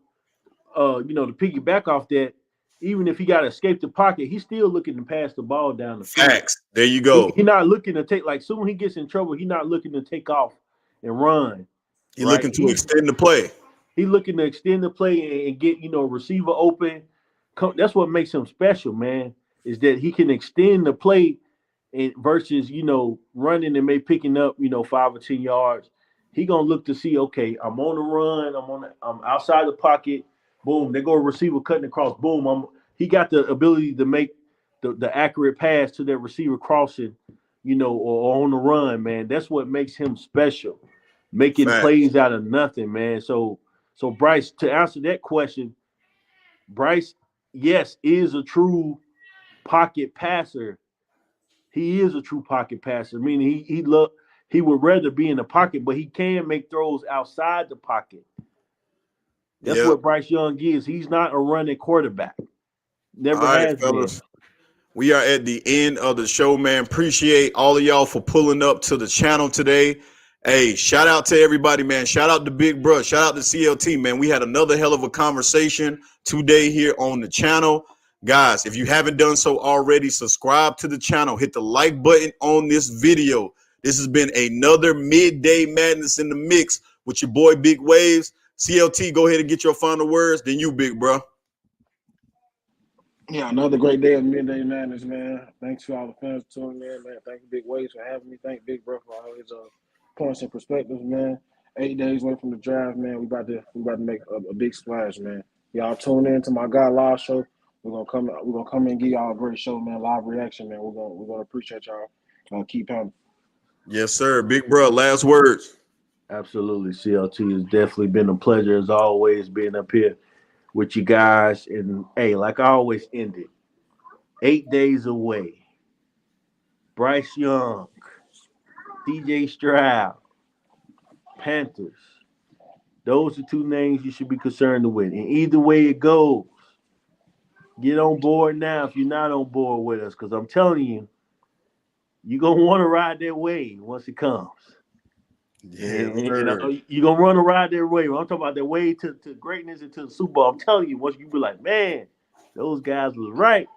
you know, to piggyback off that. Even if he got to escape the pocket, he's still looking to pass the ball down the field. Facts. There you go. He's not looking to take, like, soon he gets in trouble, he's not looking to take off and run. He's looking to extend the play. He's looking to extend the play and get, you know, receiver open. That's what makes him special, man, is that he can extend the play and versus, you know, running and maybe picking up, you know, 5 or 10 yards. He gonna look to see, okay, I'm on the run, I'm outside the pocket. Boom, they go a receiver cutting across. Boom, he got the ability to make the accurate pass to that receiver crossing, you know, or on the run, man. That's what makes him special, making plays out of nothing, man. So Bryce, to answer that question, Bryce, yes, is a true pocket passer. He is a true pocket passer, meaning he would rather be in the pocket, but he can make throws outside the pocket. That's what Bryce Young is. He's not a running quarterback. Never has been. We are at the end of the show, man. Appreciate all of y'all for pulling up to the channel today. Hey, shout out to everybody, man. Shout out to Big Bro. Shout out to CLT, man. We had another hell of a conversation today here on the channel. Guys, if you haven't done so already, subscribe to the channel. Hit the like button on this video. This has been another Midday Madness in the Mix with your boy Big Wavez. CLT, go ahead and get your final words. Then you, Big Bro. Yeah, another great day of Midday Madness, man. Thanks to all the fans tuning in, man. Thank you, Big Wavez, for having me. Thank Big Bro for all his points and perspectives, man. 8 days away from the draft, man. We about to make a big splash, man. Y'all tune in to my God Live show. We're gonna come and give y'all a great show, man. Live reaction, man. We're gonna appreciate y'all. Keep pounding. Yes, sir. Big bro, last words. Absolutely, CLT. It's definitely been a pleasure as always being up here with you guys. And hey, like I always end it, 8 days away. Bryce Young, DJ Stroud, Panthers. Those are two names you should be concerned with. And either way it goes, get on board now if you're not on board with us. Because I'm telling you, you're going to want to ride that wave once it comes. Yes, And sir. you're going to run a ride that wave. I'm talking about that wave to greatness and to the Super Bowl. I'm telling you, once you be like, man, those guys was right,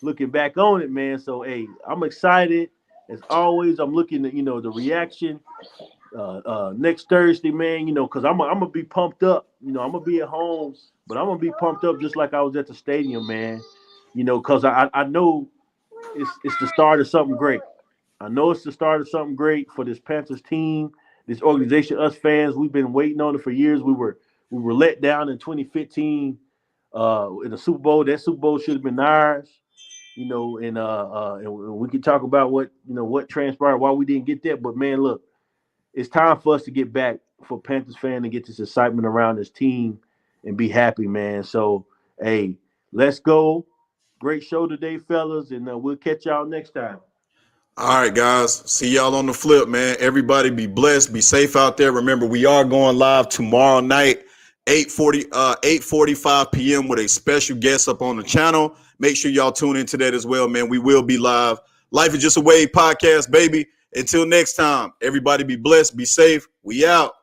looking back on it, man. So, hey, I'm excited. As always, I'm looking at, the reaction next Thursday, man, because I'm going to be pumped up. I'm going to be at home, but I'm going to be pumped up just like I was at the stadium, man, because I know it's the start of something great. I know it's the start of something great for this Panthers team, this organization, us fans. We've been waiting on it for years. We were let down in 2015 in the Super Bowl. That Super Bowl should have been ours, and we can talk about what transpired, why we didn't get that. But man, look, it's time for us to get back, for Panthers fan to get this excitement around this team and be happy, man. So, hey, let's go. Great show today, fellas, and we'll catch y'all next time. All right, guys. See y'all on the flip, man. Everybody be blessed. Be safe out there. Remember, we are going live tomorrow night, 8:45 p.m. with a special guest up on the channel. Make sure y'all tune into that as well, man. We will be live. Life is Just a Wave podcast, baby. Until next time, everybody be blessed. Be safe. We out.